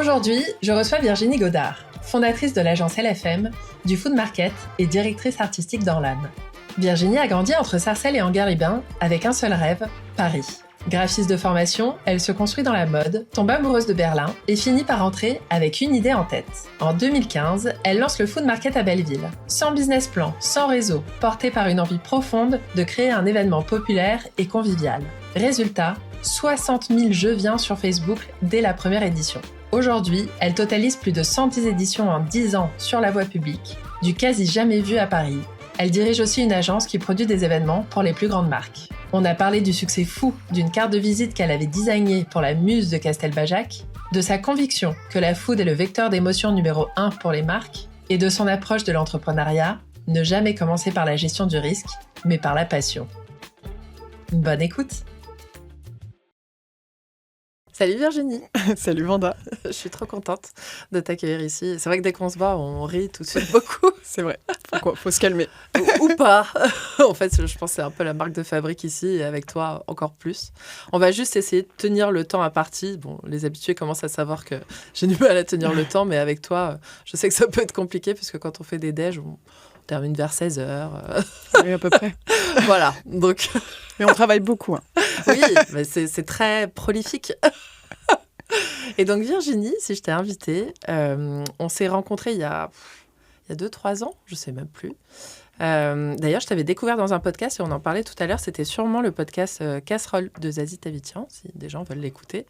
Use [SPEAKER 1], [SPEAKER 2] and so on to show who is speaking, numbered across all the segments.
[SPEAKER 1] Aujourd'hui, je reçois Virginie Godard, fondatrice de l'agence LFM, du Food Market et directrice artistique d'Orlan. Virginie a grandi entre Sarcelles et Anguin-les-Bains avec un seul rêve, Paris. Graphiste de formation, elle se construit dans la mode, tombe amoureuse de Berlin et finit par entrer avec une idée en tête. En 2015, elle lance le Food Market à Belleville. Sans business plan, sans réseau, portée par une envie profonde de créer un événement populaire et convivial. Résultat, 60 000 jeux viens sur Facebook dès la première édition. Aujourd'hui, elle totalise plus de 110 éditions en 10 ans sur la voie publique, du quasi jamais vu à Paris. Elle dirige aussi une agence qui produit des événements pour les plus grandes marques. On a parlé du succès fou d'une carte de visite qu'elle avait designée pour la muse de Castelbajac, de sa conviction que la food est le vecteur d'émotion numéro 1 pour les marques, et de son approche de l'entrepreneuriat, ne jamais commencer par la gestion du risque, mais par la passion. Bonne écoute! Salut Virginie.
[SPEAKER 2] Salut Vanda.
[SPEAKER 1] Je suis trop contente de t'accueillir ici. C'est vrai que dès qu'on se voit, on rit tout de suite beaucoup.
[SPEAKER 2] C'est vrai, faut se calmer.
[SPEAKER 1] Ou pas. En fait, je pense que c'est un peu la marque de fabrique ici, et avec toi, encore plus. On va juste essayer de tenir le temps à partie. Bon, les habitués commencent à savoir que j'ai du mal à tenir le temps, mais avec toi, je sais que ça peut être compliqué, puisque quand on fait des déj, on termine vers 16h.
[SPEAKER 2] Oui, à peu près.
[SPEAKER 1] Voilà, donc...
[SPEAKER 2] Mais on travaille beaucoup. Hein.
[SPEAKER 1] Oui, mais c'est très prolifique. Et donc Virginie, si je t'ai invitée, on s'est rencontrés il y a 2-3 ans, je ne sais même plus. D'ailleurs, je t'avais découvert dans un podcast et on en parlait tout à l'heure. C'était sûrement le podcast Casserole de Zazie Tavitian, si des gens veulent l'écouter.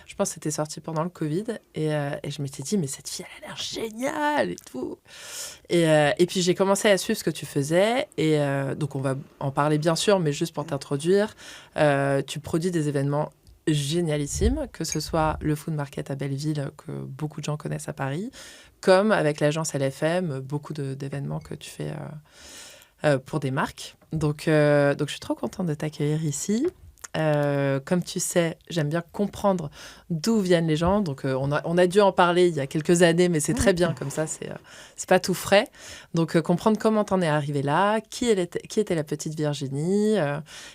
[SPEAKER 1] Je pense que c'était sorti pendant le Covid. Et je m'étais dit, mais cette fille, elle a l'air géniale et tout. Et puis, j'ai commencé à suivre ce que tu faisais. Et donc, on va en parler bien sûr, mais juste pour t'introduire. Tu produis des événements génialissimes, que ce soit le Food Market à Belleville, que beaucoup de gens connaissent à Paris, comme avec l'agence LFM, beaucoup d'événements que tu fais pour des marques. Donc, je suis trop contente de t'accueillir ici. Comme tu sais, j'aime bien comprendre d'où viennent les gens. Donc, on a dû en parler il y a quelques années, mais c'est très bien comme ça, c'est pas tout frais. Donc, comprendre comment t'en es arrivée là, qui était la petite Virginie,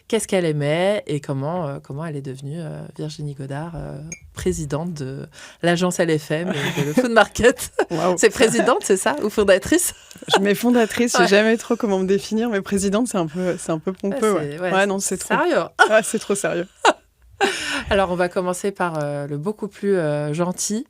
[SPEAKER 1] qu'est-ce qu'elle aimait et comment elle est devenue Virginie Godard, présidente de l'agence LFM et de le Food Market. Wow. C'est présidente, c'est ça? Ou fondatrice?
[SPEAKER 2] Je mets fondatrice, je sais jamais trop comment me définir, mais présidente, c'est un peu pompeux. Ouais, non, c'est trop.
[SPEAKER 1] Sérieux?
[SPEAKER 2] Ouais, c'est trop sérieux.
[SPEAKER 1] Alors, on va commencer par le beaucoup plus gentil,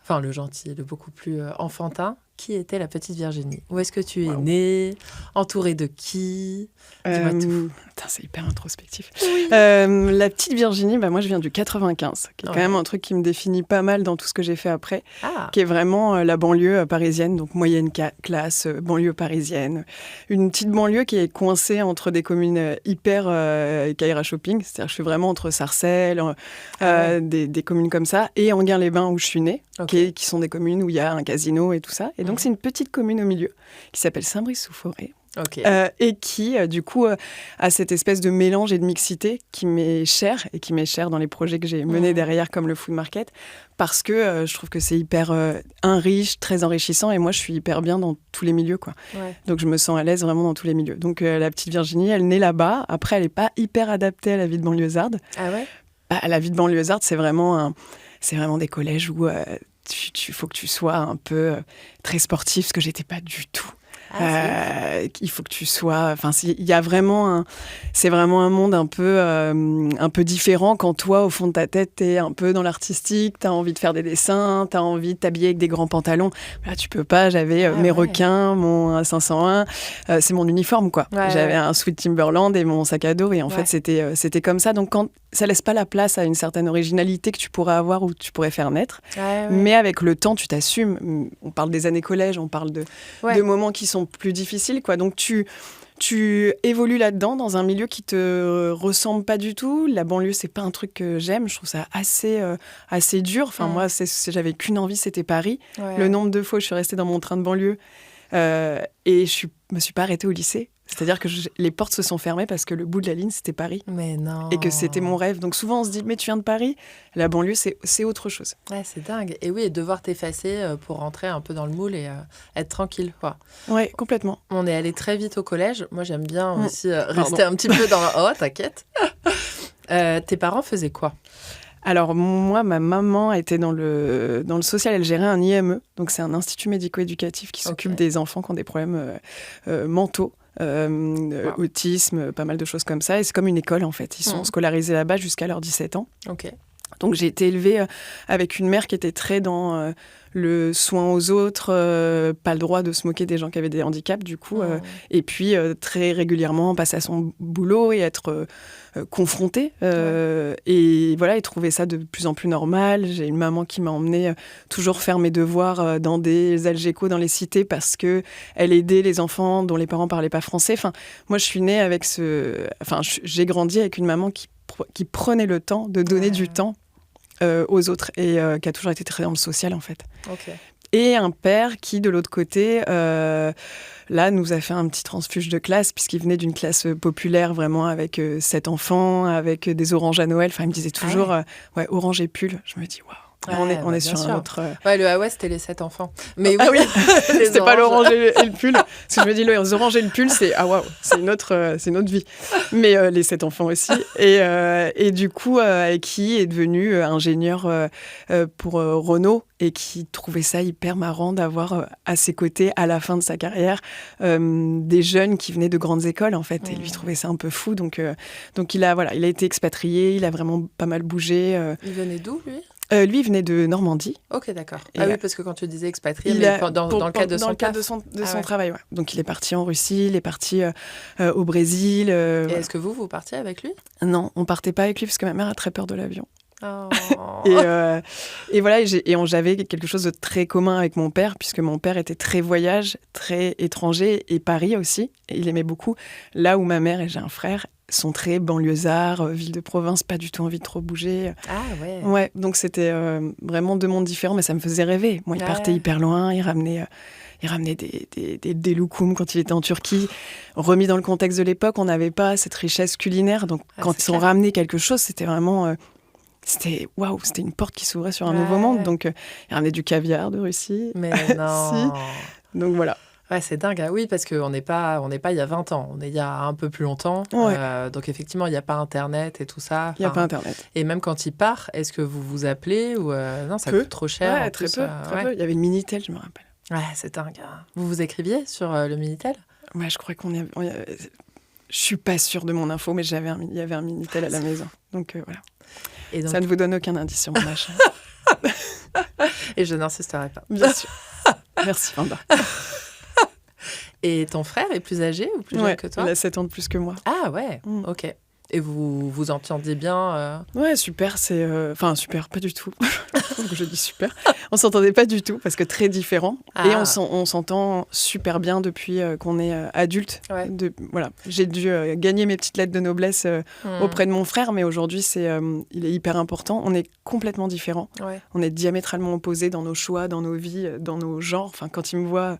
[SPEAKER 1] le beaucoup plus enfantin. Qui était la petite Virginie? Où est-ce que tu es née? Entourée de qui? Dis-moi tout.
[SPEAKER 2] C'est hyper introspectif. Oui. La petite Virginie, moi je viens du 95, qui est quand même un truc qui me définit pas mal dans tout ce que j'ai fait après, qui est vraiment la banlieue parisienne, donc moyenne classe, banlieue parisienne. Une petite banlieue qui est coincée entre des communes hyper Caïra Shopping, c'est-à-dire que je suis vraiment entre Sarcelles, des communes comme ça, et Anguin-les-Bains où je suis née, qui sont des communes où il y a un casino et tout ça. Et donc c'est une petite commune au milieu qui s'appelle Saint-Brice-sous-Forêt. Et qui, du coup, a cette espèce de mélange et de mixité qui m'est chère et qui m'est chère dans les projets que j'ai menés derrière, comme le Food Market, parce que je trouve que c'est hyper riche, très enrichissant, et moi, je suis hyper bien dans tous les milieux, quoi. Ouais. Donc, je me sens à l'aise vraiment dans tous les milieux. Donc, la petite Virginie, elle naît là-bas. Après, elle n'est pas hyper adaptée à la vie de banlieusarde. Ah ouais? La vie de banlieusarde, c'est vraiment des collèges où il faut que tu sois un peu très sportif, ce que j'étais pas du tout. Il faut que tu sois... il y a vraiment c'est vraiment un monde un peu différent quand toi, au fond de ta tête, t'es un peu dans l'artistique, t'as envie de faire des dessins, t'as envie de t'habiller avec des grands pantalons. Là, tu peux pas. J'avais mes requins, mon 501, c'est mon uniforme, quoi. Ouais, j'avais un Sweet Timberland et mon sac à dos, et en fait, c'était comme ça. Donc, quand ça laisse pas la place à une certaine originalité que tu pourrais avoir ou que tu pourrais faire naître. Mais avec le temps, tu t'assumes. On parle des années collège, on parle de moments qui sont plus difficiles, quoi. Donc, tu évolues là-dedans, dans un milieu qui te ressemble pas du tout. La banlieue, c'est pas un truc que j'aime. Je trouve ça assez dur. Enfin, moi, j'avais qu'une envie, c'était Paris. Le nombre de fois où je suis restée dans mon train de banlieue et je me suis pas arrêtée au lycée. C'est-à-dire que les portes se sont fermées parce que le bout de la ligne, c'était Paris. Mais non. Et que c'était mon rêve. Donc souvent, on se dit, mais tu viens de Paris? La banlieue, c'est autre chose.
[SPEAKER 1] Ouais, c'est dingue. Et oui, et devoir t'effacer pour rentrer un peu dans le moule et être tranquille, quoi.
[SPEAKER 2] Ouais, complètement.
[SPEAKER 1] On est allé très vite au collège. Moi, j'aime bien aussi rester un petit peu dans... Oh, t'inquiète. Tes parents faisaient quoi?
[SPEAKER 2] Alors, moi, ma maman était dans le social. Elle gérait un IME. Donc, c'est un institut médico-éducatif qui s'occupe des enfants qui ont des problèmes mentaux. Autisme, pas mal de choses comme ça. Et c'est comme une école, en fait. Ils sont scolarisés là-bas jusqu'à leurs 17 ans.
[SPEAKER 1] Ok.
[SPEAKER 2] Donc, j'ai été élevée avec une mère qui était très dans le soin aux autres, pas le droit de se moquer des gens qui avaient des handicaps, du coup. Et puis, très régulièrement, passer à son boulot et être confrontée. Et voilà, et trouver ça de plus en plus normal. J'ai une maman qui m'a emmenée toujours faire mes devoirs dans des algécos dans les cités parce qu'elle aidait les enfants dont les parents ne parlaient pas français. Enfin, moi, je suis née avec j'ai grandi avec une maman qui prenait le temps de donner du temps aux autres et qui a toujours été très dans le social en fait.
[SPEAKER 1] Okay.
[SPEAKER 2] Et un père qui, de l'autre côté, là, nous a fait un petit transfuge de classe puisqu'il venait d'une classe populaire vraiment avec 7 enfants, avec des oranges à Noël. Enfin, il me disait toujours orange et pull. Je me dis, waouh. On est sur un autre.
[SPEAKER 1] Le Ah ouais, c'était les 7 enfants. Mais
[SPEAKER 2] oui, c'était pas l'orange et le pull. Parce que je me dis, les oranges et le pull, c'est c'est une autre vie. Mais les 7 enfants aussi. Et du coup, qui est devenu ingénieur pour Renault et qui trouvait ça hyper marrant d'avoir à ses côtés, à la fin de sa carrière, des jeunes qui venaient de grandes écoles, en fait. Et lui trouvait ça un peu fou. Donc il a été expatrié, il a vraiment pas mal bougé.
[SPEAKER 1] Il venait d'où, lui ?
[SPEAKER 2] Lui, il venait de Normandie.
[SPEAKER 1] Ok, d'accord. Oui, parce que quand tu disais expatrié, dans le cadre de son
[SPEAKER 2] travail, ouais. Donc, il est parti en Russie, il est parti au Brésil.
[SPEAKER 1] Et est-ce que vous partiez avec lui ?
[SPEAKER 2] Non, on partait pas avec lui parce que ma mère a très peur de l'avion.
[SPEAKER 1] Oh.
[SPEAKER 2] et voilà, j'avais quelque chose de très commun avec mon père, puisque mon père était très voyage, très étranger, et Paris aussi. Et il aimait beaucoup. Là où ma mère et j'ai un frère sont très banlieusards, ville de province, pas du tout envie de trop bouger.
[SPEAKER 1] Ah ouais.
[SPEAKER 2] Ouais, donc c'était vraiment deux mondes différents, mais ça me faisait rêver. Moi, il partait hyper loin, il ramenait des loukoums quand il était en Turquie. Remis dans le contexte de l'époque, on n'avait pas cette richesse culinaire. Donc, quand ils ont ramené quelque chose, c'était vraiment... c'était une porte qui s'ouvrait sur un nouveau monde. Donc, il ramenait du caviar de Russie.
[SPEAKER 1] Mais non.
[SPEAKER 2] Si. Donc, voilà.
[SPEAKER 1] Ouais, c'est dingue. Hein. Oui, parce qu'on n'est pas il y a 20 ans. On est il y a un peu plus longtemps.
[SPEAKER 2] Ouais.
[SPEAKER 1] Donc, effectivement, il n'y a pas Internet et tout ça.
[SPEAKER 2] Il n'y a pas Internet.
[SPEAKER 1] Et même quand il part, est-ce que vous vous appelez ou non, ça coûte trop cher.
[SPEAKER 2] Ouais, très peu. Il y avait le Minitel, je me rappelle.
[SPEAKER 1] Ouais, c'est dingue. Vous vous écriviez sur le Minitel ?
[SPEAKER 2] Ouais, je crois qu'on y avait... Je suis pas sûre de mon info, mais il y avait un Minitel à la maison. Donc, voilà. Et donc... Ça ne vous donne aucun indice sur mon âge.
[SPEAKER 1] Et je n'insisterai pas.
[SPEAKER 2] Bien sûr. Merci, Wanda.
[SPEAKER 1] Et ton frère est plus âgé ou plus jeune que toi ?
[SPEAKER 2] Il a 7 ans de plus que moi.
[SPEAKER 1] Ah ouais, ok. Et vous vous entendiez bien
[SPEAKER 2] Ouais, super. Enfin, super, pas du tout. Je dis super. On s'entendait pas du tout parce que très différents. Ah. Et on s'entend super bien depuis qu'on est adulte. Ouais. Voilà. J'ai dû gagner mes petites lettres de noblesse auprès de mon frère, mais aujourd'hui, il est hyper important. On est complètement différents. Ouais. On est diamétralement opposés dans nos choix, dans nos vies, dans nos genres. Enfin, quand il me voit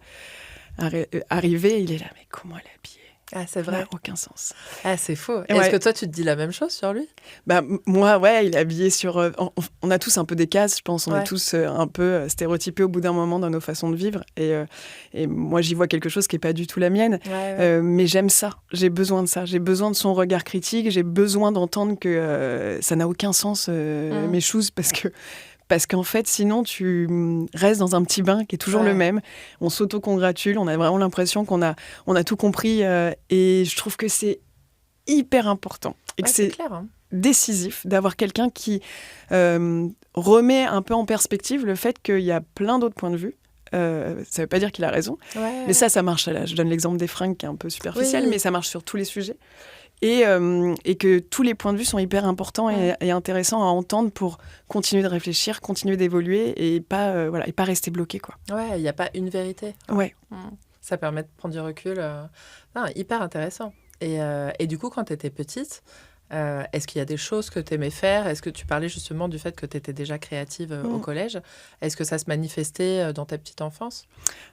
[SPEAKER 2] arriver, il est là, mais comment elle est habillée ?
[SPEAKER 1] Ah, c'est vrai.
[SPEAKER 2] Ça n'a aucun sens.
[SPEAKER 1] Ah, c'est faux. Est-ce que toi, tu te dis la même chose sur lui ?
[SPEAKER 2] Moi, il est habillé sur... on a tous un peu des cases, je pense. On est tous un peu stéréotypés au bout d'un moment dans nos façons de vivre. Et moi, j'y vois quelque chose qui n'est pas du tout la mienne. Mais j'aime ça. J'ai besoin de ça. J'ai besoin de son regard critique. J'ai besoin d'entendre que ça n'a aucun sens, mes choses, parce qu'en fait, sinon, tu restes dans un petit bain qui est toujours le même. On s'auto-congratule, on a vraiment l'impression qu'on a tout compris. Et je trouve que c'est hyper important. Et que c'est
[SPEAKER 1] clair, hein.
[SPEAKER 2] Décisif d'avoir quelqu'un qui remet un peu en perspective le fait qu'il y a plein d'autres points de vue. Ça ne veut pas dire qu'il a raison. Mais ça marche. Là, je donne l'exemple des fringues qui est un peu superficiel, mais ça marche sur tous les sujets. Et que tous les points de vue sont hyper importants et intéressants à entendre pour continuer de réfléchir, continuer d'évoluer et pas rester bloqué, quoi.
[SPEAKER 1] Ouais, il n'y a pas une vérité.
[SPEAKER 2] Ouais.
[SPEAKER 1] Ça permet de prendre du recul. Hyper intéressant. Et du coup, quand tu étais petite, est-ce qu'il y a des choses que tu aimais faire ? Est-ce que tu parlais justement du fait que tu étais déjà créative au collège ? Est-ce que ça se manifestait dans ta petite enfance ?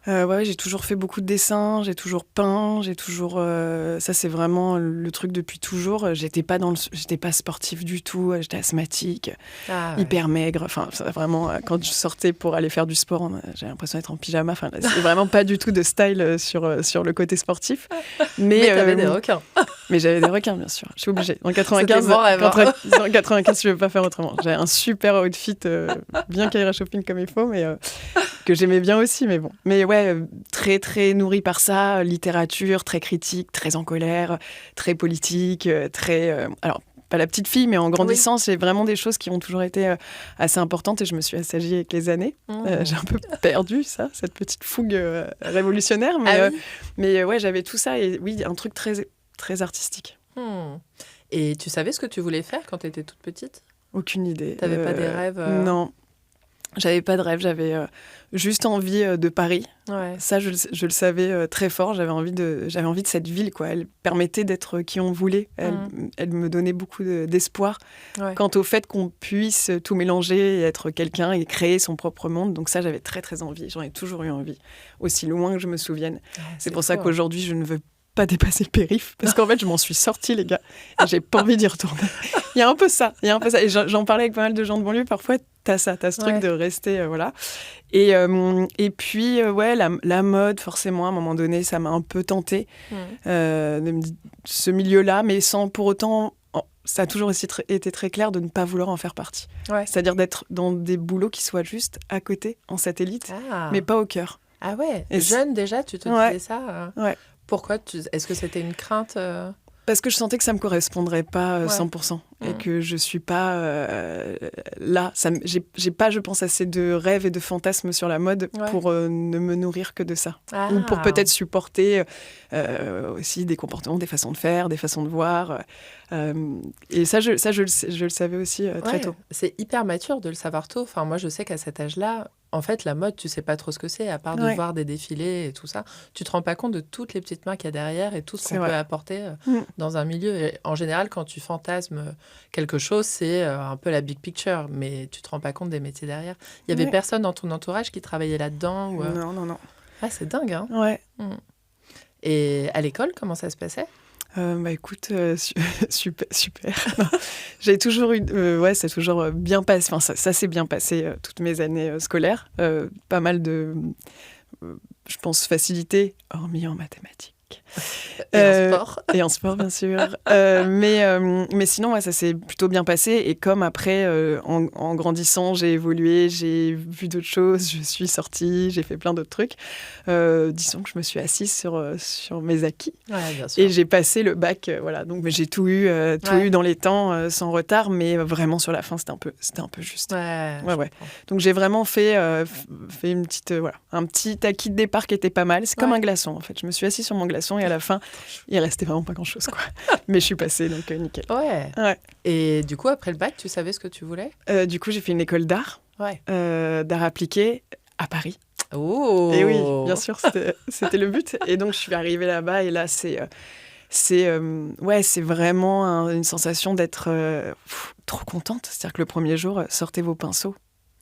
[SPEAKER 2] Ouais, j'ai toujours fait beaucoup de dessins, j'ai toujours peint, j'ai toujours... ça, c'est vraiment le truc depuis toujours. J'étais pas sportive du tout, j'étais asthmatique, hyper maigre. Enfin, vraiment, quand je sortais pour aller faire du sport, j'avais l'impression d'être en pyjama. Enfin, c'est vraiment pas du tout de style sur le côté sportif. Mais t'avais
[SPEAKER 1] des requins.
[SPEAKER 2] Mais j'avais des requins, bien sûr. Je suis obligée. En 4 95,
[SPEAKER 1] bon rêve,
[SPEAKER 2] en 95, je ne veux pas faire autrement. J'avais un super outfit, bien Kaira Shopping comme il faut, mais que j'aimais bien aussi, mais bon. Mais ouais, très, très nourri par ça, littérature, très critique, très en colère, très politique, très... alors, pas la petite fille, mais en grandissant, c'est vraiment des choses qui ont toujours été assez importantes et je me suis assagie avec les années. J'ai un peu perdu ça, cette petite fougue révolutionnaire, mais ouais, j'avais tout ça et oui, un truc très, très artistique.
[SPEAKER 1] Et tu savais ce que tu voulais faire quand tu étais toute petite ?
[SPEAKER 2] Aucune idée.
[SPEAKER 1] T'avais pas des rêves
[SPEAKER 2] Non. J'avais pas de rêve, j'avais juste envie de Paris.
[SPEAKER 1] Ouais.
[SPEAKER 2] Ça, je le savais très fort. J'avais envie de cette ville, quoi. Elle permettait d'être qui on voulait. Elle me donnait beaucoup d'espoir quant au fait qu'on puisse tout mélanger et être quelqu'un et créer son propre monde. Donc ça, j'avais très, très envie. J'en ai toujours eu envie, aussi loin que je me souvienne. C'est pour ça qu'aujourd'hui, je ne veux pas dépasser le périph', parce qu'en fait, je m'en suis sortie, les gars, et j'ai pas envie d'y retourner. Il y a un peu ça. Et j'en parlais avec pas mal de gens de banlieue. Parfois, t'as ce truc de rester, voilà. Et puis, ouais, la mode, forcément, à un moment donné, ça m'a un peu tentée, ce milieu-là, mais sans pour autant... ça a toujours été très clair de ne pas vouloir en faire partie. C'est-à-dire d'être dans des boulots qui soient juste à côté, en satellite, mais pas au cœur.
[SPEAKER 1] Ah ouais, et jeune déjà, tu te disais ça
[SPEAKER 2] Ouais.
[SPEAKER 1] Pourquoi est-ce que c'était une crainte
[SPEAKER 2] Parce que je sentais que ça ne me correspondrait pas 100% et que je ne suis pas là. J'ai pas, je pense, assez de rêves et de fantasmes sur la mode pour ne me nourrir que de ça. Ou pour peut-être supporter aussi des comportements, des façons de faire, des façons de voir. Et ça, je le savais aussi très tôt.
[SPEAKER 1] C'est hyper mature de le savoir tôt. Enfin, moi, je sais qu'à cet âge-là, en fait, la mode, tu sais pas trop ce que c'est, à part de voir des défilés et tout ça. Tu te rends pas compte de toutes les petites mains qu'il y a derrière et tout ce qu'on peut apporter dans un milieu. Et en général, quand tu fantasmes quelque chose, c'est un peu la big picture, mais tu te rends pas compte des métiers derrière. Il y avait personne dans ton entourage qui travaillait là-dedans ou...
[SPEAKER 2] Non.
[SPEAKER 1] Ah, c'est dingue, hein.
[SPEAKER 2] Ouais.
[SPEAKER 1] Et à l'école, comment ça se passait ?
[SPEAKER 2] Bah écoute, super. J'ai toujours eu, c'est toujours bien passé. Enfin, ça s'est bien passé toutes mes années scolaires. Pas mal de, je pense, facilité, hormis en mathématiques.
[SPEAKER 1] Et en sport.
[SPEAKER 2] Et en sport, bien sûr. Mais sinon, ça s'est plutôt bien passé. Et comme après, en grandissant, j'ai évolué, j'ai vu d'autres choses, je suis sortie, j'ai fait plein d'autres trucs. Disons que je me suis assise sur mes acquis.
[SPEAKER 1] Ouais, bien sûr.
[SPEAKER 2] Et j'ai passé le bac. Voilà. Donc, j'ai tout eu dans les temps, sans retard. Mais vraiment, sur la fin, c'était un peu juste. Ouais. Donc, j'ai vraiment fait une petite, un petit acquis de départ qui était pas mal. C'est comme un glaçon, en fait. Je me suis assise sur mon glaçon et à la fin, il restait vraiment pas grand-chose, quoi. Mais je suis passée, donc nickel.
[SPEAKER 1] Ouais. Et du coup, après le bac, tu savais ce que tu voulais ?
[SPEAKER 2] Du coup, j'ai fait une école d'art, d'art appliqué à Paris.
[SPEAKER 1] Oh.
[SPEAKER 2] Et oui, bien sûr, c'était le but. Et donc, je suis arrivée là-bas et là, c'est vraiment une sensation d'être trop contente. C'est-à-dire que le premier jour, sortez vos pinceaux.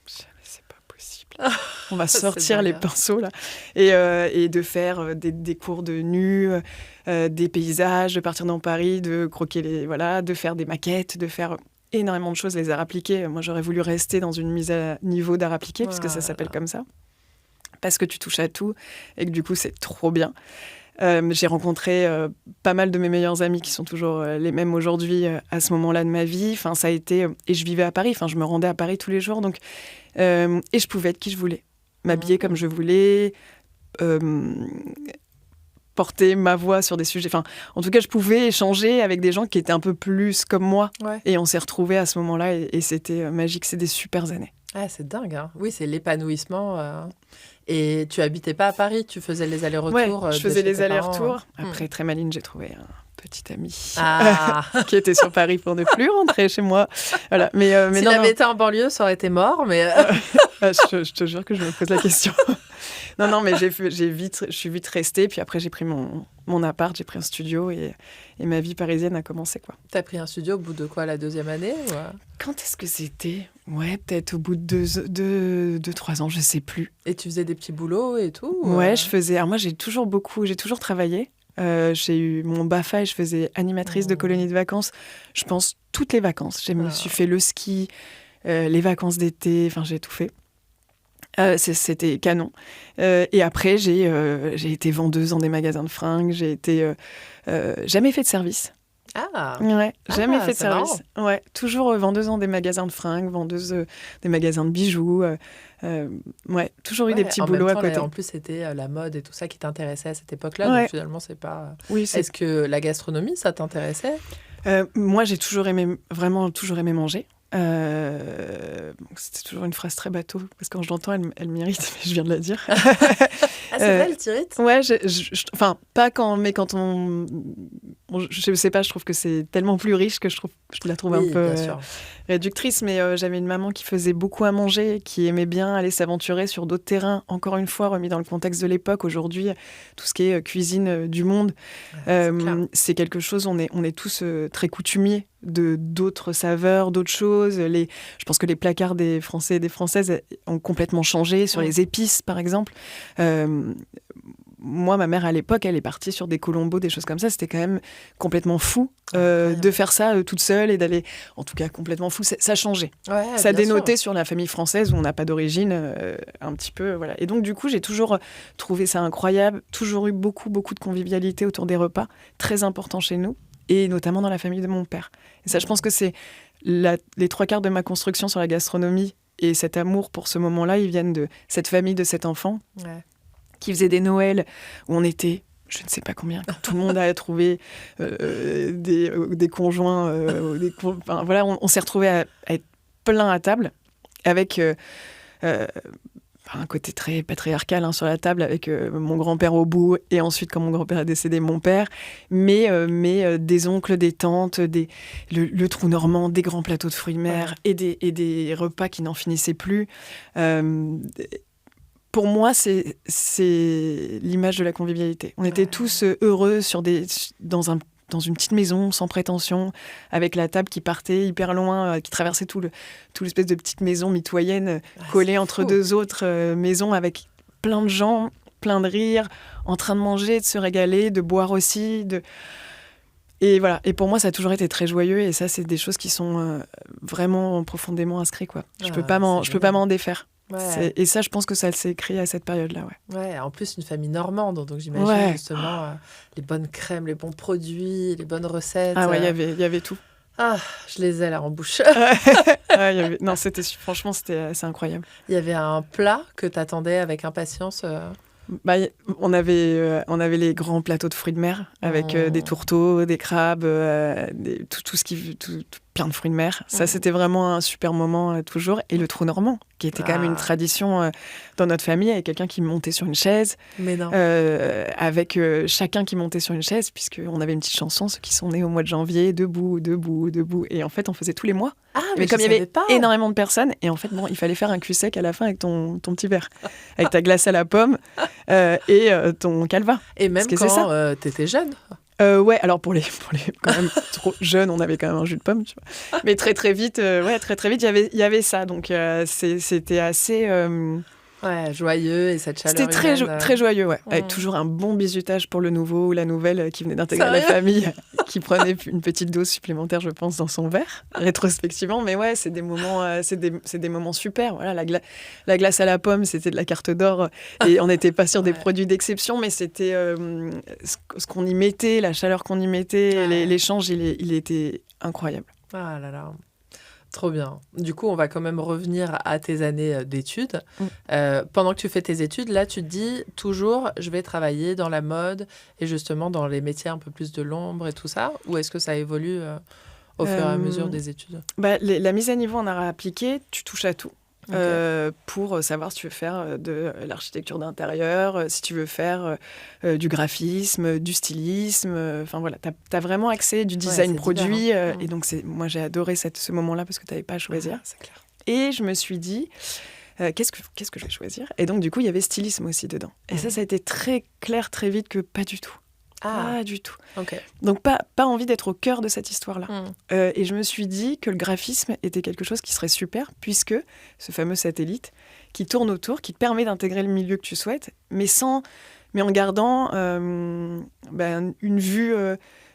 [SPEAKER 2] C'est pas possible. On va sortir les pinceaux, là. Et de faire des cours de nu, des paysages, de partir dans Paris, de croquer de faire des maquettes, de faire énormément de choses, les arts appliqués. Moi, j'aurais voulu rester dans une mise à niveau d'art appliqué, puisque ça s'appelle comme ça. Parce que tu touches à tout et que du coup, c'est trop bien. J'ai rencontré pas mal de mes meilleurs amis qui sont toujours les mêmes aujourd'hui à ce moment-là de ma vie. Enfin, ça a été... Et je vivais à Paris. Enfin, je me rendais à Paris tous les jours. Donc, et je pouvais être qui je voulais. M'habiller comme je voulais. Porter ma voix sur des sujets. Enfin, en tout cas, je pouvais échanger avec des gens qui étaient un peu plus comme moi. Et on s'est retrouvés à ce moment-là et c'était magique. C'est des super années.
[SPEAKER 1] Ah, c'est dingue, hein. Oui, c'est l'épanouissement. Et tu habitais pas à Paris, tu faisais les allers-retours.
[SPEAKER 2] Ouais, je faisais les allers-retours. Après, très maline, j'ai trouvé un petit ami qui était sur Paris pour ne plus rentrer chez moi. Voilà. Mais
[SPEAKER 1] s'il avait été en banlieue, ça aurait été mort. Mais
[SPEAKER 2] je te jure que je me pose la question. Non, mais je suis vite restée. Puis après, j'ai pris mon appart, j'ai pris un studio et ma vie parisienne a commencé, quoi.
[SPEAKER 1] T'as pris un studio au bout de quoi, la deuxième année ou...
[SPEAKER 2] Quand est-ce que c'était ? Ouais, peut-être au bout de 3 ans, je sais plus.
[SPEAKER 1] Et tu faisais des petits boulots et tout
[SPEAKER 2] Ouais, je faisais... Alors moi, j'ai toujours travaillé. J'ai eu mon BAFA et je faisais animatrice de colonie de vacances. Je pense toutes les vacances. Je me suis fait le ski, les vacances d'été, enfin j'ai tout fait. C'était canon. Et après, j'ai été vendeuse dans des magasins de fringues. J'ai été jamais fait de service.
[SPEAKER 1] Ah.
[SPEAKER 2] Ouais, jamais fait de service. Ouais, toujours vendeuse dans des magasins de fringues, vendeuse des magasins de bijoux. Ouais, toujours eu des petits boulots à côté.
[SPEAKER 1] Là, en plus, c'était la mode et tout ça qui t'intéressait à cette époque-là. Donc finalement, c'est pas.
[SPEAKER 2] Oui,
[SPEAKER 1] Est-ce que la gastronomie, ça t'intéressait?
[SPEAKER 2] Moi, j'ai vraiment toujours aimé manger. C'était toujours une phrase très bateau parce que quand je l'entends, elle m'irrite, mais je viens de la dire.
[SPEAKER 1] Ah, c'est vrai, elle t'irrite?
[SPEAKER 2] Ouais, enfin, pas quand, mais quand je sais pas, je trouve que c'est tellement plus riche que je la trouve un peu réductrice, mais j'avais une maman qui faisait beaucoup à manger, qui aimait bien aller s'aventurer sur d'autres terrains, encore une fois, remis dans le contexte de l'époque. Aujourd'hui, tout ce qui est cuisine du monde, c'est quelque chose, on est tous très coutumiers d'autres saveurs, d'autres choses. Je pense que les placards des Français et des Françaises ont complètement changé sur les épices, par exemple. Moi, ma mère, à l'époque, elle est partie sur des colombos, des choses comme ça. C'était quand même complètement fou de faire ça toute seule et d'aller... En tout cas, complètement fou. Ça changeait. Ouais, ça dénotait sur la famille française où on n'a pas d'origine, un petit peu. Voilà. Et donc, du coup, j'ai toujours trouvé ça incroyable. Toujours eu beaucoup, beaucoup de convivialité autour des repas. Très important chez nous. Et notamment dans la famille de mon père. Et ça, je pense que c'est les 3/4 de ma construction sur la gastronomie. Et cet amour pour ce moment-là, ils viennent de cette famille, de cet enfant qui faisait des Noëls où on était, je ne sais pas combien, quand tout le monde a trouvé des conjoints. Enfin, voilà, on s'est retrouvés à être plein à table avec... un côté très patriarcal sur la table avec mon grand-père au bout et ensuite quand mon grand-père est décédé, mon père, mais des oncles, des tantes, le trou normand, des grands plateaux de fruits de mer et des repas qui n'en finissaient plus. Pour moi, c'est l'image de la convivialité. On était tous heureux dans une petite maison, sans prétention, avec la table qui partait hyper loin, qui traversait tout l'espèce de petite maison mitoyenne collée entre deux autres maisons, avec plein de gens, plein de rires, en train de manger, de se régaler, de boire aussi. Et voilà. Et pour moi, ça a toujours été très joyeux. Et ça, c'est des choses qui sont vraiment profondément inscrites, quoi. Je peux pas m'en défaire. Ouais. Et ça, je pense que ça s'est créé à cette période-là.
[SPEAKER 1] Ouais, en plus, une famille normande, donc j'imagine justement les bonnes crèmes, les bons produits, les bonnes recettes.
[SPEAKER 2] Ah ouais, il y avait tout.
[SPEAKER 1] Ah, je les ai là en bouche.
[SPEAKER 2] Non, franchement, c'est incroyable.
[SPEAKER 1] Il y avait un plat que tu attendais avec impatience
[SPEAKER 2] on avait les grands plateaux de fruits de mer avec des tourteaux, des crabes, plein de fruits de mer. Ça, c'était vraiment un super moment toujours. Et le trou normand, qui était quand même une tradition dans notre famille, avec quelqu'un qui montait sur une chaise.
[SPEAKER 1] Mais non.
[SPEAKER 2] Avec chacun qui montait sur une chaise, puisqu'on avait une petite chanson, ceux qui sont nés au mois de janvier, debout, debout, debout. Et en fait, on faisait tous les mois. Mais comme il y avait énormément de personnes, et en fait, il fallait faire un cul sec à la fin avec ton petit verre, avec ta glace à la pomme et ton calva.
[SPEAKER 1] Et même quand t'étais jeune.
[SPEAKER 2] Ouais, alors pour les quand même trop jeunes, on avait quand même un jus de pomme, tu vois. Mais très vite, il y avait ça. Donc c'était assez
[SPEAKER 1] joyeux et cette chaleur.
[SPEAKER 2] C'était très joyeux, avec toujours un bon bizutage pour le nouveau ou la nouvelle qui venait d'intégrer la famille, qui prenait une petite dose supplémentaire, je pense, dans son verre, rétrospectivement. Mais ouais, c'est des moments, c'est des moments super. Voilà, la glace à la pomme, c'était de la carte d'or, et on n'était pas sur des produits d'exception, mais c'était ce qu'on y mettait, la chaleur qu'on y mettait, l'échange, il était incroyable.
[SPEAKER 1] Ah là là. Trop bien. Du coup, on va quand même revenir à tes années d'études. Pendant que tu fais tes études, là, tu te dis toujours, je vais travailler dans la mode et justement dans les métiers un peu plus de l'ombre et tout ça. Ou est-ce que ça évolue au fur et à mesure des études?
[SPEAKER 2] La mise à niveau en art appliqué, tu touches à tout. Pour savoir si tu veux faire de l'architecture d'intérieur, si tu veux faire du graphisme, du stylisme. Enfin voilà, tu as vraiment accès du design produit. Et donc, moi, j'ai adoré ce moment-là parce que tu n'avais pas à choisir.
[SPEAKER 1] C'est clair.
[SPEAKER 2] Et je me suis dit, qu'est-ce que je vais choisir? Et donc, du coup, il y avait stylisme aussi dedans. Et ça a été très clair, très vite que pas du tout. Pas du tout.
[SPEAKER 1] Okay.
[SPEAKER 2] Donc, pas envie d'être au cœur de cette histoire-là. Et je me suis dit que le graphisme était quelque chose qui serait super, puisque ce fameux satellite qui tourne autour, qui te permet d'intégrer le milieu que tu souhaites, mais en gardant une vue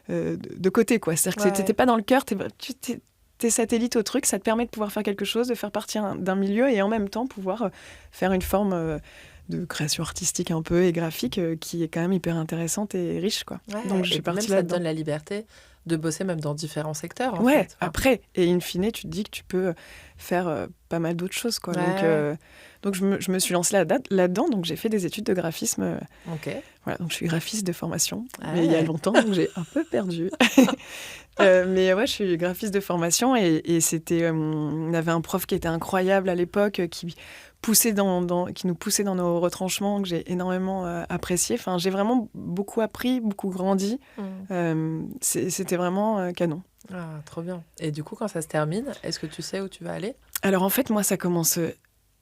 [SPEAKER 2] de côté, quoi. C'est-à-dire que tu n'étais pas dans le cœur, t'es satellite au truc, ça te permet de pouvoir faire quelque chose, de faire partie d'un milieu et en même temps pouvoir faire une forme... de création artistique un peu et graphique qui est quand même hyper intéressante et riche, quoi.
[SPEAKER 1] Donc j'ai parti là-dedans. Ça te donne la liberté de bosser même dans différents secteurs. En
[SPEAKER 2] fait.
[SPEAKER 1] Enfin.
[SPEAKER 2] Après. Et in fine, tu te dis que tu peux faire pas mal d'autres choses, quoi. Donc, je me suis lancée là-dedans. Donc, j'ai fait des études de graphisme. Voilà, donc, je suis graphiste de formation. Mais il y a longtemps, donc j'ai un peu perdu. Mais ouais, je suis graphiste de formation. Et c'était... on avait un prof qui était incroyable à l'époque, qui nous poussait dans nos retranchements, que j'ai énormément apprécié. Enfin, j'ai vraiment beaucoup appris, beaucoup grandi. C'était vraiment canon.
[SPEAKER 1] Ah, trop bien. Et du coup, quand ça se termine, est-ce que tu sais où tu vas aller ?
[SPEAKER 2] Alors en fait, moi, ça commence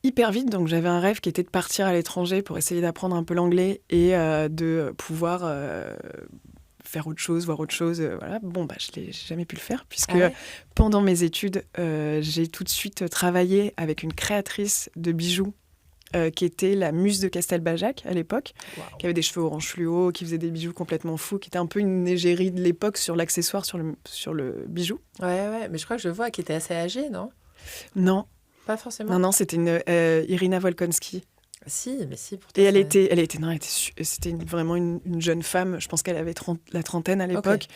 [SPEAKER 2] hyper vite. Donc j'avais un rêve qui était de partir à l'étranger pour essayer d'apprendre un peu l'anglais et de pouvoir faire autre chose, voir autre chose. Voilà. Bon, j'ai jamais pu le faire puisque pendant mes études, j'ai tout de suite travaillé avec une créatrice de bijoux qui était la muse de Castelbajac à l'époque, qui avait des cheveux orange fluo, qui faisait des bijoux complètement fous, qui était un peu une égérie de l'époque sur l'accessoire, sur le bijou.
[SPEAKER 1] Ouais, mais je crois que je vois qui était assez âgée, non ?
[SPEAKER 2] Non.
[SPEAKER 1] Pas forcément.
[SPEAKER 2] Non, c'était une Irina Volkonski.
[SPEAKER 1] Si, mais si. Pourtant,
[SPEAKER 2] et c'était vraiment une jeune femme. Je pense qu'elle avait la trentaine à l'époque,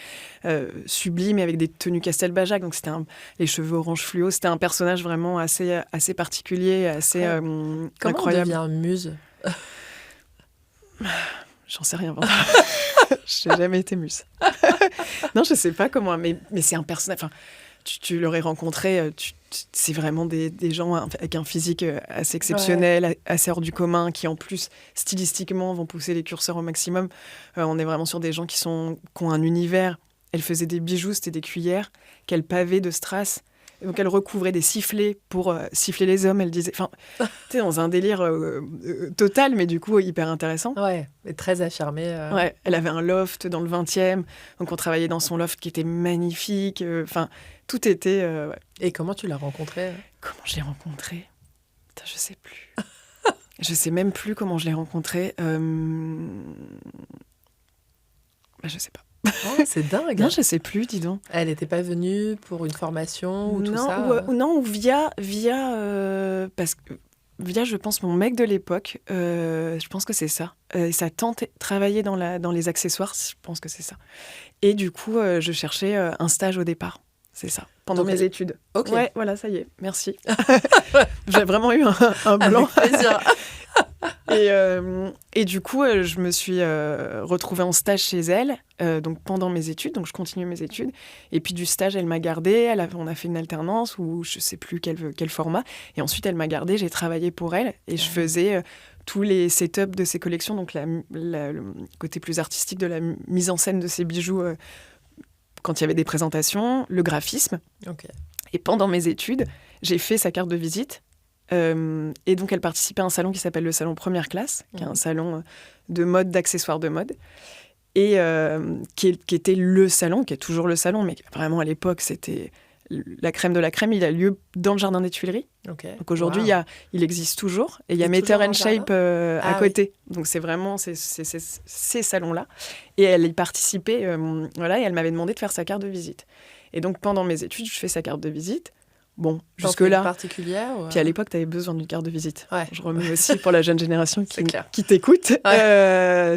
[SPEAKER 2] sublime, avec des tenues Castelbajac. Donc c'était les cheveux orange fluo. C'était un personnage vraiment assez particulier, assez
[SPEAKER 1] Comment
[SPEAKER 2] incroyable.
[SPEAKER 1] Comment on devient muse ?
[SPEAKER 2] J'en sais rien. Je n'ai jamais été muse. Non, je sais pas comment. Mais c'est un personnage. Enfin, tu l'aurais rencontré. C'est vraiment des gens avec un physique assez exceptionnel, assez hors du commun, qui en plus, stylistiquement, vont pousser les curseurs au maximum. On est vraiment sur des gens qui ont un univers. Elle faisait des bijoux, c'était des cuillères qu'elle pavait de strass. Et donc, elle recouvrait des sifflets pour siffler les hommes. Elle disait... Enfin, tu sais, dans un délire total, mais du coup, hyper intéressant.
[SPEAKER 1] Ouais, et très affirmé.
[SPEAKER 2] Ouais, elle avait un loft dans le 20e. Donc, on travaillait dans son loft qui était magnifique. Enfin... Tout était...
[SPEAKER 1] Et comment tu l'as rencontrée ?
[SPEAKER 2] Comment je l'ai rencontrée ? Putain, je sais plus. Je sais même plus comment je l'ai rencontrée. Je sais pas.
[SPEAKER 1] Oh, c'est dingue.
[SPEAKER 2] Non, je sais plus, dis donc.
[SPEAKER 1] Elle n'était pas venue pour une formation ou tout ça
[SPEAKER 2] Non, ou via parce que via, je pense, mon mec de l'époque. Je pense que c'est ça. Sa tante travaillait dans les accessoires. Je pense que c'est ça. Et du coup, je cherchais un stage au départ. C'est ça, pendant mes études.
[SPEAKER 1] Ok.
[SPEAKER 2] Ouais, voilà, ça y est, merci. J'ai vraiment eu un blanc.
[SPEAKER 1] Avec plaisir.
[SPEAKER 2] Et du coup, je me suis retrouvée en stage chez elle, donc pendant mes études, donc je continue mes études. Et puis du stage, elle m'a gardée, on a fait une alternance, ou je ne sais plus quel format. Et ensuite, elle m'a gardée, j'ai travaillé pour elle, et je faisais... tous les setups de ses collections, donc le côté plus artistique de la mise en scène de ses bijoux quand il y avait des présentations, le graphisme.
[SPEAKER 1] Okay.
[SPEAKER 2] Et pendant mes études, j'ai fait sa carte de visite. Et donc, elle participait à un salon qui s'appelle le salon Première Classe, qui est un salon de mode, d'accessoires de mode. Et qui était le salon, qui est toujours le salon, mais vraiment à l'époque, c'était la crème de la crème. Il a lieu dans le jardin des Tuileries.
[SPEAKER 1] Okay.
[SPEAKER 2] Donc aujourd'hui, il existe toujours. Et il y a Matter & Shape à côté. Oui. Donc c'est vraiment ces salons-là. Et elle y participait, et elle m'avait demandé de faire sa carte de visite. Et donc pendant mes études, je fais sa carte de visite. Bon, jusque-là.
[SPEAKER 1] Particulière ou...
[SPEAKER 2] Puis à l'époque, tu avais besoin d'une carte de visite.
[SPEAKER 1] Ouais.
[SPEAKER 2] Je remets aussi pour la jeune génération qui t'écoute. Ouais.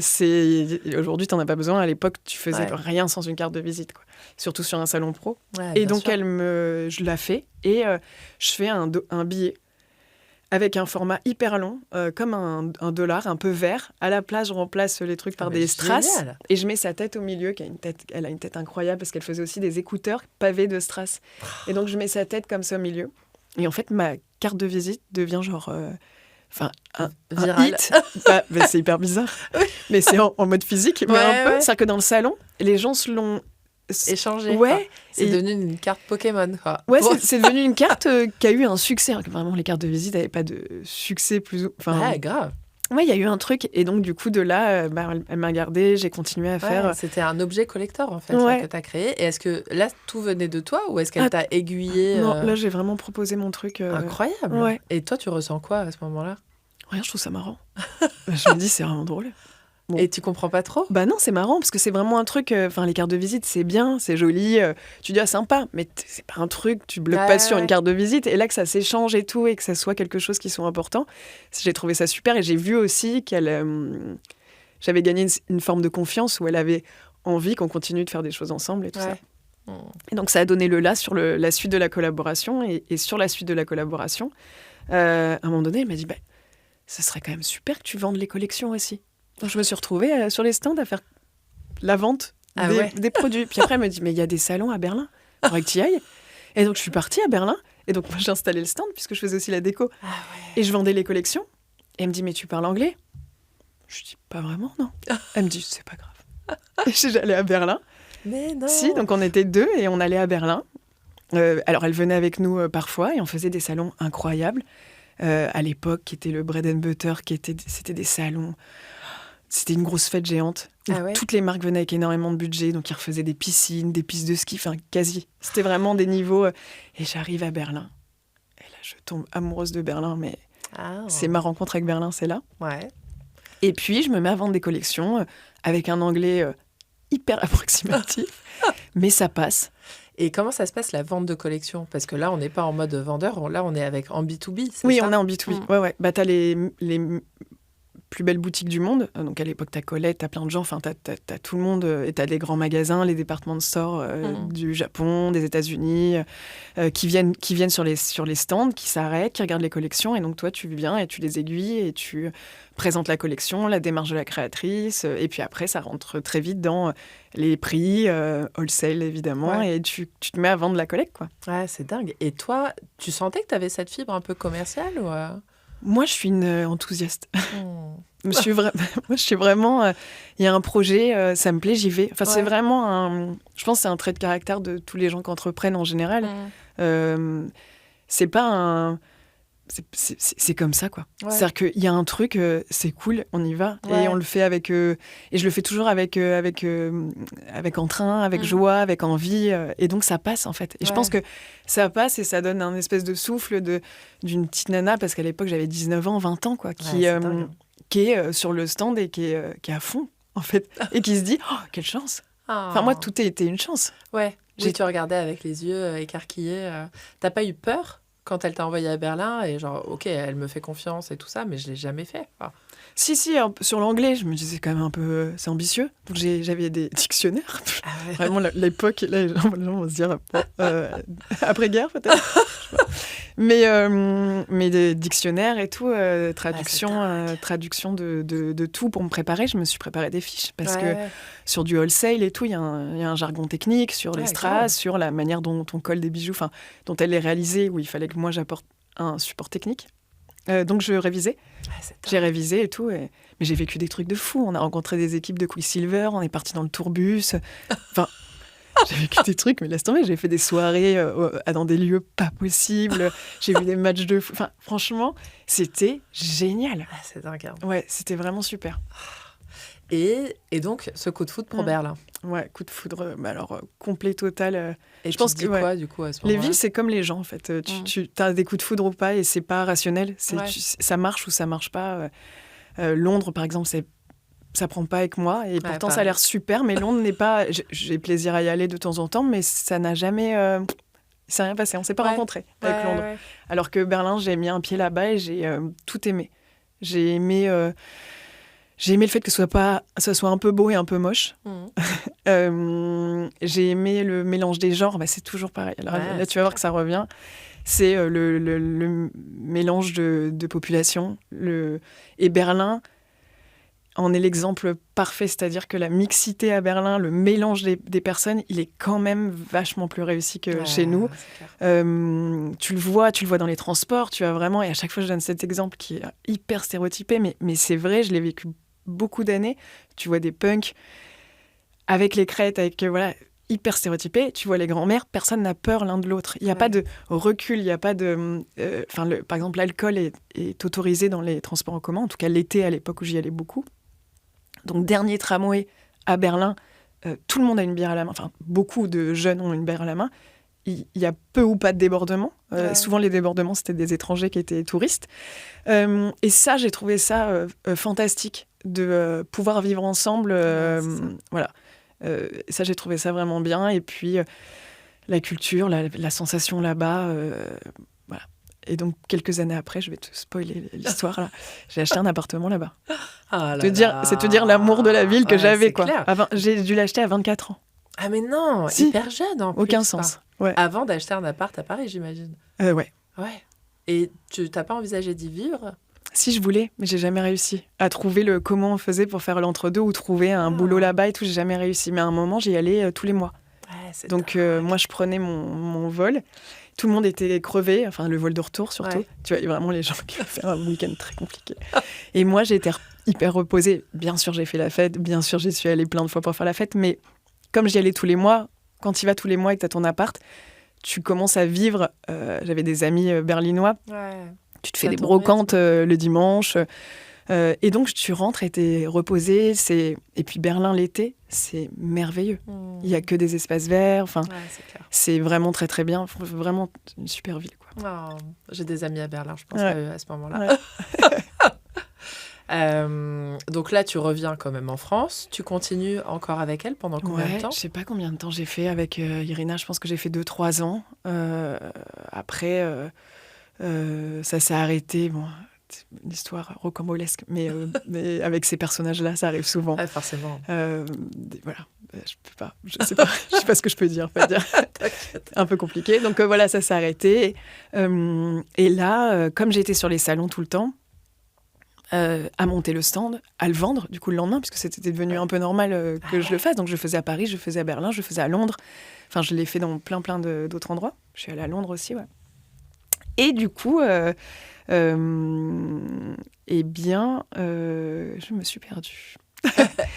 [SPEAKER 2] Aujourd'hui, tu n'en as pas besoin. À l'époque, tu faisais rien sans une carte de visite, quoi. Surtout sur un salon pro.
[SPEAKER 1] Ouais,
[SPEAKER 2] et donc, je la fais et je fais un billet avec un format hyper long, comme un dollar, un peu vert. À la place, je remplace les trucs par des strass. Génial. Et je mets sa tête au milieu, elle a une tête incroyable parce qu'elle faisait aussi des écouteurs pavés de strass. Et donc, je mets sa tête comme ça au milieu. Et en fait, ma carte de visite devient genre... un hit. C'est hyper bizarre. Oui. Mais c'est en mode physique, mais un peu. C'est-à-dire que dans le salon, les gens se l'ont...
[SPEAKER 1] échangé.
[SPEAKER 2] Ouais.
[SPEAKER 1] C'est devenu une carte Pokémon, quoi.
[SPEAKER 2] Ouais, c'est devenu une carte qui a eu un succès. Vraiment, les cartes de visite n'avaient pas de succès plus...
[SPEAKER 1] Ouais, grave.
[SPEAKER 2] Ouais, il y a eu un truc. Et donc, du coup, de là, elle m'a gardée, j'ai continué à faire...
[SPEAKER 1] C'était un objet collector, en fait, que tu as créé. Et est-ce que là, tout venait de toi ou est-ce qu'elle t'a aiguillé
[SPEAKER 2] Non, là, j'ai vraiment proposé mon truc.
[SPEAKER 1] Incroyable.
[SPEAKER 2] Ouais.
[SPEAKER 1] Et toi, tu ressens quoi à ce moment-là ?
[SPEAKER 2] Rien, je trouve ça marrant. Je me dis, c'est vraiment drôle.
[SPEAKER 1] Bon. Et tu comprends pas trop ?
[SPEAKER 2] Bah non, c'est marrant parce que c'est vraiment un truc. Les cartes de visite, c'est bien, c'est joli. Tu dis sympa, mais c'est pas un truc. Tu bloques pas sur une carte de visite. Et là que ça s'échange et tout, et que ça soit quelque chose qui soit important, j'ai trouvé ça super. Et j'ai vu aussi j'avais gagné une forme de confiance où elle avait envie qu'on continue de faire des choses ensemble et tout ça. Et donc, ça a donné le là sur la suite de la collaboration. Et sur la suite de la collaboration, à un moment donné, elle m'a dit ce serait quand même super que tu vendes les collections aussi. Donc, je me suis retrouvée sur les stands à faire la vente des produits. Puis après, elle me dit mais il y a des salons à Berlin, il faudrait que tu y ailles. Et donc, je suis partie à Berlin. Et donc, moi, j'ai installé le stand puisque je faisais aussi la déco. Et je vendais les collections. Et elle me dit mais tu parles anglais ? Je dis pas vraiment, non. Elle me dit c'est pas grave. Et j'allais à Berlin.
[SPEAKER 1] Mais non.
[SPEAKER 2] Si, donc on était 2 et on allait à Berlin. Alors elle venait avec nous parfois et on faisait des salons incroyables. À l'époque, qui était le Bread and Butter, c'était des salons. C'était une grosse fête géante. Toutes les marques venaient avec énormément de budget, donc ils refaisaient des piscines, des pistes de ski, enfin quasi. C'était vraiment des niveaux. Et j'arrive à Berlin. Et là, je tombe amoureuse de Berlin, mais c'est ma rencontre avec Berlin, c'est là.
[SPEAKER 1] Ouais.
[SPEAKER 2] Et puis, je me mets à vendre des collections avec un anglais hyper approximatif, mais ça passe.
[SPEAKER 1] Et comment ça se passe, la vente de collection ? Parce que là, on n'est pas en mode vendeur, là, on est en B2B, c'est
[SPEAKER 2] oui,
[SPEAKER 1] ça ?
[SPEAKER 2] on est en B2B, ouais. T'as les plus belles boutiques du monde. Donc, à l'époque, t'as Colette, t'as plein de gens, enfin, t'as tout le monde. Et t'as les grands magasins, les départements de stores du Japon, des États-Unis, qui viennent sur les stands, qui s'arrêtent, qui regardent les collections. Et donc, toi, tu viens et tu les aiguilles et tu présentes la collection, la démarche de la créatrice. Et puis après, ça rentre très vite dans les prix, wholesale, évidemment. Ouais. Et tu te mets à vendre la collecte, quoi.
[SPEAKER 1] Ouais, c'est dingue. Et toi, tu sentais que tu avais cette fibre un peu commerciale ou
[SPEAKER 2] Moi, je suis une enthousiaste. Je suis vraiment... Il y a un projet, ça me plaît, j'y vais. Enfin, c'est vraiment je pense que c'est un trait de caractère de tous les gens qui entreprennent en général. C'est pas un... C'est comme ça, quoi. Ouais. C'est-à-dire qu'il y a un truc, c'est cool, on y va. Ouais. Et on le fait avec... et je le fais toujours avec entrain, avec joie, avec envie. Et donc, ça passe, en fait. Et je pense que ça passe et ça donne un espèce de souffle d'une petite nana, parce qu'à l'époque, j'avais 19 ans, 20 ans, quoi, qui est sur le stand et qui est à fond, en fait. Et qui se dit, oh, quelle chance. Enfin, moi, tout a été une chance.
[SPEAKER 1] Ouais. Tu regardais avec les yeux écarquillés. T'as pas eu peur quand elle t'a envoyé à Berlin, et genre, ok, elle me fait confiance et tout ça, mais je ne l'ai jamais fait.
[SPEAKER 2] Si, sur l'anglais, je me disais quand même un peu, c'est ambitieux. Donc j'avais des dictionnaires. Vraiment, l'époque, là, les gens vont se dire, après-guerre peut-être. Mais des dictionnaires et tout, traduction de tout pour me préparer. Je me suis préparé des fiches parce que sur du wholesale et tout, il y a un jargon technique sur les strass, sur la manière dont on colle des bijoux, enfin, dont elle est réalisée, où il fallait que moi j'apporte un support technique. Donc je révisais. J'ai révisé et tout. Mais j'ai vécu des trucs de fou. On a rencontré des équipes de Quicksilver, on est parti dans le tourbus. Enfin, j'ai vécu des trucs, mais laisse tomber. J'ai fait des soirées dans des lieux pas possibles. J'ai vu des matchs de foot. Enfin, franchement, c'était génial.
[SPEAKER 1] C'est dingue.
[SPEAKER 2] Ouais, c'était vraiment super.
[SPEAKER 1] Et donc, ce coup de foudre pour Berlin.
[SPEAKER 2] Ouais, coup de foudre, complet, total.
[SPEAKER 1] Et je pense que quoi, du coup, à ce
[SPEAKER 2] moment-là ? Les villes, c'est comme les gens, en fait. Tu as des coups de foudre ou pas, et c'est pas rationnel. Ça marche ou ça marche pas. Londres, par exemple, ça prend pas avec moi, et pourtant, ça a l'air super, mais Londres n'est pas... J'ai plaisir à y aller de temps en temps, mais ça n'a jamais... Il s'est rien passé, on s'est pas rencontrés avec Londres. Ouais. Alors que Berlin, j'ai mis un pied là-bas et j'ai tout aimé. J'ai aimé le fait que ça soit un peu beau et un peu moche. J'ai aimé le mélange des genres. C'est toujours pareil. Alors, là, tu vas voir que ça revient. C'est le mélange de population. Et Berlin en est l'exemple parfait. C'est-à-dire que la mixité à Berlin, le mélange des personnes, il est quand même vachement plus réussi que chez nous. Tu le vois dans les transports. Tu as vraiment... Et à chaque fois, je donne cet exemple qui est hyper stéréotypé, mais c'est vrai, je l'ai vécu beaucoup d'années. Tu vois des punks avec les crêtes, hyper stéréotypés. Tu vois les grands-mères, personne n'a peur l'un de l'autre. Il n'y a pas de recul, il n'y a pas de... par exemple, l'alcool est autorisé dans les transports en commun, en tout cas l'été, à l'époque où j'y allais beaucoup. Donc, dernier tramway à Berlin, tout le monde a une bière à la main. Enfin, beaucoup de jeunes ont une bière à la main. Il y a peu ou pas de débordements. Souvent, les débordements, c'était des étrangers qui étaient touristes. Et ça, j'ai trouvé ça fantastique, de pouvoir vivre ensemble. Voilà. Ça, j'ai trouvé ça vraiment bien. Et puis, la culture, la sensation là-bas, voilà. Et donc, quelques années après, je vais te spoiler l'histoire, là. J'ai acheté un appartement là-bas. C'est te dire l'amour de la ville que j'avais, quoi. J'ai dû l'acheter à 24 ans.
[SPEAKER 1] Ah mais non,
[SPEAKER 2] si.
[SPEAKER 1] Hyper jeune en plus.
[SPEAKER 2] Aucun sens. Ouais.
[SPEAKER 1] Avant d'acheter un appart à Paris, j'imagine.
[SPEAKER 2] Ouais.
[SPEAKER 1] Ouais. Et tu n'as pas envisagé d'y vivre ?
[SPEAKER 2] Si, je voulais, mais j'ai jamais réussi à trouver le comment on faisait pour faire l'entre-deux ou trouver un boulot là-bas et tout. J'ai jamais réussi. Mais à un moment, j'y allais tous les mois.
[SPEAKER 1] Ouais,
[SPEAKER 2] donc moi, je prenais mon vol. Tout le monde était crevé, enfin le vol de retour surtout. Ouais. Tu vois, vraiment les gens qui ont fait un week-end très compliqué. Et moi, j'ai été hyper reposée. Bien sûr, j'ai fait la fête. Bien sûr, j'y suis allée plein de fois pour faire la fête. Mais comme j'y allais tous les mois, quand tu y vas tous les mois et que tu as ton appart, tu commences à vivre. J'avais des amis berlinois. Ouais. Tu te fais des brocantes le dimanche. Et donc, tu rentres et t'es reposée. Et puis, Berlin, l'été, c'est merveilleux. Il n'y a que des espaces verts. Enfin, c'est vraiment très, très bien. Vraiment une super ville, quoi.
[SPEAKER 1] Oh, j'ai des amis à Berlin, je pense, à ce moment-là. Ouais. Donc là, tu reviens quand même en France. Tu continues encore avec elle pendant combien de temps ?
[SPEAKER 2] Je sais pas combien de temps j'ai fait avec Irina. Je pense que j'ai fait 2-3 ans. Après, ça s'est arrêté. Bon, c'est une histoire rocambolesque, mais avec ces personnages-là, ça arrive souvent.
[SPEAKER 1] Ouais, forcément.
[SPEAKER 2] Voilà, je peux pas. Je sais pas ce que je peux dire. Un peu compliqué. Donc voilà, ça s'est arrêté. Et là, comme j'étais sur les salons tout le temps, à monter le stand, à le vendre du coup le lendemain, puisque c'était devenu un peu normal que je le fasse. Donc je le faisais à Paris, je le faisais à Berlin, je le faisais à Londres. Enfin, je l'ai fait dans plein d'autres endroits. Je suis allée à Londres aussi, ouais. Et du coup, eh bien, je me suis perdue.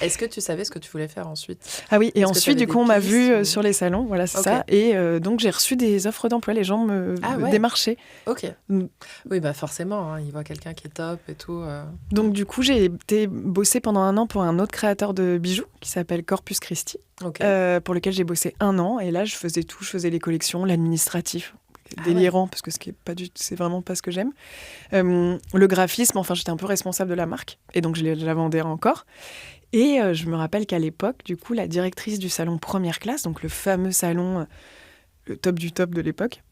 [SPEAKER 1] Est-ce que tu savais ce que tu voulais faire ensuite ?
[SPEAKER 2] Ah oui, et ensuite, du coup, on m'a vue sur les salons, voilà, c'est ça. Et donc, j'ai reçu des offres d'emploi, les gens me démarchaient.
[SPEAKER 1] Ok. Oui, bah forcément, ils voient quelqu'un qui est top et tout.
[SPEAKER 2] Donc, du coup, j'ai été bosser pendant 1 an pour un autre créateur de bijoux qui s'appelle Corpus Christi, pour lequel j'ai bossé 1 an. Et là, je faisais tout, je faisais les collections, l'administratif. Délirant, parce que c'est vraiment pas ce que j'aime. Le graphisme, enfin, j'étais un peu responsable de la marque, et donc je la vendais encore. Et je me rappelle qu'à l'époque, du coup, la directrice du salon Première Classe, donc le fameux salon, le top du top de l'époque,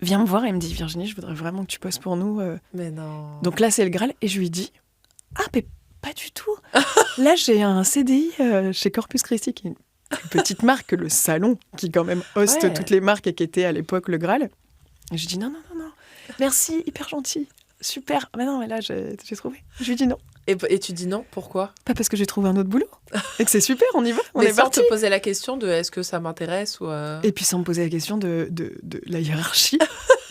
[SPEAKER 2] vient me voir et me dit « Virginie, je voudrais vraiment que tu bosses pour nous. »
[SPEAKER 1] Mais non.
[SPEAKER 2] Donc là, c'est le Graal, et je lui dis « Ah, mais pas du tout. Là, j'ai un CDI chez Corpus Christi, qui est une petite marque, le salon, qui quand même hoste toutes les marques et qui était à l'époque le Graal. » Et je dis non, merci, hyper gentil, super. Mais non, mais là, j'ai trouvé. Je lui dis non.
[SPEAKER 1] Et tu dis non, pourquoi ?
[SPEAKER 2] Pas parce que j'ai trouvé un autre boulot. Et que c'est super, on y va, on est parti.
[SPEAKER 1] Sans te poser la question de est-ce que ça m'intéresse ou Et
[SPEAKER 2] puis sans me poser la question de la hiérarchie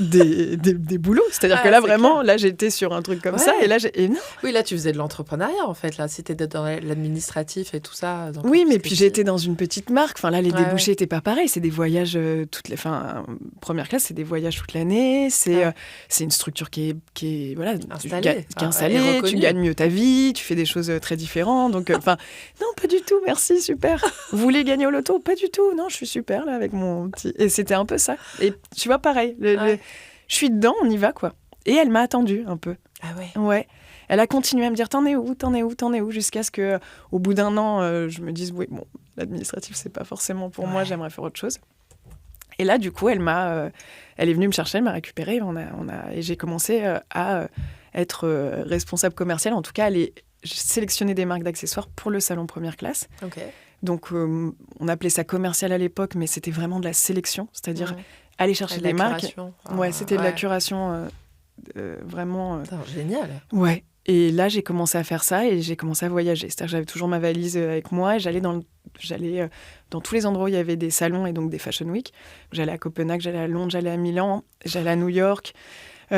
[SPEAKER 2] des boulots. C'est-à-dire que là, vraiment, clair. Là, j'étais sur un truc comme ça. Et là, non.
[SPEAKER 1] Oui, là, tu faisais de l'entrepreneuriat, en fait. Là, c'était dans l'administratif et tout ça. Donc,
[SPEAKER 2] oui, mais puis j'étais dans une petite marque. Enfin, là, les débouchés n'étaient pas pareils. C'est des voyages première classe, c'est des voyages toute l'année. C'est une structure qui est voilà,
[SPEAKER 1] installée.
[SPEAKER 2] Qui est installée. Tu gagnes mieux ta vie. Tu fais des choses très différentes. Donc, non, pas du tout, merci, super. Vous voulez gagner au loto ? Pas du tout, non, je suis super là avec mon petit... Et c'était un peu ça. Et tu vois, pareil, je suis dedans, on y va, quoi. Et elle m'a attendue un peu.
[SPEAKER 1] Ah ouais ?
[SPEAKER 2] Ouais. Elle a continué à me dire, t'en es où, jusqu'à ce qu'au bout d'1 an, je me dise, oui, bon, l'administratif, c'est pas forcément pour moi, j'aimerais faire autre chose. Et là, du coup, elle est venue me chercher, elle m'a récupérée, et j'ai commencé à être responsable commerciale, en tout cas, aller sélectionner des marques d'accessoires pour le salon Première Classe. Donc, on appelait ça commercial à l'époque, mais c'était vraiment de la sélection, c'est-à-dire aller chercher des marques. C'était de la curation vraiment...
[SPEAKER 1] Génial.
[SPEAKER 2] Ouais. Et là, j'ai commencé à faire ça et j'ai commencé à voyager. C'est-à-dire que j'avais toujours ma valise avec moi et j'allais dans tous les endroits où il y avait des salons et donc des Fashion Week. J'allais à Copenhague, j'allais à Londres, j'allais à Milan, j'allais à New York. Et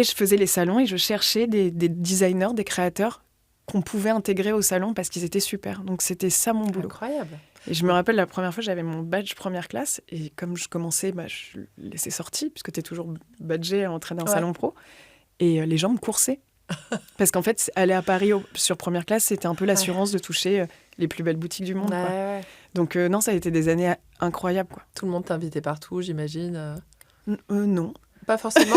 [SPEAKER 2] je faisais les salons et je cherchais des designers, des créateurs qu'on pouvait intégrer au salon parce qu'ils étaient super. Donc, c'était ça mon boulot.
[SPEAKER 1] Incroyable.
[SPEAKER 2] Et je me rappelle, la première fois, j'avais mon badge Première Classe. Et comme je commençais, je le laissais sortir, puisque tu es toujours badgé à l'entrée d'un salon pro. Et les gens me coursaient. Parce qu'en fait, aller à Paris sur Première Classe, c'était un peu l'assurance de toucher les plus belles boutiques du monde. Quoi. Donc, non, ça a été des années incroyables. Quoi.
[SPEAKER 1] Tout le monde t'invitait partout, j'imagine.
[SPEAKER 2] Non.
[SPEAKER 1] Pas forcément.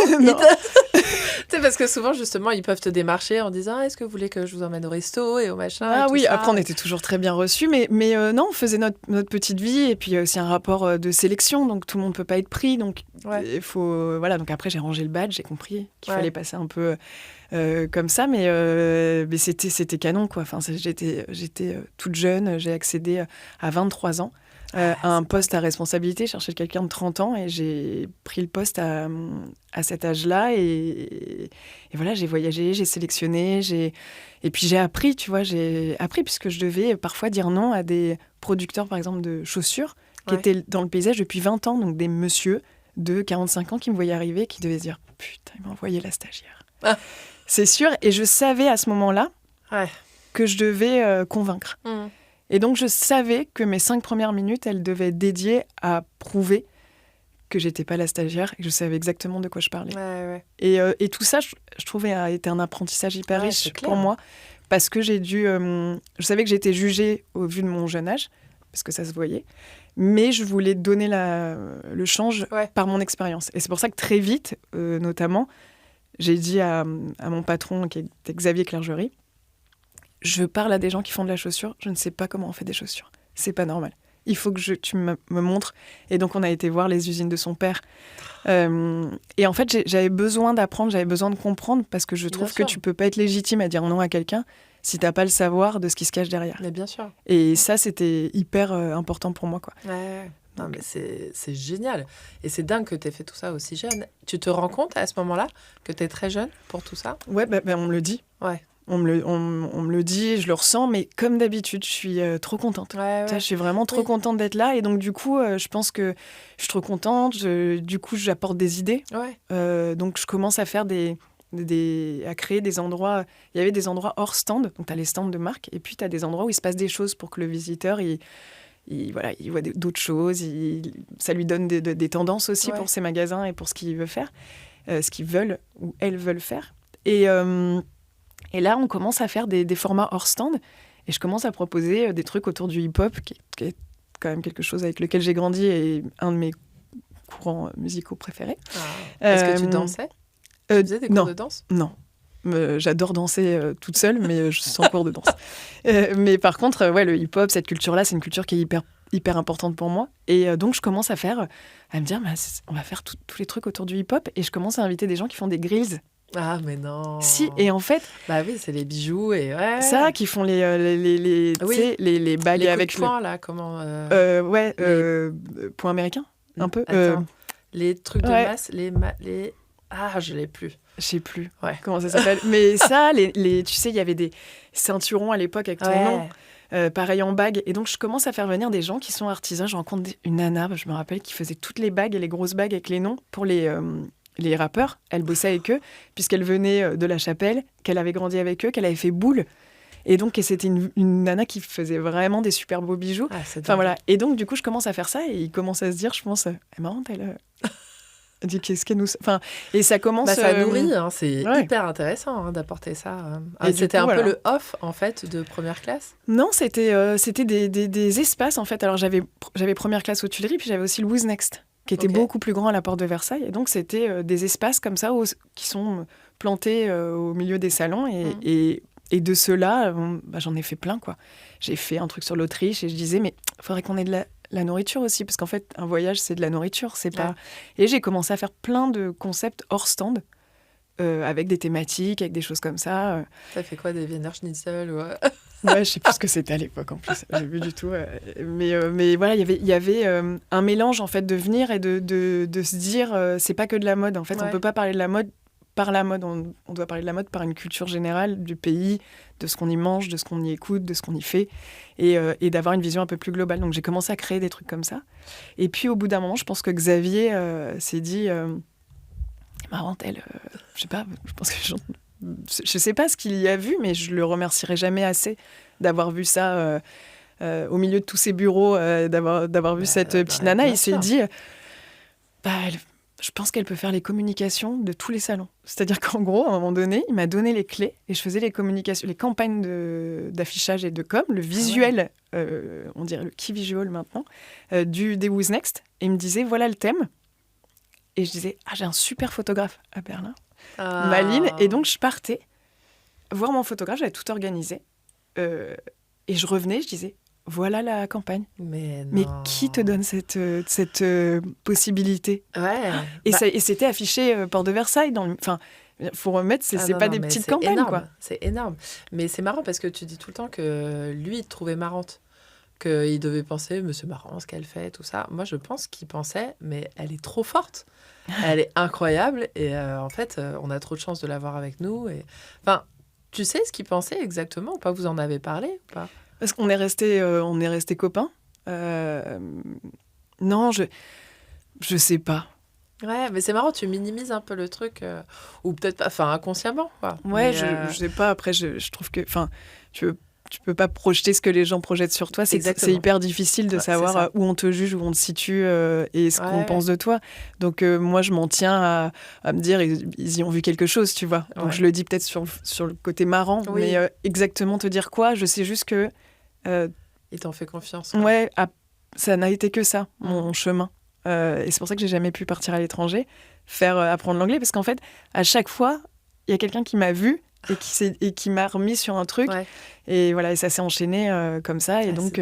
[SPEAKER 1] sais, parce que souvent, justement, ils peuvent te démarcher en disant est-ce que vous voulez que je vous emmène au resto et au machin
[SPEAKER 2] Ah oui,
[SPEAKER 1] ça.
[SPEAKER 2] après, on était toujours très bien reçus, mais non, on faisait notre petite vie, et puis c'est un rapport de sélection, donc tout le monde ne peut pas être pris, donc il faut... voilà, donc après, j'ai rangé le badge, j'ai compris qu'il fallait passer un peu comme ça, mais c'était canon, quoi. Enfin, j'étais toute jeune, j'ai accédé à 23 ans. À un poste à responsabilité, je cherchais quelqu'un de 30 ans et j'ai pris le poste à cet âge-là et voilà, j'ai voyagé, j'ai sélectionné, et puis j'ai appris, tu vois, puisque je devais parfois dire non à des producteurs, par exemple, de chaussures qui étaient dans le paysage depuis 20 ans, donc des messieurs de 45 ans qui me voyaient arriver, qui devaient se dire « Putain, il m'a envoyé la stagiaire ». C'est sûr, et je savais à ce moment-là que je devais convaincre. Et donc, je savais que mes 5 premières minutes, elles devaient être dédiées à prouver que j'étais pas la stagiaire et que je savais exactement de quoi je parlais. Et tout ça, je trouvais, a été un apprentissage hyper riche pour moi, parce que je savais que j'étais jugée au vu de mon jeune âge, parce que ça se voyait, mais je voulais donner le change par mon expérience. Et c'est pour ça que très vite, notamment, j'ai dit à mon patron, qui était Xavier Clergerie, je parle à des gens qui font de la chaussure, je ne sais pas comment on fait des chaussures. C'est pas normal. Il faut que tu me montres. Et donc, on a été voir les usines de son père. Et en fait, j'avais besoin d'apprendre, j'avais besoin de comprendre, parce que je trouve que tu peux pas être légitime à dire non à quelqu'un si t'as pas le savoir de ce qui se cache derrière.
[SPEAKER 1] Mais bien sûr.
[SPEAKER 2] Et ça, c'était hyper important pour moi, quoi.
[SPEAKER 1] Non, mais c'est génial. Et c'est dingue que tu aies fait tout ça aussi jeune. Tu te rends compte à ce moment-là que tu es très jeune pour tout ça ?
[SPEAKER 2] Ouais, on me le dit. On me le dit, je le ressens, mais comme d'habitude, je suis trop contente. Je suis vraiment trop contente d'être là. Et donc, du coup, je pense que je suis trop contente. Du coup, j'apporte des idées. Donc, je commence à faire à créer des endroits. Il y avait des endroits hors stand. Donc, tu as les stands de marque. Et puis, tu as des endroits où il se passe des choses pour que le visiteur, il voit d'autres choses. Ça lui donne des tendances aussi pour ses magasins et pour ce qu'il veut faire, ce qu'ils veulent ou elles veulent faire. Et là, on commence à faire des formats hors stand. Et je commence à proposer des trucs autour du hip-hop, qui est quand même quelque chose avec lequel j'ai grandi et un de mes courants musicaux préférés.
[SPEAKER 1] Est-ce que tu dansais ? Tu faisais des cours de danse ?
[SPEAKER 2] Non. J'adore danser toute seule, mais je suis sans cours de danse. Mais par contre, le hip-hop, cette culture-là, c'est une culture qui est hyper, hyper importante pour moi. Et donc, je commence à me dire, on va faire tous les trucs autour du hip-hop. Et je commence à inviter des gens qui font des grills.
[SPEAKER 1] Ah, mais non.
[SPEAKER 2] Si, et en fait...
[SPEAKER 1] Bah oui, c'est les bijoux et
[SPEAKER 2] ça, qui font les bagues avec...
[SPEAKER 1] Les points, là, comment...
[SPEAKER 2] points américains, un peu.
[SPEAKER 1] Les trucs de masse, Ah, je l'ai plus.
[SPEAKER 2] Je sais plus comment ça s'appelle. Mais ça, tu sais, il y avait des ceintures à l'époque avec ton nom. Pareil en bague. Et donc, je commence à faire venir des gens qui sont artisans. Je rencontre une nana, je me rappelle, qui faisait toutes les bagues et les grosses bagues avec les noms pour les rappeurs. Elle bossait avec eux, puisqu'elle venait de La Chapelle, qu'elle avait grandi avec eux, qu'elle avait fait boule. Et donc, c'était une nana qui faisait vraiment des super beaux bijoux. Voilà. Et donc, du coup, je commence à faire ça et il commence à se dire, je pense, marrant, elle dit qu'est-ce qu'elle nous... et ça commence...
[SPEAKER 1] ça nourrit, c'est hyper intéressant d'apporter ça. Et c'était un peu le off, en fait, de première classe ?
[SPEAKER 2] Non, c'était des espaces, en fait. Alors, j'avais première classe aux Tuileries, puis j'avais aussi le Who's Next, qui était beaucoup plus grand à la porte de Versailles. Et donc, c'était des espaces comme ça qui sont plantés au milieu des salons. Et de ceux-là, j'en ai fait plein, quoi. J'ai fait un truc sur l'Autriche et je disais, mais il faudrait qu'on ait de la nourriture aussi, parce qu'en fait, un voyage, c'est de la nourriture, c'est pas... Et j'ai commencé à faire plein de concepts hors stand, avec des thématiques, avec des choses comme ça.
[SPEAKER 1] T'as fait quoi, des Wiener Schnitzel ou...
[SPEAKER 2] Ouais, je sais plus ce que c'était à l'époque, en plus. J'ai vu du tout. Mais voilà, il y avait un mélange, en fait, de venir et de se dire, c'est pas que de la mode. En fait, on peut pas parler de la mode par la mode. On doit parler de la mode par une culture générale du pays, de ce qu'on y mange, de ce qu'on y écoute, de ce qu'on y fait, et d'avoir une vision un peu plus globale. Donc, j'ai commencé à créer des trucs comme ça. Et puis, au bout d'un moment, je pense que Xavier s'est dit... marrant, je sais pas, je pense que je sais pas ce qu'il y a vu, mais je le remercierai jamais assez d'avoir vu ça au milieu de tous ces bureaux, d'avoir vu cette petite nana. Il s'est dit, je pense qu'elle peut faire les communications de tous les salons. C'est-à-dire qu'en gros, à un moment donné, il m'a donné les clés et je faisais les communications, les campagnes d'affichage et de com, le visuel, on dirait le key visual maintenant, des Who's Next. Et il me disait, voilà le thème. Et je disais, j'ai un super photographe à Berlin. Malines. Et donc, je partais voir mon photographe, j'avais tout organisé. Et je revenais, je disais, voilà la campagne.
[SPEAKER 1] Mais
[SPEAKER 2] qui te donne cette possibilité?
[SPEAKER 1] Ouais.
[SPEAKER 2] Et c'était affiché Porte de Versailles. Enfin, faut remettre, c'est pas des petites campagnes,
[SPEAKER 1] énorme,
[SPEAKER 2] quoi.
[SPEAKER 1] C'est énorme. Mais c'est marrant parce que tu dis tout le temps que lui, il te trouvait marrante. Qu'il devait penser, mais c'est marrant ce qu'elle fait, tout ça. Moi, je pense qu'il pensait, mais elle est trop forte. Elle est incroyable. Et en fait, on a trop de chance de l'avoir avec nous. Et... Enfin, tu sais ce qu'il pensait exactement ou pas? Vous en avez parlé ou pas?
[SPEAKER 2] Parce qu'on est restés copains. Non, je sais pas.
[SPEAKER 1] Ouais, mais c'est marrant, tu minimises un peu le truc, ou peut-être pas, enfin inconsciemment, quoi.
[SPEAKER 2] Ouais, mais je sais pas. Après, je trouve que, enfin, tu peux pas projeter ce que les gens projettent sur toi. C'est hyper difficile de savoir où on te juge, où on te situe et ce qu'on pense de toi. Donc moi, je m'en tiens à me dire, ils y ont vu quelque chose, tu vois. Donc je le dis peut-être sur le côté marrant, mais exactement te dire quoi. Je sais juste que
[SPEAKER 1] il t'en fait confiance.
[SPEAKER 2] Ouais, ça n'a été que ça, mon chemin. Et c'est pour ça que j'ai jamais pu partir à l'étranger, apprendre l'anglais, parce qu'en fait, à chaque fois, il y a quelqu'un qui m'a vu et qui m'a remis sur un truc. Et voilà, et ça s'est enchaîné comme ça. Et donc,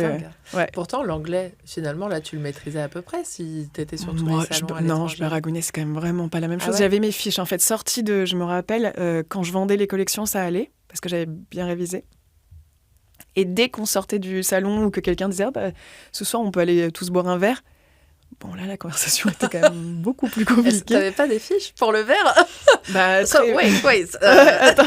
[SPEAKER 1] Pourtant, l'anglais, finalement, là, tu le maîtrisais à peu près si tu étais sur tous les salons à l'étranger.
[SPEAKER 2] Non, je baragouinais, c'est quand même vraiment pas la même chose. J'avais mes fiches, en fait, sorties je me rappelle, quand je vendais les collections, ça allait, parce que j'avais bien révisé. Et dès qu'on sortait du salon ou que quelqu'un disait ce soir, on peut aller tous boire un verre. Bon, là, la conversation était quand même beaucoup plus compliquée.
[SPEAKER 1] Tu n'avais pas des fiches pour le verre?
[SPEAKER 2] Attends.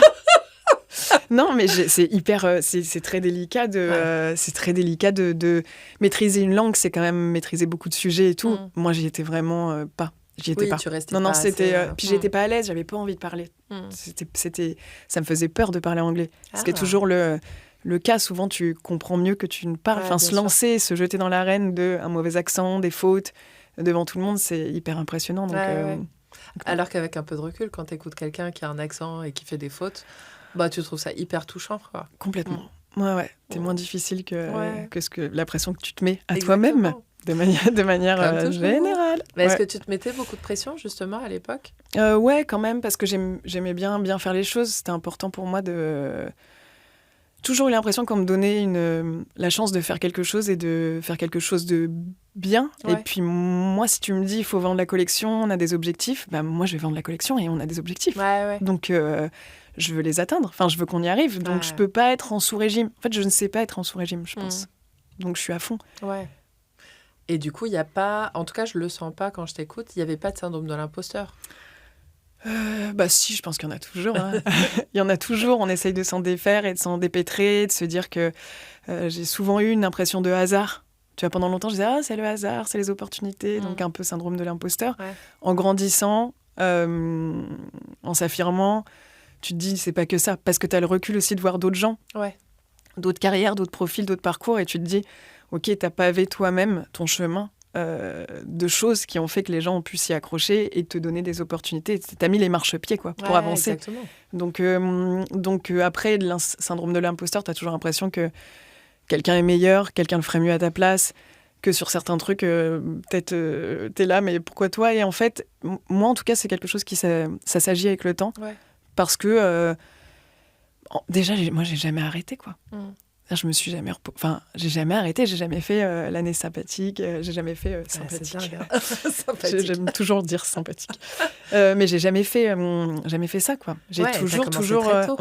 [SPEAKER 2] Non, mais c'est hyper, c'est très délicat de maîtriser une langue. C'est quand même maîtriser beaucoup de sujets et tout. Moi, j'y étais vraiment pas. J'y étais pas.
[SPEAKER 1] Tu restais
[SPEAKER 2] non,
[SPEAKER 1] pas
[SPEAKER 2] c'était.
[SPEAKER 1] assez,
[SPEAKER 2] Puis j'étais pas à l'aise. J'avais pas envie de parler. Ça me faisait peur de parler anglais. Ce qui est toujours le cas. Souvent, tu comprends mieux que tu ne parles. Enfin, se lancer, se jeter dans l'arène d'un mauvais accent, des fautes devant tout le monde, c'est hyper impressionnant. Donc,
[SPEAKER 1] alors qu'avec un peu de recul, quand tu écoutes quelqu'un qui a un accent et qui fait des fautes, tu trouves ça hyper touchant, quoi.
[SPEAKER 2] Complètement. Ouais. C'est moins difficile que la pression que tu te mets à toi-même, de manière générale.
[SPEAKER 1] Mais est-ce que tu te mettais beaucoup de pression, justement, à l'époque?
[SPEAKER 2] Ouais, quand même, parce que j'aimais bien faire les choses. C'était important pour moi de... Toujours eu l'impression qu'on me donnait la chance de faire quelque chose et de faire quelque chose de bien. Et puis moi, si tu me dis il faut vendre la collection, on a des objectifs, moi je vais vendre la collection et on a des objectifs. Donc je veux les atteindre, enfin je veux qu'on y arrive. Donc je peux pas être en sous-régime. En fait, je ne sais pas être en sous-régime, je pense. Donc je suis à fond.
[SPEAKER 1] Ouais. Et du coup, il n'y a pas, en tout cas je le sens pas quand je t'écoute, il n'y avait pas de syndrome de l'imposteur?
[SPEAKER 2] Si, je pense qu'il y en a toujours. Hein. Il y en a toujours. On essaye de s'en défaire et de s'en dépêtrer, de se dire que j'ai souvent eu une impression de hasard. Tu vois, pendant longtemps, je disais c'est le hasard, c'est les opportunités, donc un peu syndrome de l'imposteur. En grandissant, en s'affirmant, tu te dis c'est pas que ça, parce que tu as le recul aussi de voir d'autres gens, d'autres carrières, d'autres profils, d'autres parcours, et tu te dis ok, t'as pavé toi-même ton chemin. De choses qui ont fait que les gens ont pu s'y accrocher et te donner des opportunités. T'as mis les marchepieds pour avancer.
[SPEAKER 1] Exactement.
[SPEAKER 2] Donc après, le syndrome de l'imposteur, t'as toujours l'impression que quelqu'un est meilleur, quelqu'un le ferait mieux à ta place, que sur certains trucs, peut-être t'es là, mais pourquoi toi? Et en fait, moi en tout cas, c'est quelque chose qui ça s'agit avec le temps. Parce que déjà, moi j'ai jamais arrêté, quoi. Je me suis jamais j'ai jamais arrêté, j'ai jamais fait l'année sympathique, j'ai jamais fait sympathique.
[SPEAKER 1] Sympathique.
[SPEAKER 2] J'aime toujours dire sympathique. Mais j'ai jamais fait ça, quoi. J'ai toujours
[SPEAKER 1] très tôt,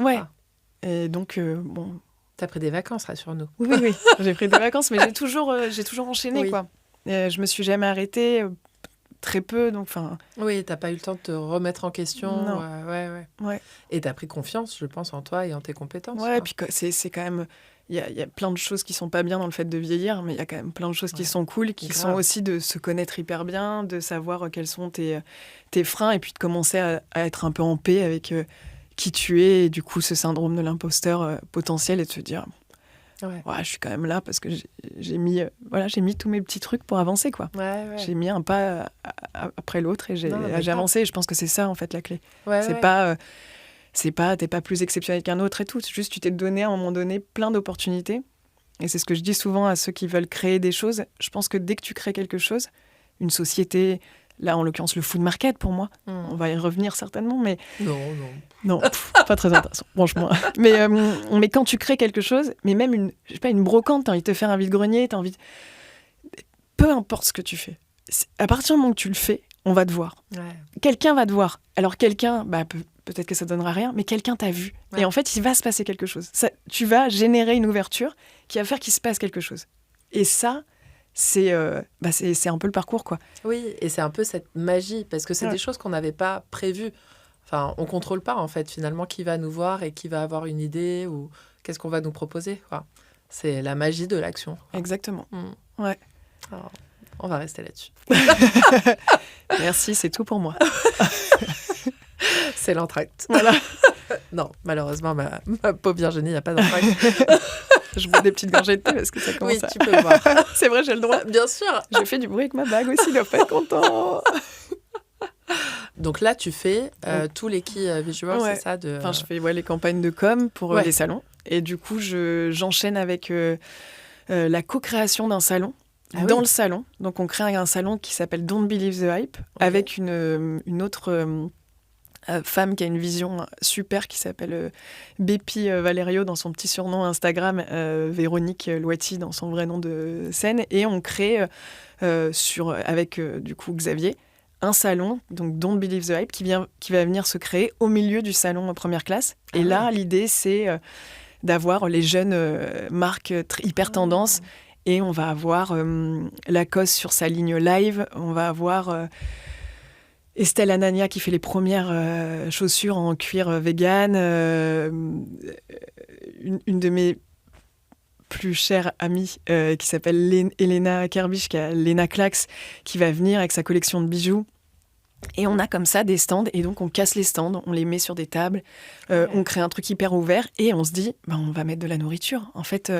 [SPEAKER 2] Et donc bon,
[SPEAKER 1] t'as pris des vacances, rassure-nous.
[SPEAKER 2] Oui, j'ai pris des vacances, mais j'ai toujours enchaîné, quoi. Et je me suis jamais arrêtée, très peu, donc enfin.
[SPEAKER 1] Oui, t'as pas eu le temps de te remettre en question.
[SPEAKER 2] Non.
[SPEAKER 1] Ouais. Et t'as pris confiance, je pense, en toi et en tes compétences.
[SPEAKER 2] Ouais, et puis c'est quand même. Il y a plein de choses qui sont pas bien dans le fait de vieillir, mais il y a quand même plein de choses qui sont cool, qui sont aussi de se connaître hyper bien, de savoir quels sont tes freins, et puis de commencer à être un peu en paix avec qui tu es, et du coup ce syndrome de l'imposteur potentiel, et de se dire je suis quand même là parce que j'ai mis tous mes petits trucs pour avancer, quoi. J'ai mis un pas après l'autre et j'ai avancé, et je pense que c'est ça en fait la clé. T'es pas plus exceptionnel qu'un autre et tout. C'est juste, tu t'es donné à un moment donné plein d'opportunités. Et c'est ce que je dis souvent à ceux qui veulent créer des choses. Je pense que dès que tu crées quelque chose, une société, Là, en l'occurrence, le food market, pour moi. On va y revenir certainement, mais... Non, pas très intéressant, franchement. Mais quand tu crées quelque chose, mais même une brocante, t'as envie de te faire un vide-grenier, peu importe ce que tu fais. À partir du moment que tu le fais, on va te voir. Ouais. Quelqu'un va te voir. Alors quelqu'un, peut-être que ça donnera rien, mais quelqu'un t'a vu. Ouais. Et en fait, il va se passer quelque chose. Tu vas générer une ouverture qui va faire qu'il se passe quelque chose. Et ça... c'est un peu le parcours, quoi.
[SPEAKER 1] Oui, et c'est un peu cette magie, parce que c'est des choses qu'on n'avait pas prévues. Enfin, on ne contrôle pas, en fait, finalement, qui va nous voir et qui va avoir une idée ou qu'est-ce qu'on va nous proposer, quoi. C'est la magie de l'action.
[SPEAKER 2] Exactement. Ouais.
[SPEAKER 1] Alors, on va rester là-dessus.
[SPEAKER 2] Merci, c'est tout pour moi.
[SPEAKER 1] C'est l'entracte.
[SPEAKER 2] Voilà.
[SPEAKER 1] Non, malheureusement, ma pauvre Virginie, il n'y a pas d'entracte.
[SPEAKER 2] Je bois des petites gorgées de thé parce que ça commence
[SPEAKER 1] Oui, tu peux boire.
[SPEAKER 2] C'est vrai, j'ai le droit.
[SPEAKER 1] Bien sûr.
[SPEAKER 2] Je fais du bruit avec ma bague aussi, il doit pas être content.
[SPEAKER 1] Donc là, tu fais tous les key visuals, c'est ça
[SPEAKER 2] Enfin, je fais les campagnes de com pour les salons. Et du coup, j'enchaîne avec la co-création d'un salon le salon. Donc, on crée un salon qui s'appelle Don't Believe the Hype avec une autre... femme qui a une vision super qui s'appelle Bépi Valerio dans son petit surnom Instagram, Véronique Loiti dans son vrai nom de scène, et on crée avec du coup Xavier un salon, donc Don't Believe the Hype, qui va venir se créer au milieu du salon première classe. Et là, l'idée, c'est d'avoir les jeunes marques hyper tendance, et on va avoir Lacoste sur sa ligne live, on va avoir... Estelle Anania qui fait les premières chaussures en cuir vegan. Une de mes plus chères amies qui s'appelle Elena Kerbisch, qui a Lena Clax, qui va venir avec sa collection de bijoux. Et on a comme ça des stands, et donc on casse les stands, on les met sur des tables, on crée un truc hyper ouvert, et on se dit, on va mettre de la nourriture, en fait.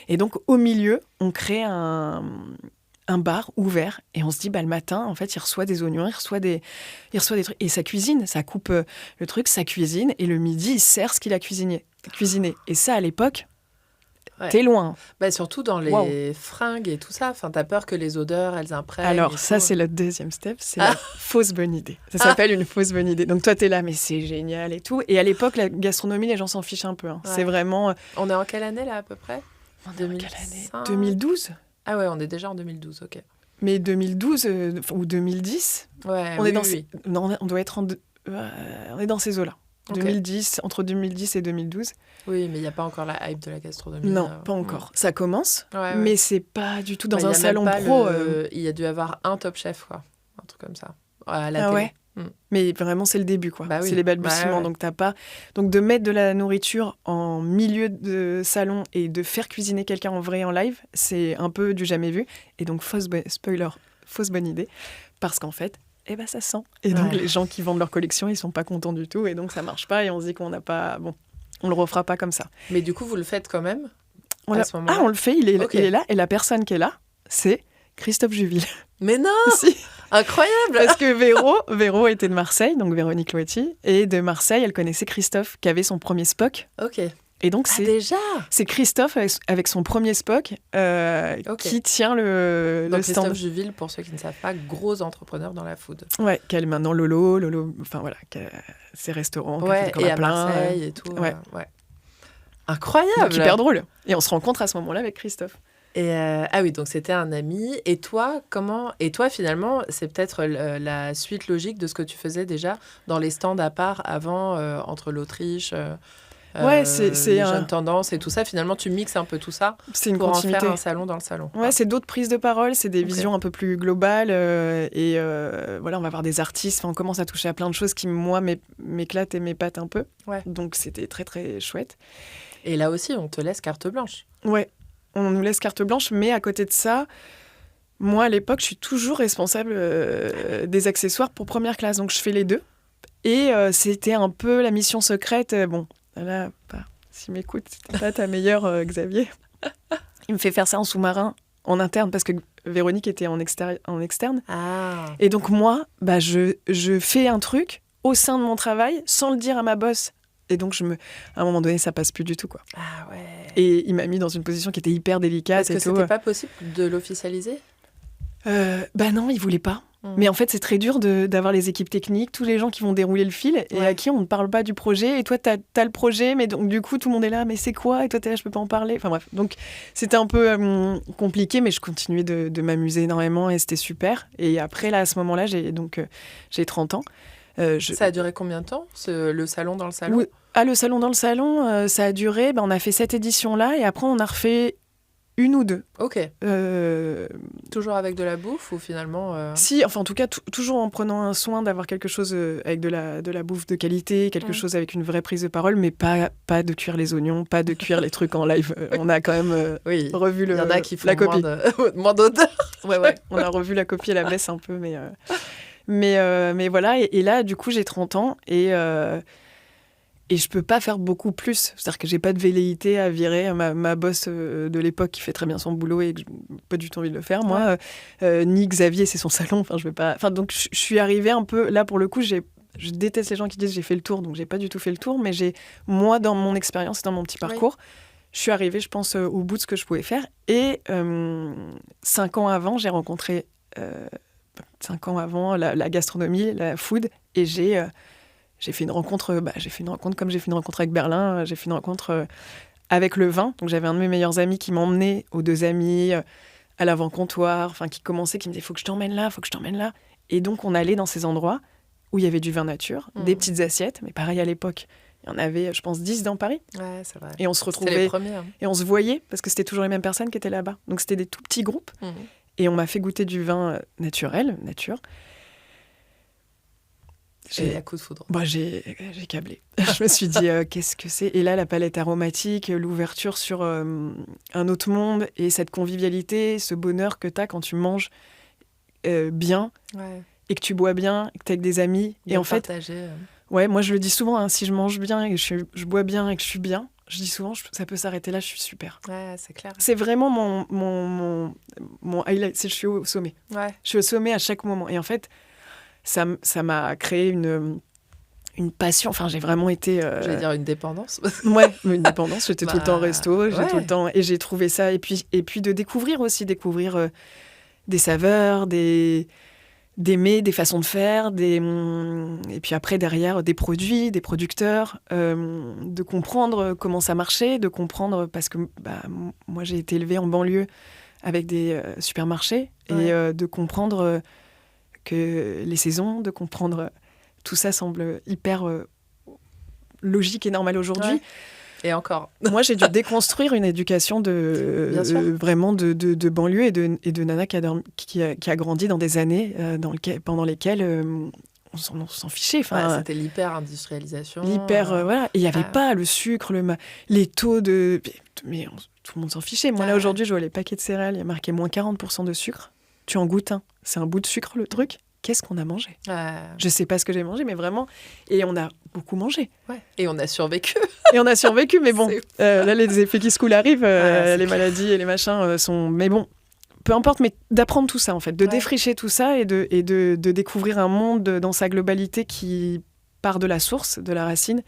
[SPEAKER 2] Et donc au milieu, on crée un bar ouvert, et on se dit le matin en fait il reçoit des oignons, il reçoit des trucs, et ça cuisine, ça coupe le truc, ça cuisine, et le midi il sert ce qu'il a cuisiné. Et ça, à l'époque, t'es loin.
[SPEAKER 1] Surtout dans les fringues et tout ça, enfin, t'as peur que les odeurs elles imprègnent.
[SPEAKER 2] Alors ça c'est le deuxième step, c'est la fausse bonne idée. Ça s'appelle une fausse bonne idée. Donc toi t'es là, mais c'est génial et tout, et à l'époque la gastronomie, les gens s'en fichent un peu, hein. C'est vraiment...
[SPEAKER 1] On est en quelle année là à peu près?
[SPEAKER 2] 2012.
[SPEAKER 1] Ah ouais, on est déjà en 2012, ok.
[SPEAKER 2] Mais 2012 ou 2010, on est dans non, on doit être on est dans ces eaux-là. Okay. 2010, entre 2010 et 2012.
[SPEAKER 1] Oui, mais il n'y a pas encore la hype de la gastronomie.
[SPEAKER 2] Non, pas encore. Ça commence, mais c'est pas du tout dans un salon pro.
[SPEAKER 1] Il y a dû avoir un Top Chef, quoi. Un truc comme ça, à la télé.
[SPEAKER 2] Ouais. Mais vraiment, c'est le début, quoi. C'est les balbutiements, donc t'as pas... Donc de mettre de la nourriture en milieu de salon et de faire cuisiner quelqu'un en vrai, en live, c'est un peu du jamais vu. Et donc, fausse bonne idée, parce qu'en fait, ça sent. Et donc, les gens qui vendent leur collection, ils sont pas contents du tout, et donc ça marche pas, et on se dit qu'on n'a pas... Bon, on le refera pas comme ça.
[SPEAKER 1] Mais du coup, vous le faites quand même
[SPEAKER 2] à ce moment-là? On le fait, il est là, et la personne qui est là, c'est Christophe Juville.
[SPEAKER 1] Mais non.
[SPEAKER 2] Si.
[SPEAKER 1] Incroyable.
[SPEAKER 2] Parce que Véro était de Marseille, donc Véronique Loiti, et de Marseille, elle connaissait Christophe, qui avait son premier Spock.
[SPEAKER 1] Ok.
[SPEAKER 2] Et donc, c'est Christophe avec son premier Spock qui tient le stand.
[SPEAKER 1] Christophe Juville, pour ceux qui ne savent pas, gros entrepreneur dans la food.
[SPEAKER 2] Ouais, qui a maintenant Lolo, enfin voilà, qui a ses restaurants.
[SPEAKER 1] Et à Marseille et tout. Ouais. Incroyable.
[SPEAKER 2] Donc, hyper drôle. Et on se rencontre à ce moment-là avec Christophe.
[SPEAKER 1] Et oui, donc c'était un ami. Et toi, finalement, c'est peut-être la suite logique de ce que tu faisais déjà dans les stands à part avant, entre l'Autriche, c'est les jeunes tendances et tout ça. Finalement, tu mixes un peu tout ça pour
[SPEAKER 2] continuité.
[SPEAKER 1] En faire un salon dans le salon.
[SPEAKER 2] Ouais, c'est d'autres prises de parole, c'est des visions un peu plus globales. Voilà, on va avoir des artistes. Enfin, on commence à toucher à plein de choses qui, moi, m'éclatent et m'épatent un peu. Ouais. Donc, c'était très, très chouette.
[SPEAKER 1] Et là aussi, on te laisse carte blanche.
[SPEAKER 2] Ouais. On nous laisse carte blanche, mais à côté de ça, moi, à l'époque, je suis toujours responsable des accessoires pour première classe. Donc, je fais les deux. Et c'était un peu la mission secrète. Bon, là, s'il m'écoute, c'était pas ta meilleure, Xavier. Il me fait faire ça en sous-marin, en interne, parce que Véronique était en externe.
[SPEAKER 1] Ah.
[SPEAKER 2] Et donc, moi, je fais un truc au sein de mon travail, sans le dire à ma boss. Et donc, à un moment donné, ça passe plus du tout, quoi.
[SPEAKER 1] Ah ouais.
[SPEAKER 2] Et il m'a mis dans une position qui était hyper délicate.
[SPEAKER 1] Est-ce que c'était pas possible de l'officialiser ?
[SPEAKER 2] Non, il voulait pas. Mais en fait, c'est très dur d'avoir les équipes techniques, tous les gens qui vont dérouler le fil et à qui on ne parle pas du projet. Et toi, tu as le projet, mais donc du coup, tout le monde est là, mais c'est quoi ? Et toi, tu es là, je peux pas en parler. Enfin bref, donc c'était un peu compliqué, mais je continuais de m'amuser énormément et c'était super. Et après, là, à ce moment-là, j'ai 30 ans.
[SPEAKER 1] Ça a duré combien de temps, le salon dans le salon ?
[SPEAKER 2] Oui. Le salon dans le salon, ça a duré, on a fait cette édition-là et après, on a refait une ou deux.
[SPEAKER 1] Ok. Toujours avec de la bouffe ou finalement
[SPEAKER 2] Si, enfin en tout cas, toujours en prenant un soin d'avoir quelque chose avec de la bouffe de qualité, quelque chose avec une vraie prise de parole, mais pas de cuire les oignons, pas de cuire les trucs en live. On a quand même revu
[SPEAKER 1] Il y en a qui font
[SPEAKER 2] la copie.
[SPEAKER 1] moins d'odeur.
[SPEAKER 2] Ouais. On a revu la copie à la baisse un peu, mais voilà. Et là, du coup, j'ai 30 ans et je peux pas faire beaucoup plus. C'est-à-dire que j'ai pas de velléité à virer ma boss de l'époque qui fait très bien son boulot et que j'ai pas du tout envie de le faire. Moi, ni Xavier, c'est son salon. Enfin, je vais pas. Enfin, donc je suis arrivée un peu là pour le coup. Je déteste les gens qui disent j'ai fait le tour, donc j'ai pas du tout fait le tour. Mais moi, dans mon expérience et dans mon petit parcours, je suis arrivée, je pense, au bout de ce que je pouvais faire. Et 5 ans avant, j'ai rencontré 5 ans avant la gastronomie, la food, et j'ai fait une rencontre, comme j'ai fait une rencontre avec Berlin, j'ai fait une rencontre avec le vin. Donc j'avais un de mes meilleurs amis qui m'emmenait aux 2 amis à l'avant-comptoir, qui commençait, qui me disait « faut que je t'emmène là, faut que je t'emmène là ». Et donc on allait dans ces endroits où il y avait du vin nature, des petites assiettes, mais pareil à l'époque. Il y en avait, je pense, 10 dans Paris.
[SPEAKER 1] Ouais, c'est vrai.
[SPEAKER 2] Et on se retrouvait.
[SPEAKER 1] C'était les premiers.
[SPEAKER 2] Et on se voyait, parce que c'était toujours les mêmes personnes qui étaient là-bas. Donc c'était des tout petits groupes. Et on m'a fait goûter du vin naturel, nature.
[SPEAKER 1] J'ai à coup de foudre.
[SPEAKER 2] J'ai câblé. Je me suis dit, qu'est-ce que c'est ? Et là, la palette aromatique, l'ouverture sur un autre monde et cette convivialité, ce bonheur que tu as quand tu manges bien et que tu bois bien, et que tu es avec des amis.
[SPEAKER 1] Bien
[SPEAKER 2] et en fait, moi je le dis souvent, si je mange bien et que je bois bien et que je suis bien, je dis souvent, ça peut s'arrêter là, je suis super.
[SPEAKER 1] Ouais, c'est clair.
[SPEAKER 2] C'est vraiment mon highlight, je suis au sommet.
[SPEAKER 1] Ouais.
[SPEAKER 2] Je suis au sommet à chaque moment. Et en fait, ça m'a créé une passion. Enfin, j'ai vraiment été...
[SPEAKER 1] J'allais dire une dépendance.
[SPEAKER 2] Ouais, une dépendance. J'étais tout le temps au resto, tout le temps... Et j'ai trouvé ça. Et puis de découvrir des saveurs, des mets, des façons de faire, et puis après, derrière, des produits, des producteurs, de comprendre comment ça marchait, de comprendre... Parce que moi, j'ai été élevée en banlieue avec des supermarchés, et de comprendre... que les saisons, de comprendre tout ça semble hyper logique et normal aujourd'hui.
[SPEAKER 1] Ouais. Et encore.
[SPEAKER 2] Moi, j'ai dû déconstruire une éducation vraiment de banlieue et de nana qui a grandi dans des années pendant lesquelles on s'en fichait.
[SPEAKER 1] C'était l'hyper-industrialisation.
[SPEAKER 2] Voilà. Et il n'y avait pas le sucre, les taux de... Mais tout le monde s'en fichait. Moi, là, aujourd'hui, je vois les paquets de céréales, il y a marqué moins 40% de sucre. Tu en goûtes un. C'est un bout de sucre, le truc. Qu'est-ce qu'on a mangé ? Je sais pas ce que j'ai mangé, mais vraiment. Et on a beaucoup mangé.
[SPEAKER 1] Ouais. Et on a survécu.
[SPEAKER 2] Mais bon, là, les effets qui se coulent arrivent. Les maladies et les machins sont... Mais bon, peu importe, mais d'apprendre tout ça, en fait. De défricher tout ça et de découvrir un monde dans sa globalité qui part de la source, de la racine,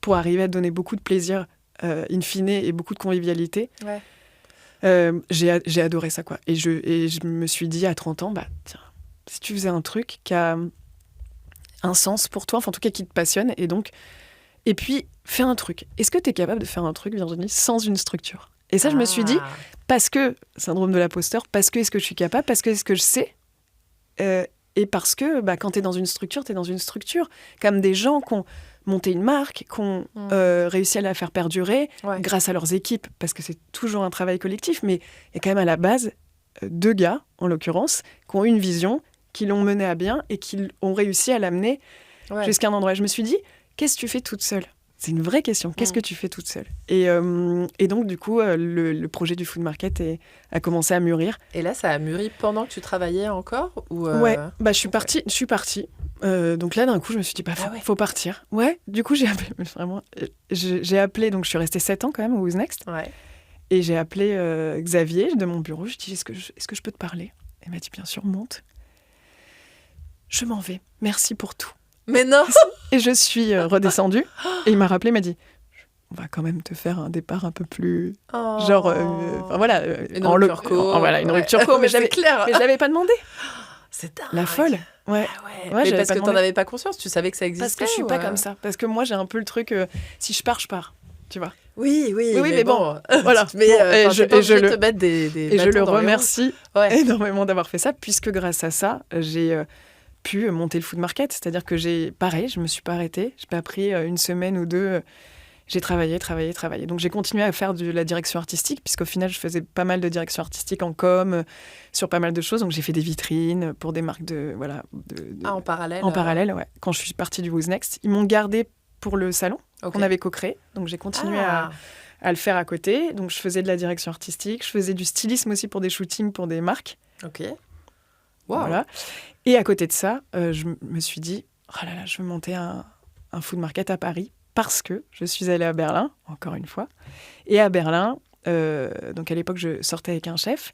[SPEAKER 2] pour arriver à donner beaucoup de plaisir, in fine, et beaucoup de convivialité.
[SPEAKER 1] Ouais.
[SPEAKER 2] J'ai adoré ça, quoi. Et je me suis dit à 30 ans, tiens, si tu faisais un truc qui a un sens pour toi, enfin en tout cas qui te passionne, et puis fais un truc. Est-ce que tu es capable de faire un truc, Virginie, sans une structure ? Et ça, je me suis dit, parce que, syndrome de l'imposteur, parce que est-ce que je suis capable, parce que est-ce que je sais, et parce que quand tu es dans une structure, tu es dans une structure. Comme des gens qui ont monté une marque, qui ont réussi à la faire perdurer grâce à leurs équipes, parce que c'est toujours un travail collectif, mais il y a quand même à la base 2 gars, en l'occurrence, qui ont eu une vision, qui l'ont menée à bien et qui ont réussi à l'amener jusqu'à un endroit. Je me suis dit, qu'est-ce que tu fais toute seule ? C'est une vraie question. Qu'est-ce que tu fais toute seule ? Et donc, du coup, le projet du Food Market a commencé à mûrir.
[SPEAKER 1] Et là, ça a mûri pendant que tu travaillais encore ou
[SPEAKER 2] Ouais, je suis partie. Donc là, d'un coup, je me suis dit, faut partir. Ouais, du coup, j'ai appelé, vraiment, j'ai appelé, donc je suis restée 7 ans quand même au Who's Next.
[SPEAKER 1] Ouais.
[SPEAKER 2] Et j'ai appelé Xavier de mon bureau. Je lui ai dit, est-ce que je peux te parler ? Il m'a dit, bien sûr, monte. Je m'en vais. Merci pour tout.
[SPEAKER 1] Mais non.
[SPEAKER 2] Et je suis redescendue. Et il m'a rappelé, il m'a dit, on va quand même te faire un départ un peu plus...
[SPEAKER 1] une rupture co.
[SPEAKER 2] Une rupture co, mais je l'avais pas demandé.
[SPEAKER 1] C'est dingue.
[SPEAKER 2] La folle. Ouais.
[SPEAKER 1] Ah ouais. Mais parce que t'en avais pas conscience, tu savais que ça existait.
[SPEAKER 2] Parce que je suis pas comme ça. Parce que moi, j'ai un peu le truc, si je pars, tu vois.
[SPEAKER 1] Oui, mais bon.
[SPEAKER 2] Voilà.
[SPEAKER 1] Mais je te mettre des
[SPEAKER 2] et je le remercie énormément d'avoir fait ça, puisque grâce à ça, j'ai pu monter le food market. C'est-à-dire que je me suis pas arrêtée. J'ai pas pris une semaine ou deux. J'ai travaillé. Donc, j'ai continué à faire de la direction artistique, puisqu'au final, je faisais pas mal de direction artistique en com, sur pas mal de choses. Donc, j'ai fait des vitrines pour des marques
[SPEAKER 1] en parallèle
[SPEAKER 2] En parallèle, ouais. Quand je suis partie du Who's Next, ils m'ont gardée pour le salon qu'on avait co-créé. Donc, j'ai continué à le faire à côté. Donc, je faisais de la direction artistique. Je faisais du stylisme aussi pour des shootings, pour des marques.
[SPEAKER 1] Ok.
[SPEAKER 2] Wow. Voilà. Et à côté de ça, je me suis dit, oh là là, je veux monter un food market à Paris. Parce que je suis allée à Berlin, encore une fois. Et à Berlin, donc à l'époque, je sortais avec un chef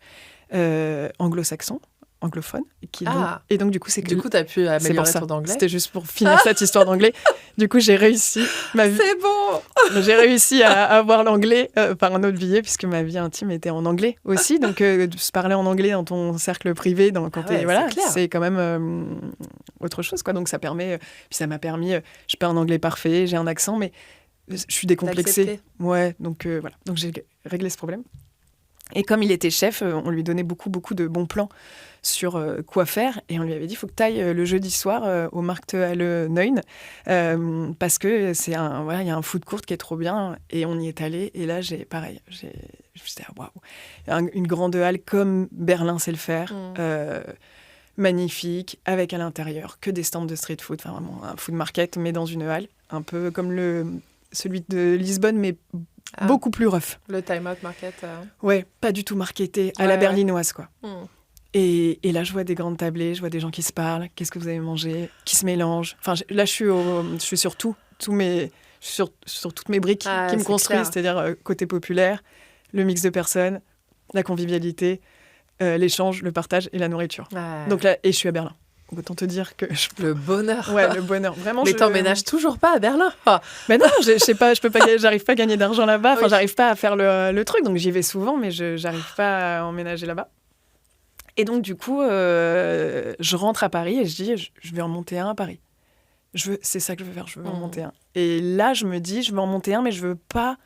[SPEAKER 2] anglo-saxon, anglophone. Et donc, du coup,
[SPEAKER 1] Du coup, tu as pu améliorer ton anglais.
[SPEAKER 2] C'était juste pour finir cette histoire d'anglais. Du coup, j'ai réussi ma vie.
[SPEAKER 1] C'est bon.
[SPEAKER 2] J'ai réussi à avoir l'anglais par un autre biais, puisque ma vie intime était en anglais aussi. Donc, se parler en anglais dans ton cercle privé, c'est quand même autre chose, quoi. Donc, ça permet... Puis ça m'a permis... je parle un anglais parfait, j'ai un accent, mais je suis décomplexée. Ouais, donc voilà. Donc, j'ai réglé ce problème. Et comme il était chef, on lui donnait beaucoup de bons plans sur quoi faire. Et on lui avait dit, il faut que tu ailles le jeudi soir au Markthalle 9, parce que il y a un food court qui est trop bien. Et on y est allé. Et là, je me suis dit, waouh. Une grande halle comme Berlin sait le faire. Magnifique, avec à l'intérieur que des stands de street food. Enfin, vraiment un food market, mais dans une halle. Un peu comme celui de Lisbonne, mais... beaucoup plus rough.
[SPEAKER 1] Le Time Out Market.
[SPEAKER 2] Ouais, pas du tout marketé, à la berlinoise, quoi. Et là, je vois des grandes tablées, je vois des gens qui se parlent, qu'est-ce que vous avez mangé, qui se mélangent. Enfin, là, je suis sur toutes mes briques qui me construisent, c'est-à-dire côté populaire, le mix de personnes, la convivialité, l'échange, le partage et la nourriture. Donc là, et je suis à Berlin. Autant te dire que...
[SPEAKER 1] Le bonheur.
[SPEAKER 2] Ouais, le bonheur. Vraiment,
[SPEAKER 1] mais t'emménages toujours pas à Berlin.
[SPEAKER 2] Mais non, je sais pas, j'arrive pas à gagner d'argent là-bas. Enfin, j'arrive pas à faire le truc. Donc, j'y vais souvent, mais j'arrive pas à emménager là-bas. Et donc, du coup, je rentre à Paris et je dis, je vais en monter un à Paris. C'est ça que je veux faire, je veux en monter un. Et là, je me dis, je veux en monter un, mais je veux pas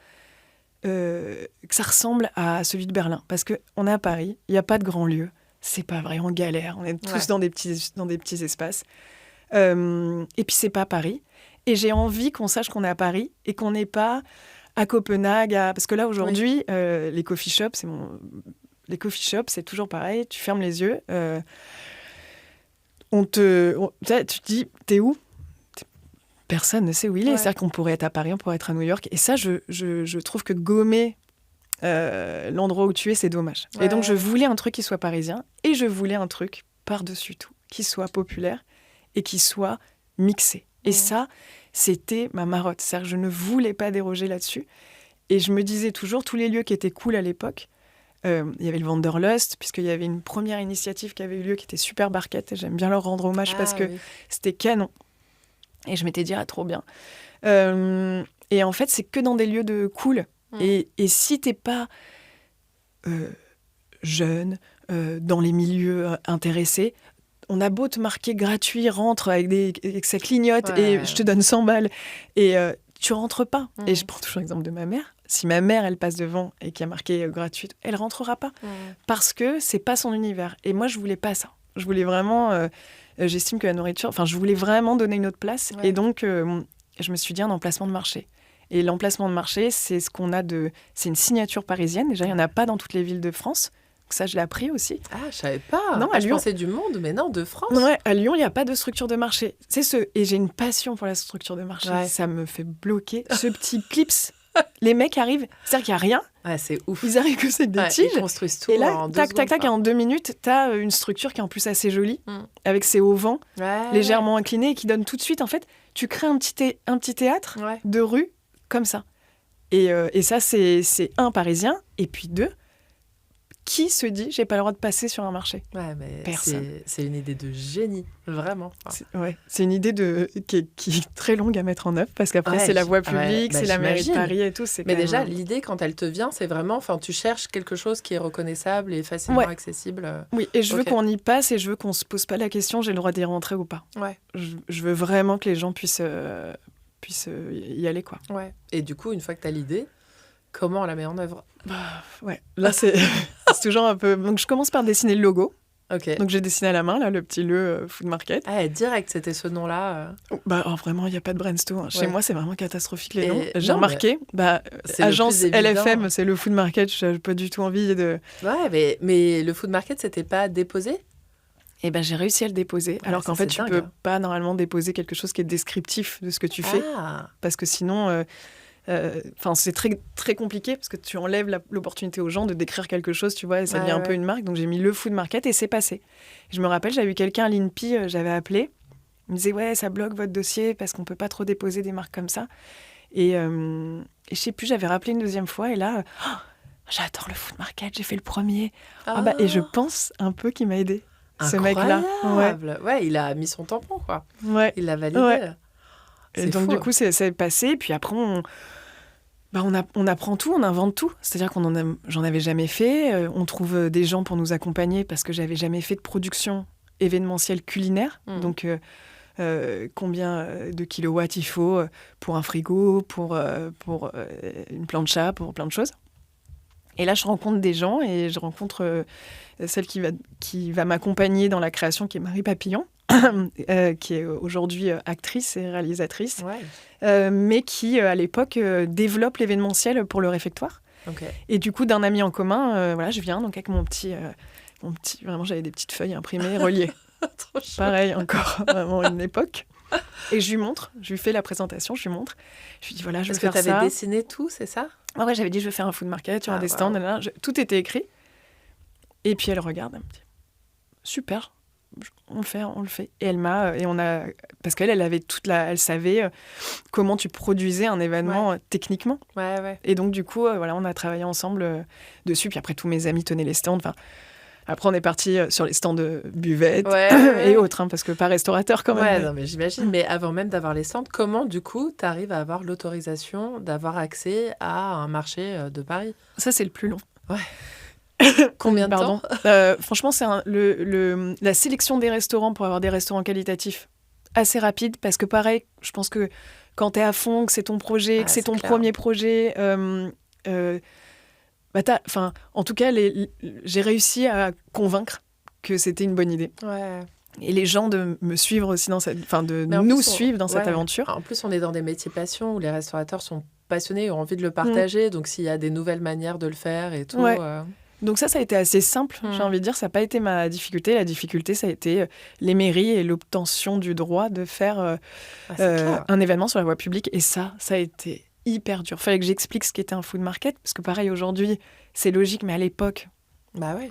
[SPEAKER 2] que ça ressemble à celui de Berlin. Parce qu'on est à Paris, il n'y a pas de grand lieu. C'est pas vrai, on galère, on est tous dans des petits espaces. Et puis c'est pas Paris. Et j'ai envie qu'on sache qu'on est à Paris et qu'on n'est pas à Copenhague. Parce que là, aujourd'hui, les coffee shops, c'est toujours pareil. Tu fermes les yeux. Tu te dis, t'es où ? Personne ne sait où il est. C'est-à-dire qu'on pourrait être à Paris, on pourrait être à New York. Et ça, je trouve que gommer l'endroit où tu es, c'est dommage. Et donc, je voulais un truc qui soit parisien et je voulais un truc par-dessus tout, qui soit populaire et qui soit mixé. Et ça, c'était ma marotte. C'est-à-dire que je ne voulais pas déroger là-dessus. Et je me disais toujours, tous les lieux qui étaient cool à l'époque, il y avait le Wanderlust, puisqu'il y avait une première initiative qui avait eu lieu qui était super barquette. Et j'aime bien leur rendre hommage parce que c'était canon. Et je m'étais dit, trop bien. Et en fait, c'est que dans des lieux de cool. Et si t'es pas jeune, dans les milieux intéressés, on a beau te marquer gratuit, rentre avec que ça clignote et je te donne 100 balles et tu rentres pas. Et je prends toujours l'exemple de ma mère. Si ma mère, elle passe devant et qui a marqué gratuite, elle rentrera pas parce que c'est pas son univers. Et moi, je voulais pas ça. Je voulais vraiment... j'estime que la nourriture... Enfin, je voulais vraiment donner une autre place. Et donc, je me suis dit un emplacement de marché. Et l'emplacement de marché, c'est ce qu'on a c'est une signature parisienne. Déjà, il n'y en a pas dans toutes les villes de France. Donc ça, je l'ai appris aussi.
[SPEAKER 1] Ah, je savais pas. Non, je pensais du monde, mais non, de France.
[SPEAKER 2] Ouais, à Lyon, il n'y a pas de structure de marché. Et j'ai une passion pour la structure de marché. Ça me fait bloquer. Ce petit clips, les mecs arrivent, c'est-à-dire qu'il n'y a rien.
[SPEAKER 1] Ouais, c'est ouf.
[SPEAKER 2] Ils arrivent que c'est des tiges.
[SPEAKER 1] Ils construisent tout.
[SPEAKER 2] Et là, tac, et en 2 minutes, tu as une structure qui est en plus assez jolie, avec ses auvents légèrement inclinés et qui donne tout de suite, en fait, tu crées un petit théâtre de rue comme ça. Et ça, c'est 1, parisien, et puis 2, qui se dit j'ai pas le droit de passer sur un marché?
[SPEAKER 1] Ouais, mais
[SPEAKER 2] Personne.
[SPEAKER 1] C'est une idée de génie, vraiment.
[SPEAKER 2] C'est une idée qui est très longue à mettre en œuvre parce qu'après c'est la voie publique, c'est la mairie de Paris et tout.
[SPEAKER 1] Mais déjà, l'idée quand elle te vient, c'est vraiment, tu cherches quelque chose qui est reconnaissable et facilement accessible.
[SPEAKER 2] Oui, et je veux qu'on y passe et je veux qu'on se pose pas la question, j'ai le droit d'y rentrer ou pas.
[SPEAKER 1] Ouais.
[SPEAKER 2] Je veux vraiment que les gens puissent y aller, quoi.
[SPEAKER 1] Ouais. Et du coup, une fois que tu as l'idée, comment on la met en œuvre?
[SPEAKER 2] Ouais, là c'est toujours un peu... Donc je commence par dessiner le logo.
[SPEAKER 1] Okay.
[SPEAKER 2] Donc j'ai dessiné à la main, là, le petit Food Market.
[SPEAKER 1] Ah, direct, c'était ce nom-là
[SPEAKER 2] Vraiment, il n'y a pas de brainstorm. Chez moi, c'est vraiment catastrophique les noms. J'ai remarqué, agence LFM, c'est le Food Market, je n'ai pas du tout envie de...
[SPEAKER 1] Ouais, mais le Food Market, c'était pas déposé?
[SPEAKER 2] Eh ben, j'ai réussi à le déposer, alors qu'en fait, tu peux pas normalement déposer quelque chose qui est descriptif de ce que tu fais, parce que sinon... c'est très, très compliqué parce que tu enlèves l'opportunité aux gens de décrire quelque chose, tu vois, et ça devient un peu une marque. Donc j'ai mis le Food Market et c'est passé. Je me rappelle, j'avais eu quelqu'un à l'INPI, j'avais appelé. Il me disait, ouais, ça bloque votre dossier parce qu'on peut pas trop déposer des marques comme ça. Et je sais plus, j'avais rappelé une deuxième fois et là, j'adore le Food Market, j'ai fait le premier. Et je pense un peu qu'il m'a aidé, ce mec-là.
[SPEAKER 1] Ouais, il a mis son tampon, quoi.
[SPEAKER 2] Ouais.
[SPEAKER 1] Il l'a validé.
[SPEAKER 2] Ouais. Et donc, du coup, c'est passé. Puis après, on apprend tout, on invente tout. C'est-à-dire j'en avais jamais fait. On trouve des gens pour nous accompagner parce que j'avais jamais fait de production événementielle culinaire. Donc, combien de kilowatts il faut pour un frigo, pour une plancha, pour plein de choses. Et là, je rencontre des gens et je rencontre celle qui va m'accompagner dans la création, qui est Marie Papillon. Qui est aujourd'hui actrice et réalisatrice, mais qui, à l'époque, développe l'événementiel pour le réfectoire.
[SPEAKER 1] Okay.
[SPEAKER 2] Et du coup, d'un ami en commun, je viens donc avec mon petit... Vraiment, j'avais des petites feuilles imprimées, reliées.
[SPEAKER 1] Trop chouette.
[SPEAKER 2] Pareil, encore vraiment une époque. Et je lui fais la présentation, je lui montre. Je lui dis, voilà, je veux faire ça.
[SPEAKER 1] Parce que tu avais dessiné tout, c'est ça?
[SPEAKER 2] Ouais, j'avais dit, je veux faire un food market, il y aura des stands. Tout était écrit. Et puis, elle regarde, elle me dit, super, on le fait. Et parce qu'elle avait elle savait comment tu produisais un événement techniquement.
[SPEAKER 1] Ouais.
[SPEAKER 2] Et donc du coup, on a travaillé ensemble dessus. Puis après, tous mes amis tenaient les stands. Enfin, après, on est parti sur les stands de buvettes et autres, parce que pas restaurateur quand même.
[SPEAKER 1] Ouais, non, mais j'imagine. Mais avant même d'avoir les stands, comment du coup tu arrives à avoir l'autorisation d'avoir accès à un marché de Paris?
[SPEAKER 2] Ça, c'est le plus long.
[SPEAKER 1] Ouais. Combien de temps?
[SPEAKER 2] Franchement, c'est la sélection des restaurants pour avoir des restaurants qualitatifs assez rapide, parce que pareil, je pense que quand tu es à fond, que c'est ton projet, que c'est ton premier projet, en tout cas, j'ai réussi à convaincre que c'était une bonne idée.
[SPEAKER 1] Ouais.
[SPEAKER 2] Et les gens de me suivre aussi suivre dans cette aventure.
[SPEAKER 1] En plus, on est dans des métiers passion où les restaurateurs sont passionnés et ont envie de le partager. Donc, s'il y a des nouvelles manières de le faire et tout...
[SPEAKER 2] Donc ça a été assez simple, j'ai envie de dire. Ça n'a pas été ma difficulté. La difficulté, ça a été les mairies et l'obtention du droit de faire un événement sur la voie publique. Et ça a été hyper dur. Il fallait que j'explique ce qu'était un food market, parce que pareil, aujourd'hui, c'est logique, mais à l'époque,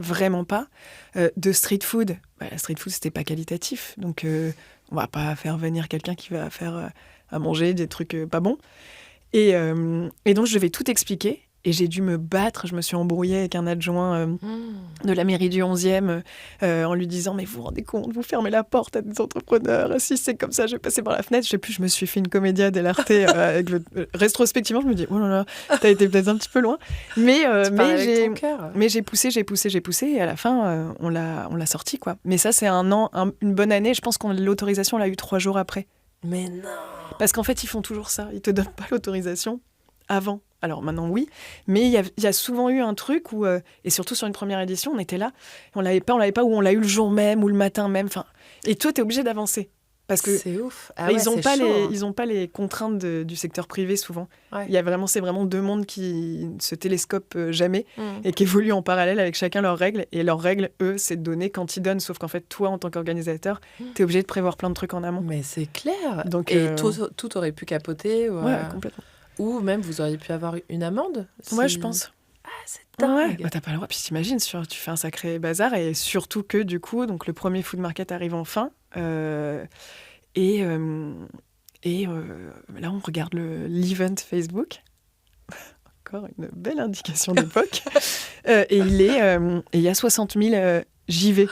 [SPEAKER 2] vraiment pas. De street food, la street food, c'était pas qualitatif. Donc, on va pas faire venir quelqu'un qui va faire à manger des trucs pas bons. Et donc, je devais tout expliquer. Et j'ai dû me battre, je me suis embrouillée avec un adjoint de la mairie du 11e en lui disant « Mais vous vous rendez compte, vous fermez la porte à des entrepreneurs, si c'est comme ça, je vais passer par la fenêtre. » Je sais plus, je me suis fait une comédia dell'arte rétrospectivement, je me dis « Oh là là, t'as été peut-être un petit peu loin. » Mais j'ai poussé, et à la fin, on l'a sorti, quoi. Mais ça, c'est une bonne année. Je pense que l'autorisation, on l'a eu 3 jours après.
[SPEAKER 1] Mais non!
[SPEAKER 2] Parce qu'en fait, ils font toujours ça. Ils te donnent pas l'autorisation avant. Alors maintenant, oui, mais il y a souvent eu un truc où, et surtout sur une première édition, on était là, on l'avait pas, ou on l'a eu le jour même, ou le matin même, et toi, t'es obligé d'avancer. Parce que
[SPEAKER 1] c'est ouf.
[SPEAKER 2] Ils ont pas les contraintes du secteur privé, souvent. Ouais. C'est vraiment 2 mondes qui se télescopent jamais et qui évoluent en parallèle avec chacun leurs règles. Et leurs règles, eux, c'est de donner quand ils donnent. Sauf qu'en fait, toi, en tant qu'organisateur, t'es obligé de prévoir plein de trucs en amont.
[SPEAKER 1] Mais c'est clair.
[SPEAKER 2] Donc,
[SPEAKER 1] et tout aurait pu capoter.
[SPEAKER 2] Ouais, complètement.
[SPEAKER 1] Ou même, vous auriez pu avoir une amende.
[SPEAKER 2] Ouais, je pense.
[SPEAKER 1] Ah, c'est dingue.
[SPEAKER 2] Ouais. T'as pas le droit. Puis t'imagines, tu fais un sacré bazar. Et surtout que, du coup, donc, le premier food market arrive enfin. Là, on regarde l'event Facebook. encore une belle indication d'époque. Et il y a 60 000 JV.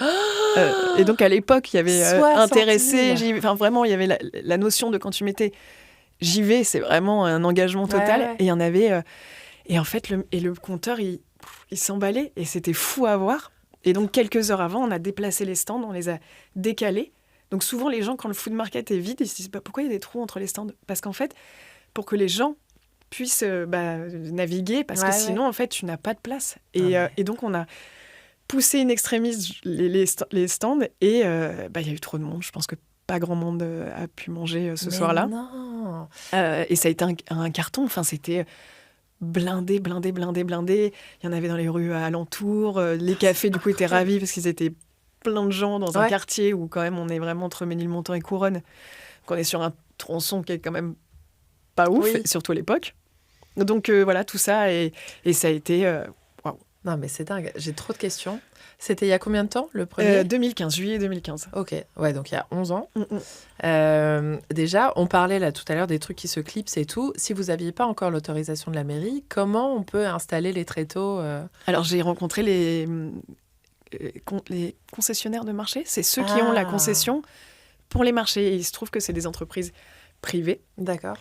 [SPEAKER 2] Et donc, à l'époque, il y avait intéressé, JV. Enfin, vraiment, il y avait la notion de quand tu mettais JV, c'est vraiment un engagement total. Ouais. Et il y en avait... et en fait, le compteur, il s'emballait. Et c'était fou à voir. Et donc, quelques heures avant, on a déplacé les stands, on les a décalés. Donc, souvent, les gens, quand le food market est vide, ils se disent pourquoi il y a des trous entre les stands ? Parce qu'en fait, pour que les gens puissent naviguer, parce que sinon, en fait, tu n'as pas de place. Et donc, on a poussé in extremis les stands. Et il y a eu trop de monde. Je pense que pas grand monde a pu manger ce soir-là.
[SPEAKER 1] Non.
[SPEAKER 2] Et ça a été un carton. Enfin, c'était... blindé. Il y en avait dans les rues alentours. Les cafés, du coup, étaient ravis parce qu'ils étaient plein de gens dans un quartier où, quand même, on est vraiment entre Ménilmontant et Couronne. Donc, on est sur un tronçon qui est quand même pas ouf, surtout à l'époque. Donc, voilà, tout ça. Et ça a été... waouh.
[SPEAKER 1] Non, mais c'est dingue. J'ai trop de questions. C'était il y a combien de temps, le premier ?
[SPEAKER 2] 2015, juillet 2015.
[SPEAKER 1] Ok, ouais, donc il y a 11 ans. Déjà, on parlait là tout à l'heure des trucs qui se clipsent et tout. Si vous n'aviez pas encore l'autorisation de la mairie, comment on peut installer les tréteaux
[SPEAKER 2] Alors, j'ai rencontré les concessionnaires de marché. C'est ceux qui ont la concession pour les marchés. Et il se trouve que c'est des entreprises privées.
[SPEAKER 1] D'accord.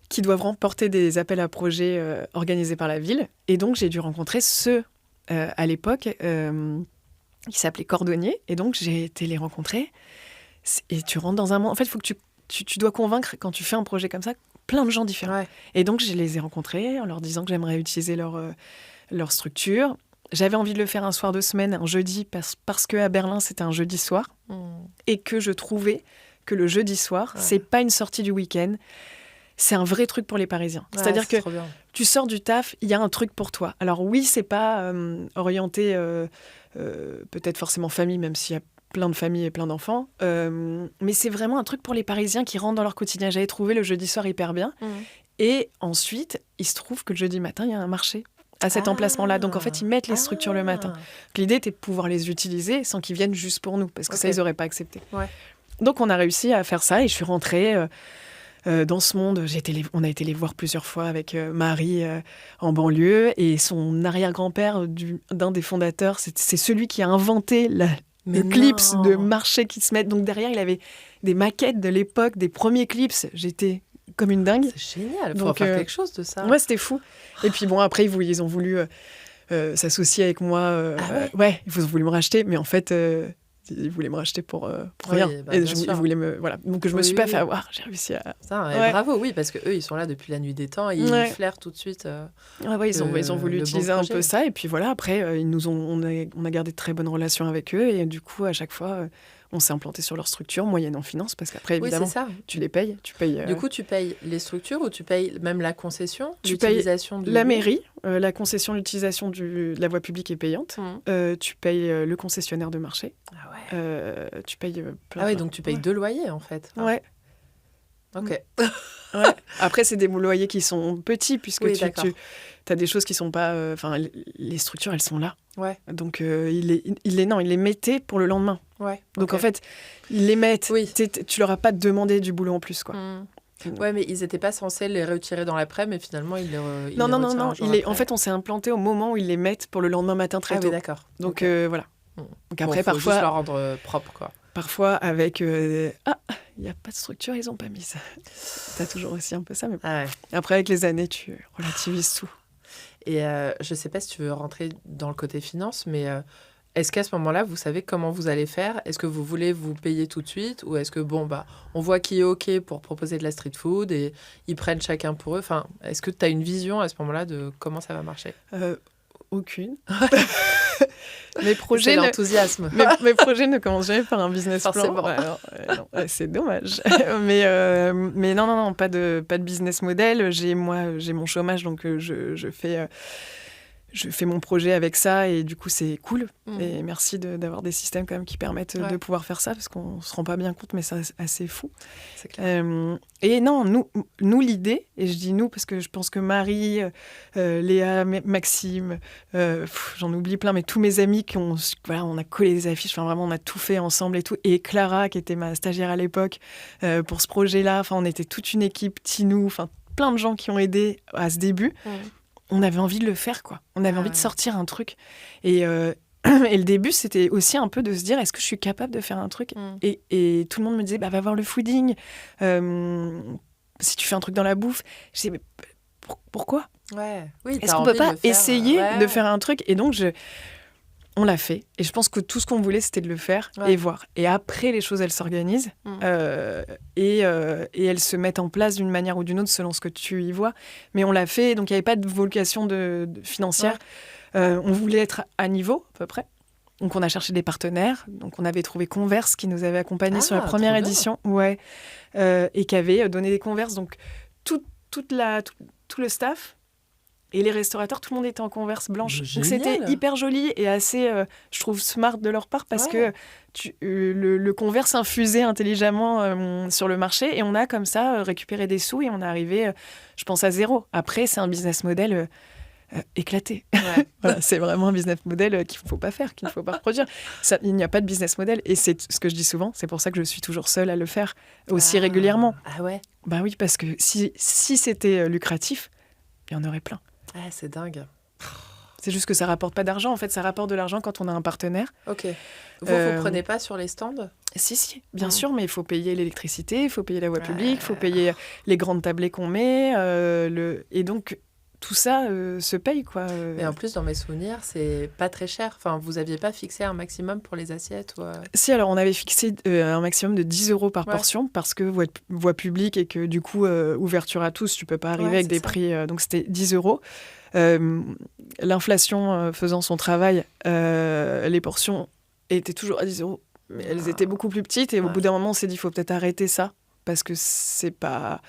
[SPEAKER 2] Qui doivent remporter des appels à projets organisés par la ville. Et donc, j'ai dû rencontrer ceux, à l'époque, qui s'appelaient cordonniers. Et donc, j'ai été les rencontrer. Et tu rentres dans un monde... En fait, il faut que tu dois convaincre, quand tu fais un projet comme ça, plein de gens différents. Ouais. Et donc, je les ai rencontrés en leur disant que j'aimerais utiliser leur structure. J'avais envie de le faire un soir de semaine, un jeudi, parce qu'à Berlin, c'était un jeudi soir. Et que je trouvais que le jeudi soir, c'est pas une sortie du week-end. C'est un vrai truc pour les Parisiens. C'est-à-dire que tu sors du taf, il y a un truc pour toi. Alors oui, c'est pas orienté peut-être forcément famille, même s'il y a plein de familles et plein d'enfants. Mais c'est vraiment un truc pour les Parisiens qui rentrent dans leur quotidien. J'avais trouvé le jeudi soir hyper bien. Et ensuite, il se trouve que le jeudi matin, il y a un marché à cet emplacement-là. Donc en fait, ils mettent les structures le matin. Donc, l'idée était de pouvoir les utiliser sans qu'ils viennent juste pour nous, parce que ça, ils n'auraient pas accepté. Ouais. Donc on a réussi à faire ça et je suis rentrée... dans ce monde, on a été les voir plusieurs fois avec Marie en banlieue et son arrière-grand-père d'un des fondateurs, c'est celui qui a inventé le clips de marché qui se mettent. Donc derrière, il avait des maquettes de l'époque, des premiers clips. J'étais comme une dingue.
[SPEAKER 1] C'est génial, il faut faire quelque chose de ça.
[SPEAKER 2] Ouais, c'était fou. Et puis bon, après, ils ont voulu s'associer avec moi. Ils ont voulu me racheter, mais en fait... ils voulaient me racheter pour rien. Et ils voulaient me... Voilà. Donc je me suis pas fait avoir. J'ai réussi à...
[SPEAKER 1] Bravo, oui, parce qu'eux, ils sont là depuis la nuit des temps et ils flairent tout de suite.
[SPEAKER 2] Ils ont voulu utiliser un peu ça. Et puis voilà, après, on a gardé de très bonnes relations avec eux. Et du coup, à chaque fois, on s'est implanté sur leur structure, moyennant finance, parce qu'après, évidemment, tu les payes.
[SPEAKER 1] Du coup, tu payes les structures ou tu payes même la concession,
[SPEAKER 2] tu payes la mairie, la concession, l'utilisation de la voie publique est payante. Tu payes le concessionnaire de marché. Ah ouais. Tu payes plein.
[SPEAKER 1] Donc tu payes 2 loyers, en fait.
[SPEAKER 2] Ouais.
[SPEAKER 1] Ok.
[SPEAKER 2] Après, c'est des loyers qui sont petits, puisque tu as des choses qui sont pas... les structures, elles sont là. Ouais. Donc, ils les mettaient pour le lendemain. Ouais. Donc, en fait, ils les mettent. Oui. Tu leur as pas demandé du boulot en plus, quoi.
[SPEAKER 1] Ouais, mais ils n'étaient pas censés les retirer dans l'après, mais finalement, ils les
[SPEAKER 2] Non. En fait, on s'est implanté au moment où ils les mettent pour le lendemain matin très tôt.
[SPEAKER 1] Oui, d'accord.
[SPEAKER 2] Donc, voilà. Donc, après,
[SPEAKER 1] faut
[SPEAKER 2] parfois...
[SPEAKER 1] juste leur rendre propre, quoi.
[SPEAKER 2] Parfois, avec... il n'y a pas de structure, ils n'ont pas mis ça. Tu as toujours aussi un peu ça. Mais après, avec les années, tu relativises tout.
[SPEAKER 1] Et je ne sais pas si tu veux rentrer dans le côté finance, mais est-ce qu'à ce moment-là, vous savez comment vous allez faire ? Est-ce que vous voulez vous payer tout de suite ? Ou est-ce que, on voit qui est OK pour proposer de la street food et ils prennent chacun pour eux ? Enfin, est-ce que tu as une vision à ce moment-là de comment ça va marcher ?
[SPEAKER 2] Aucune. Mes projets
[SPEAKER 1] c'est l'enthousiasme.
[SPEAKER 2] Mes projets ne commencent jamais par un business plan. Non, c'est dommage. mais non, pas de business model. J'ai mon chômage, donc je fais mon projet avec ça et du coup c'est cool. Et merci d'avoir des systèmes quand même qui permettent de pouvoir faire ça, parce qu'on se rend pas bien compte, mais c'est assez fou.
[SPEAKER 1] C'est clair.
[SPEAKER 2] Et non, nous l'idée, et je dis nous parce que je pense que Marie, Léa, Maxime, j'en oublie plein, mais tous mes amis on a collé des affiches, enfin vraiment on a tout fait ensemble et tout. Et Clara, qui était ma stagiaire à l'époque, pour ce projet-là, enfin on était toute une équipe, Tinou, enfin plein de gens qui ont aidé à ce début. on avait envie de le faire, quoi. On avait envie de sortir un truc. Et le début, c'était aussi un peu de se dire, est-ce que je suis capable de faire un truc ? Et tout le monde me disait, va voir le fooding. Si tu fais un truc dans la bouffe. Je disais, mais pourquoi ?
[SPEAKER 1] Oui,
[SPEAKER 2] est-ce qu'on peut pas essayer de faire un truc ? Et donc, on l'a fait. Et je pense que tout ce qu'on voulait, c'était de le faire et voir. Et après, les choses, elles s'organisent et elles se mettent en place d'une manière ou d'une autre selon ce que tu y vois. Mais on l'a fait, donc il n'y avait pas de vocation financière. On voulait être à niveau, à peu près. Donc, on a cherché des partenaires. Donc, on avait trouvé Converse qui nous avait accompagnés sur la première édition. Et qui avait donné des Converse. Donc, tout le staff et les restaurateurs, tout le monde était en Converse blanche. Donc, c'était hyper joli et assez, je trouve, smart de leur part parce que le Converse infusait intelligemment sur le marché et on a comme ça récupéré des sous et on est arrivé, je pense, à zéro. Après, c'est un business model éclaté. Voilà, c'est vraiment un business model qu'il ne faut pas faire, qu'il ne faut pas reproduire. Il n'y a pas de business model et c'est ce que je dis souvent. C'est pour ça que je suis toujours seule à le faire aussi régulièrement.
[SPEAKER 1] Ah ouais.
[SPEAKER 2] Bah oui, parce que si c'était lucratif, il y en aurait plein.
[SPEAKER 1] Ah, c'est dingue.
[SPEAKER 2] C'est juste que ça rapporte pas d'argent. En fait, ça rapporte de l'argent quand on a un partenaire.
[SPEAKER 1] Ok. Vous prenez pas sur les stands ?
[SPEAKER 2] Si, bien sûr, mais il faut payer l'électricité, il faut payer la voie publique, il faut payer les grandes tablées qu'on met. Et donc, tout ça se paye, quoi.
[SPEAKER 1] Mais en plus, dans mes souvenirs, c'est pas très cher. Enfin, vous aviez pas fixé un maximum pour les assiettes
[SPEAKER 2] Si, alors on avait fixé un maximum de 10 € par portion parce que voie publique et que du coup, ouverture à tous, tu peux pas arriver avec des prix. Donc c'était 10 €. L'inflation faisant son travail, les portions étaient toujours à 10 €. Mais elles étaient beaucoup plus petites et au bout d'un moment, on s'est dit, il faut peut-être arrêter ça parce que c'est pas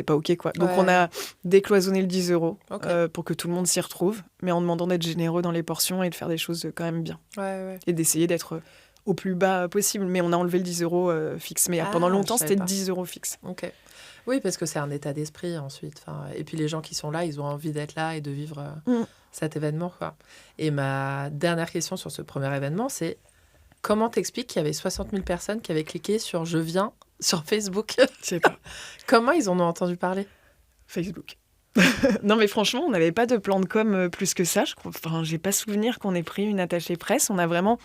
[SPEAKER 2] OK, quoi. Donc, on a décloisonné le 10 € pour que tout le monde s'y retrouve, mais en demandant d'être généreux dans les portions et de faire des choses quand même bien. Et d'essayer d'être au plus bas possible. Mais on a enlevé le 10 € fixe. Mais pendant longtemps, c'était 10 € fixe.
[SPEAKER 1] Ok. Oui, parce que c'est un état d'esprit ensuite. Et puis, les gens qui sont là, ils ont envie d'être là et de vivre cet événement, quoi. Et ma dernière question sur ce premier événement, c'est comment t'expliques qu'il y avait 60 000 personnes qui avaient cliqué sur « Je viens » sur Facebook?
[SPEAKER 2] Je sais pas.
[SPEAKER 1] Comment ils en ont entendu parler?
[SPEAKER 2] Facebook. Non, mais franchement, on n'avait pas de plan de com plus que ça. J'ai pas souvenir qu'on ait pris une attachée presse. On a vraiment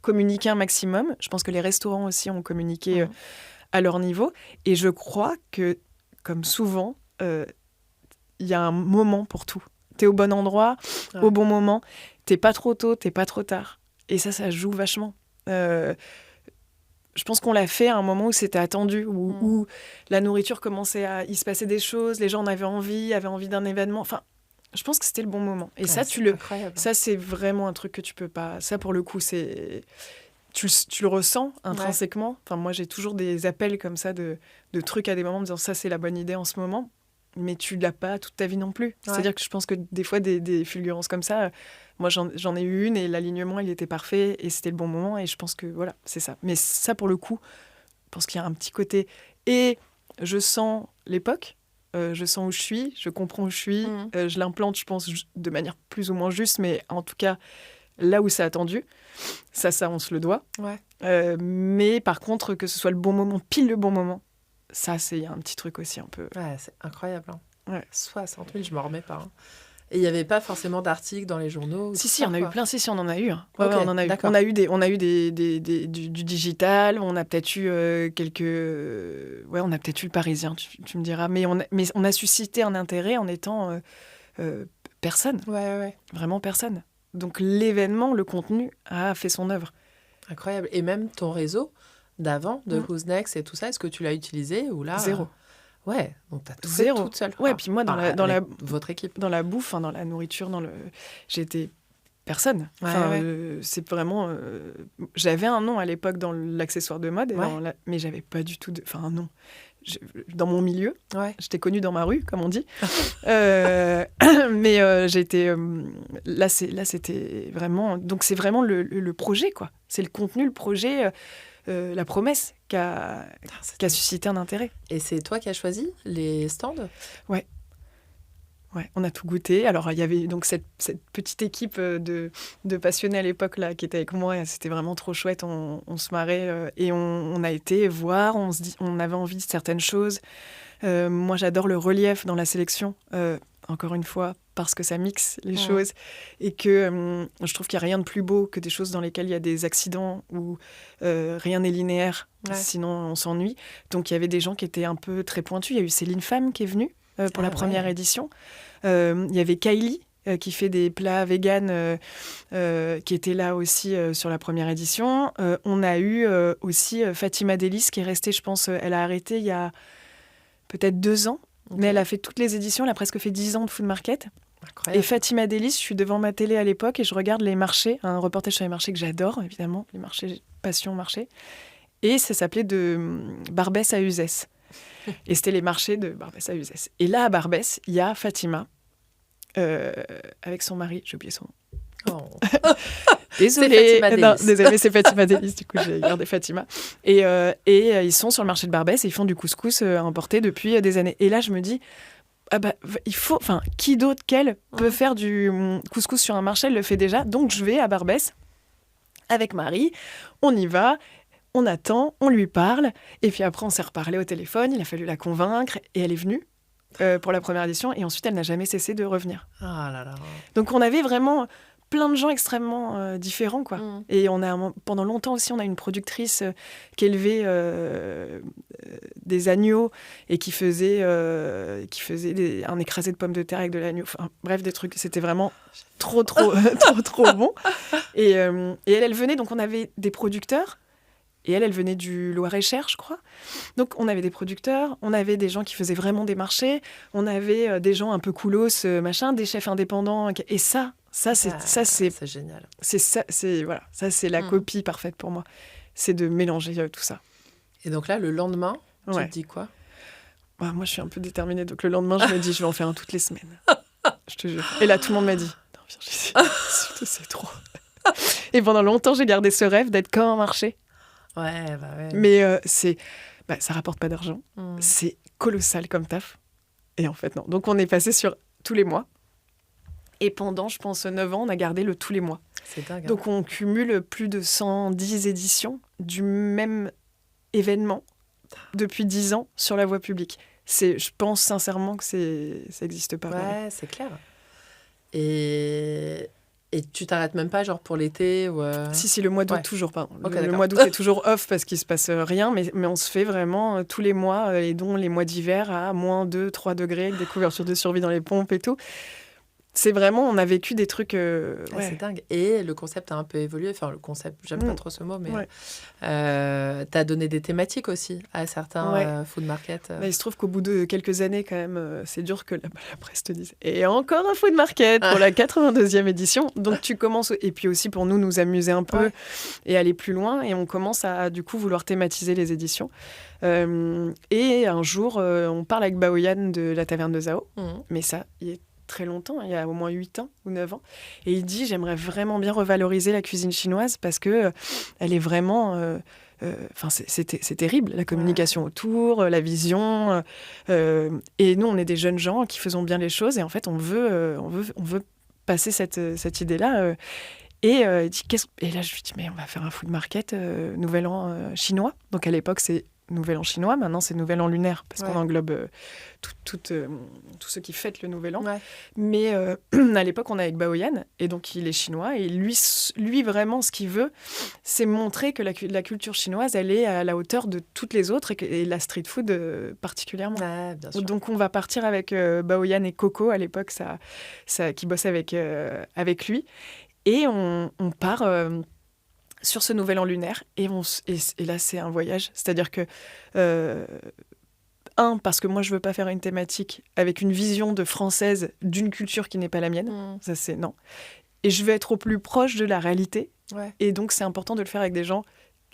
[SPEAKER 2] communiqué un maximum. Je pense que les restaurants aussi ont communiqué à leur niveau. Et je crois que, comme souvent, il y a un moment pour tout. T'es au bon endroit, au bon moment. T'es pas trop tôt, t'es pas trop tard. Et ça joue vachement. Je pense qu'on l'a fait à un moment où c'était attendu, où la nourriture commençait à y se passer des choses, les gens en avaient envie d'un événement. Enfin, je pense que c'était le bon moment. Et ça, ça, c'est vraiment un truc que tu peux pas. Ça, pour le coup, c'est tu le ressens intrinsèquement. Enfin, moi, j'ai toujours des appels comme ça de trucs à des moments en me disant ça, c'est la bonne idée en ce moment. Mais tu l'as pas toute ta vie non plus. C'est-à-dire que je pense que des fois, des fulgurances comme ça, moi, j'en ai eu une et l'alignement, il était parfait et c'était le bon moment. Et je pense que, voilà, c'est ça. Mais ça, pour le coup, je pense qu'il y a un petit côté... Et je sens l'époque, je sens où je suis, je comprends où je suis, je l'implante, je pense, de manière plus ou moins juste, mais en tout cas, là où c'est attendu, ça, on se le doit. Mais par contre, que ce soit le bon moment, pile le bon moment, ça, il y a un petit truc aussi un peu...
[SPEAKER 1] Ouais, c'est incroyable. 60 000, je m'en remets pas. Et il n'y avait pas forcément d'articles dans les journaux?
[SPEAKER 2] Si, on a eu plein. Si, on en a eu. On en a eu. On a eu du digital. On a peut-être eu quelques... on a peut-être eu le Parisien, tu me diras. Mais on a suscité un intérêt en étant personne. Vraiment personne. Donc l'événement, le contenu a fait son œuvre.
[SPEAKER 1] Incroyable. Et même ton réseau d'avant, de Who's Next et tout ça, est-ce que tu l'as utilisé ou là?
[SPEAKER 2] Zéro.
[SPEAKER 1] Ouais, donc tu as tout fait toute seule.
[SPEAKER 2] Ouais, puis moi,
[SPEAKER 1] votre équipe.
[SPEAKER 2] Dans la bouffe, dans la nourriture, j'étais personne. C'est vraiment... j'avais un nom à l'époque dans l'accessoire de mode, mais j'avais pas du tout un nom. Dans mon milieu, j'étais connue dans ma rue, comme on dit. Mais j'étais... Là, c'était vraiment... Donc, c'est vraiment le projet, quoi. C'est le contenu, le projet... la promesse qui a suscité un intérêt.
[SPEAKER 1] Et c'est toi qui as choisi les stands?
[SPEAKER 2] Ouais, on a tout goûté. Alors, il y avait donc cette petite équipe de passionnés à l'époque là, qui était avec moi. Et c'était vraiment trop chouette. On se marrait et on a été voir. On avait envie de certaines choses. Moi, j'adore le relief dans la sélection. Encore une fois, parce que ça mixe les choses et que je trouve qu'il n'y a rien de plus beau que des choses dans lesquelles il y a des accidents où rien n'est linéaire, sinon on s'ennuie. Donc il y avait des gens qui étaient un peu très pointus. Il y a eu Céline Femme qui est venue pour la première édition. Il y avait Kylie qui fait des plats véganes, qui était là aussi sur la première édition. On a eu aussi Fatima Delis qui est restée, je pense, elle a arrêté il y a peut-être 2 ans, mais elle a fait toutes les éditions, elle a presque fait 10 ans de Food Market. Incroyable. Et Fatima Delis, je suis devant ma télé à l'époque et je regarde les marchés, un reportage sur les marchés que j'adore, évidemment, les marchés, passion marché. Et ça s'appelait de Barbès à Uzès. Et c'était les marchés de Barbès à Uzès. Et là, à Barbès, il y a Fatima, avec son mari, j'ai oublié son nom. Oh. Désolée, désolée, c'est Fatima Delis, du coup j'ai gardé Fatima. Et ils sont sur le marché de Barbès et ils font du couscous importé depuis des années. Et là, je me dis, il faut, qui d'autre qu'elle peut faire du couscous sur un marché? Elle le fait déjà, donc je vais à Barbès avec Marie, on y va. On attend, on lui parle, et puis après on s'est reparlé au téléphone, il a fallu la convaincre, et elle est venue pour la première édition, et ensuite elle n'a jamais cessé de revenir.
[SPEAKER 1] Ah là là.
[SPEAKER 2] Donc on avait vraiment plein de gens extrêmement différents, quoi. Et pendant longtemps aussi, on a une productrice qui élevait des agneaux et qui faisait un écrasé de pommes de terre avec de l'agneau. Enfin, bref, des trucs, c'était vraiment trop bon. Et elle venait, donc on avait des producteurs. Et elle venait du Loir-et-Cher, je crois. Donc, on avait des producteurs, on avait des gens qui faisaient vraiment des marchés, on avait des gens un peu coolos, des chefs indépendants. Et ça c'est
[SPEAKER 1] génial.
[SPEAKER 2] Ça, c'est la copie parfaite pour moi. C'est de mélanger tout ça.
[SPEAKER 1] Et donc là, le lendemain, tu te dis quoi?
[SPEAKER 2] Moi, je suis un peu déterminée. Donc, le lendemain, je me dis, je vais en faire un toutes les semaines. Je te jure. Et là, tout le monde m'a dit, non, Virginie, c'est trop. Et pendant longtemps, j'ai gardé ce rêve d'être comme un marché.
[SPEAKER 1] Ouais.
[SPEAKER 2] Mais ça rapporte pas d'argent. C'est colossal comme taf. Et en fait, non. Donc, on est passé sur tous les mois. Et pendant, je pense, 9 ans, on a gardé le tous les mois.
[SPEAKER 1] C'est dingue.
[SPEAKER 2] Donc, on cumule plus de 110 éditions du même événement depuis 10 ans sur la voie publique. Je pense sincèrement que ça n'existe pas.
[SPEAKER 1] Ouais, c'est clair. Et tu t'arrêtes même pas, genre pour l'été ou
[SPEAKER 2] Si, le mois d'août, toujours pas. Le mois d'août est toujours off parce qu'il se passe rien, mais on se fait vraiment tous les mois, et dont les mois d'hiver à moins 2-3 degrés, avec des couvertures de survie dans les pompes et tout. C'est vraiment, on a vécu des trucs...
[SPEAKER 1] C'est dingue. Et le concept a un peu évolué. Enfin, le concept, j'aime pas trop ce mot, mais t'as donné des thématiques aussi à certains food market.
[SPEAKER 2] Il se trouve qu'au bout de quelques années, quand même, c'est dur que la presse te dise « Et encore un food market pour la 82e édition !» Donc, tu commences... Et puis aussi, pour nous amuser un peu et aller plus loin. Et on commence à, du coup, vouloir thématiser les éditions. Et un jour, on parle avec Baoyan de la Taverne de Zao. Mais ça, il est très longtemps, il y a au moins 8 ans ou 9 ans. Et il dit, j'aimerais vraiment bien revaloriser la cuisine chinoise parce que elle est vraiment... c'est terrible, la communication autour, la vision. Et nous, on est des jeunes gens qui faisons bien les choses et en fait, on veut passer cette idée-là. Et il dit, et là, je lui dis, mais on va faire un food market Nouvel An chinois. Donc, à l'époque, c'est Nouvel An chinois. Maintenant, c'est Nouvel An lunaire parce qu'on englobe tous ceux qui fêtent le Nouvel An. Ouais. Mais à l'époque, on est avec Baoyan et donc il est chinois. Et lui vraiment, ce qu'il veut, c'est montrer que la culture chinoise, elle est à la hauteur de toutes les autres et la street food particulièrement.
[SPEAKER 1] Ouais, bien sûr.
[SPEAKER 2] Donc, on va partir avec Baoyan et Coco, à l'époque, qui bosse avec lui. Et on part... sur ce Nouvel An lunaire, et là, c'est un voyage. C'est-à-dire que, parce que moi, je veux pas faire une thématique avec une vision de française d'une culture qui n'est pas la mienne. Ça, c'est non. Et je veux être au plus proche de la réalité. Ouais. Et donc, c'est important de le faire avec des gens,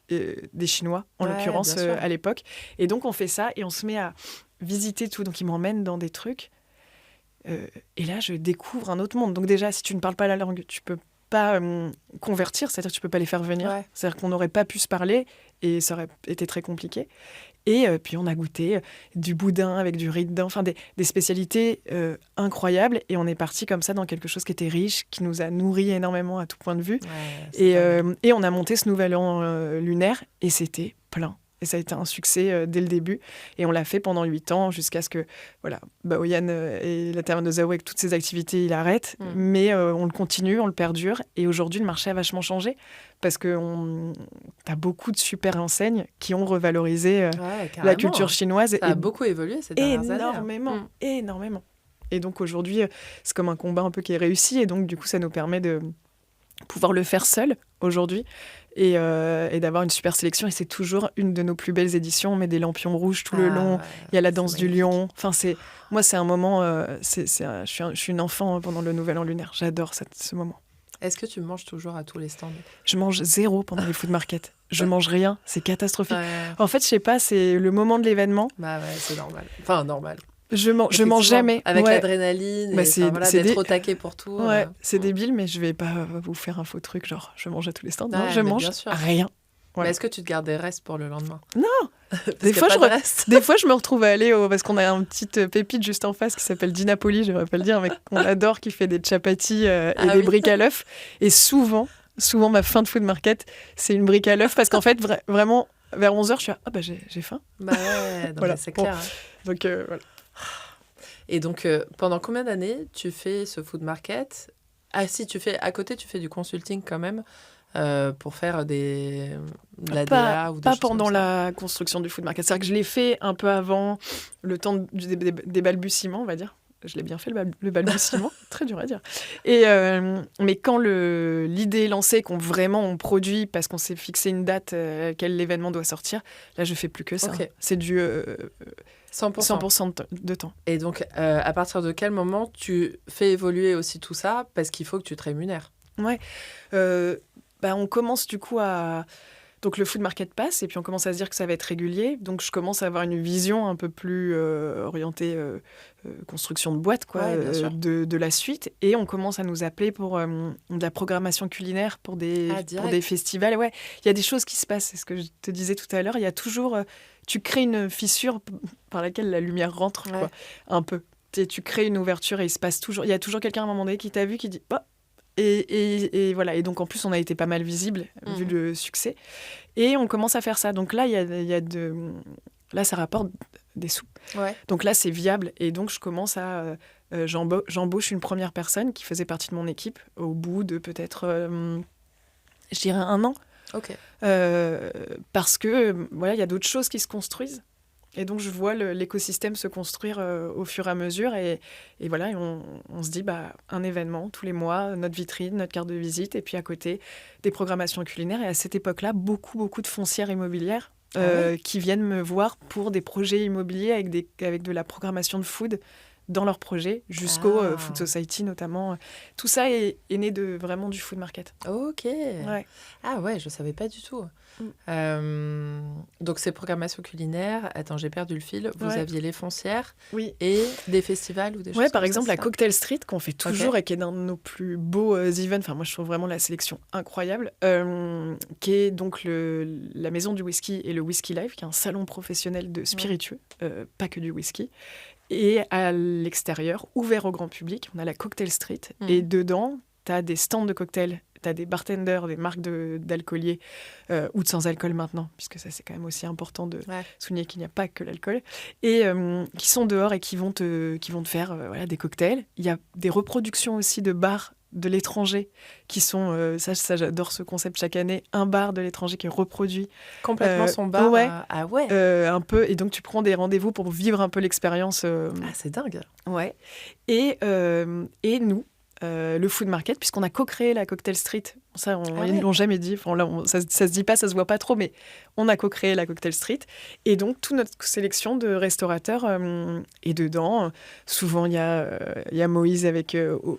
[SPEAKER 2] des Chinois, en l'occurrence, à l'époque. Et donc, on fait ça, et on se met à visiter tout. Donc, ils m'emmènent dans des trucs. Et là, je découvre un autre monde. Donc, déjà, si tu ne parles pas la langue, tu peux pas convertir, c'est-à-dire que tu peux pas les faire venir. Ouais. C'est-à-dire qu'on n'aurait pas pu se parler et ça aurait été très compliqué. Et puis on a goûté du boudin avec du riz dedans, enfin des spécialités incroyables. Et on est parti comme ça dans quelque chose qui était riche, qui nous a nourris énormément à tout point de vue. Ouais, et on a monté ce Nouvel An lunaire et c'était plein. Et ça a été un succès dès le début. Et on l'a fait pendant 8 ans jusqu'à ce que Baoyan et la taverne de Zao, avec toutes ses activités, il arrête. Mais on le continue, on le perdure. Et aujourd'hui, le marché a vachement changé parce que t'as beaucoup de super enseignes qui ont revalorisé la culture chinoise.
[SPEAKER 1] Ça a beaucoup évolué ces dernières années.
[SPEAKER 2] Énormément. Et donc aujourd'hui, c'est comme un combat un peu qui est réussi. Et donc du coup, ça nous permet de pouvoir le faire seul aujourd'hui. Et d'avoir une super sélection. Et c'est toujours une de nos plus belles éditions. On met des lampions rouges tout le long. Il y a la danse du lion. Enfin, moi, c'est un moment... je suis une enfant pendant le Nouvel An lunaire. J'adore ce moment.
[SPEAKER 1] Est-ce que tu manges toujours à tous les stands ?
[SPEAKER 2] Je mange 0 pendant les food markets. Je mange rien. C'est catastrophique. En fait, je sais pas, c'est le moment de l'événement.
[SPEAKER 1] Bah ouais, c'est normal. Enfin, normal.
[SPEAKER 2] Je mange jamais.
[SPEAKER 1] Avec l'adrénaline, d'être au taquet pour tout.
[SPEAKER 2] C'est débile, mais je vais pas vous faire un faux truc, genre je mange à tous les stands. Non, je mange rien.
[SPEAKER 1] Mais est-ce que tu te gardes des restes pour le lendemain ?
[SPEAKER 2] Non. Des fois, je me retrouve à aller parce qu'on a une petite pépite juste en face qui s'appelle Dinapoli, je devrais pas le dire, mais qu'on adore, qui fait des chapatis et des briques à l'œuf. Et souvent, ma fin de food market, c'est une brique à l'œuf parce qu'en fait, vraiment, vers 11h, je suis j'ai faim.
[SPEAKER 1] Bah ouais, voilà. C'est clair.
[SPEAKER 2] Donc, voilà.
[SPEAKER 1] Et donc, pendant combien d'années tu fais ce food market ? Ah si, à côté, tu fais du consulting quand même pour faire de la DA ou des choses
[SPEAKER 2] pas pendant
[SPEAKER 1] comme ça.
[SPEAKER 2] la construction du food market. C'est-à-dire que je l'ai fait un peu avant le temps des balbutiements, on va dire. Je l'ai bien fait, le balbutiement. Très dur à dire. Mais quand l'idée est lancée, qu'on on produit parce qu'on s'est fixé une date à laquelle l'événement doit sortir, là, je fais plus que ça.
[SPEAKER 1] Okay.
[SPEAKER 2] C'est du 100% de temps.
[SPEAKER 1] Et donc, à partir de quel moment tu fais évoluer aussi tout ça ? Parce qu'il faut que tu te rémunères.
[SPEAKER 2] Ouais. On commence du coup à... Donc le food market passe et puis on commence à se dire que ça va être régulier. Donc je commence à avoir une vision un peu plus orientée construction de boîte de la suite. Et on commence à nous appeler pour de la programmation culinaire pour des festivals. Ouais, il y a des choses qui se passent. C'est ce que je te disais tout à l'heure. Il y a toujours... tu crées une fissure par laquelle la lumière rentre un peu. Tu crées une ouverture et il se passe toujours... Il y a toujours quelqu'un à un moment donné qui t'a vu, qui dit... Et voilà. Et donc, en plus, on a été pas mal visible, vu le succès. Et on commence à faire ça. Donc là, là, ça rapporte des sous.
[SPEAKER 1] Ouais.
[SPEAKER 2] Donc là, c'est viable. Et donc, je commence à... j'embauche une première personne qui faisait partie de mon équipe au bout de peut-être, je dirais, 1 an.
[SPEAKER 1] Ok.
[SPEAKER 2] Parce que, il y a d'autres choses qui se construisent. Et donc, je vois l'écosystème se construire au fur et à mesure. Et voilà, et on se dit, un événement tous les mois, notre vitrine, notre carte de visite, et puis à côté, des programmations culinaires. Et à cette époque-là, beaucoup de foncières immobilières qui viennent me voir pour des projets immobiliers avec de la programmation de food dans leurs projets, jusqu'au Food Society notamment. Tout ça est né vraiment du food market.
[SPEAKER 1] Ok.
[SPEAKER 2] Ouais.
[SPEAKER 1] Ah ouais, je ne savais pas du tout. Donc, ces programmations culinaires, attends, j'ai perdu le fil. Vous aviez les foncières et des festivals ou des choses comme ça.
[SPEAKER 2] Par exemple, la Cocktail Street, qu'on fait toujours et qui est l'un de nos plus beaux events. Enfin, moi, je trouve vraiment la sélection incroyable. Qui est donc la maison du whisky et le Whisky Live, qui est un salon professionnel de spiritueux, pas que du whisky. Et à l'extérieur, ouvert au grand public, on a la Cocktail Street. Et dedans, tu as des stands de cocktails. Tu as des bartenders, des marques d'alcooliers ou de sans-alcool maintenant, puisque ça, c'est quand même aussi important de souligner qu'il n'y a pas que l'alcool, et qui sont dehors et qui vont te faire des cocktails. Il y a des reproductions aussi de bars de l'étranger qui sont, ça j'adore ce concept chaque année, un bar de l'étranger qui reproduit
[SPEAKER 1] complètement son bar.
[SPEAKER 2] Un peu, et donc tu prends des rendez-vous pour vivre un peu l'expérience.
[SPEAKER 1] C'est dingue.
[SPEAKER 2] Ouais. Et nous, le food market, puisqu'on a co-créé la Cocktail Street. Ça, ils ne l'ont jamais dit. Enfin, là, ça se dit pas, ça se voit pas trop, mais on a co-créé la Cocktail Street. Et donc, toute notre sélection de restaurateurs est dedans. Souvent, il y a Moïse avec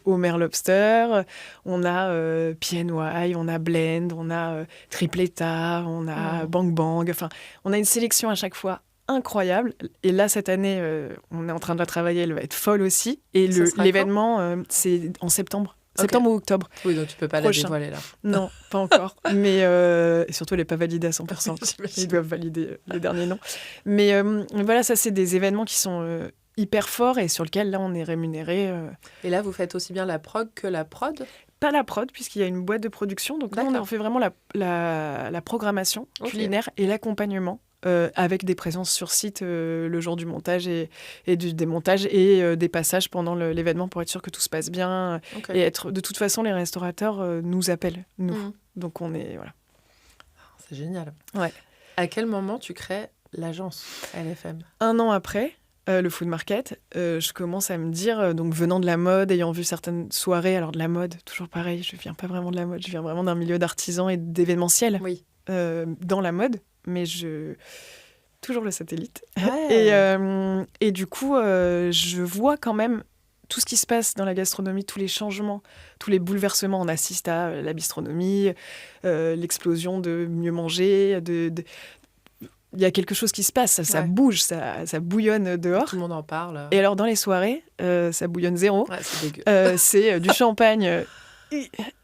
[SPEAKER 2] Homer Lobster. On a PNY, on a Blend, on a Tripleta, on a Bang Bang. Enfin, on a une sélection à chaque fois incroyable. Et là, cette année, on est en train de la travailler, elle va être folle aussi. Et l'événement, c'est en septembre. Septembre ou octobre.
[SPEAKER 1] Oui, donc tu peux pas la dévoiler là.
[SPEAKER 2] Non, pas encore. Mais et surtout, elle n'est pas validée à 100%. Ils doivent valider les derniers noms. Mais voilà, ça, c'est des événements qui sont hyper forts et sur lesquels, là, on est rémunéré.
[SPEAKER 1] Et là, vous faites aussi bien la prog que la prod ?
[SPEAKER 2] Pas la prod, puisqu'il y a une boîte de production. Donc, nous, on fait vraiment la programmation culinaire et l'accompagnement avec des présences sur site le jour du montage et du démontage et des passages pendant l'événement pour être sûr que tout se passe bien. Okay. Et de toute façon, les restaurateurs nous appellent, nous. Donc on est... Voilà.
[SPEAKER 1] C'est génial.
[SPEAKER 2] Ouais.
[SPEAKER 1] À quel moment tu crées l'agence LFM ?
[SPEAKER 2] 1 an après le food market, je commence à me dire, donc venant de la mode, ayant vu certaines soirées, alors de la mode, toujours pareil, je viens pas vraiment de la mode, je viens vraiment d'un milieu d'artisans et d'événementiel dans la mode, mais toujours le satellite. Ouais. Et du coup, je vois quand même tout ce qui se passe dans la gastronomie, tous les changements, tous les bouleversements. On assiste à la bistronomie, l'explosion de mieux manger, il y a quelque chose qui se passe, ça bouge, ça bouillonne dehors.
[SPEAKER 1] Tout le monde en parle.
[SPEAKER 2] Et alors, dans les soirées, ça bouillonne zéro.
[SPEAKER 1] Ouais, c'est dégueu.
[SPEAKER 2] C'est du champagne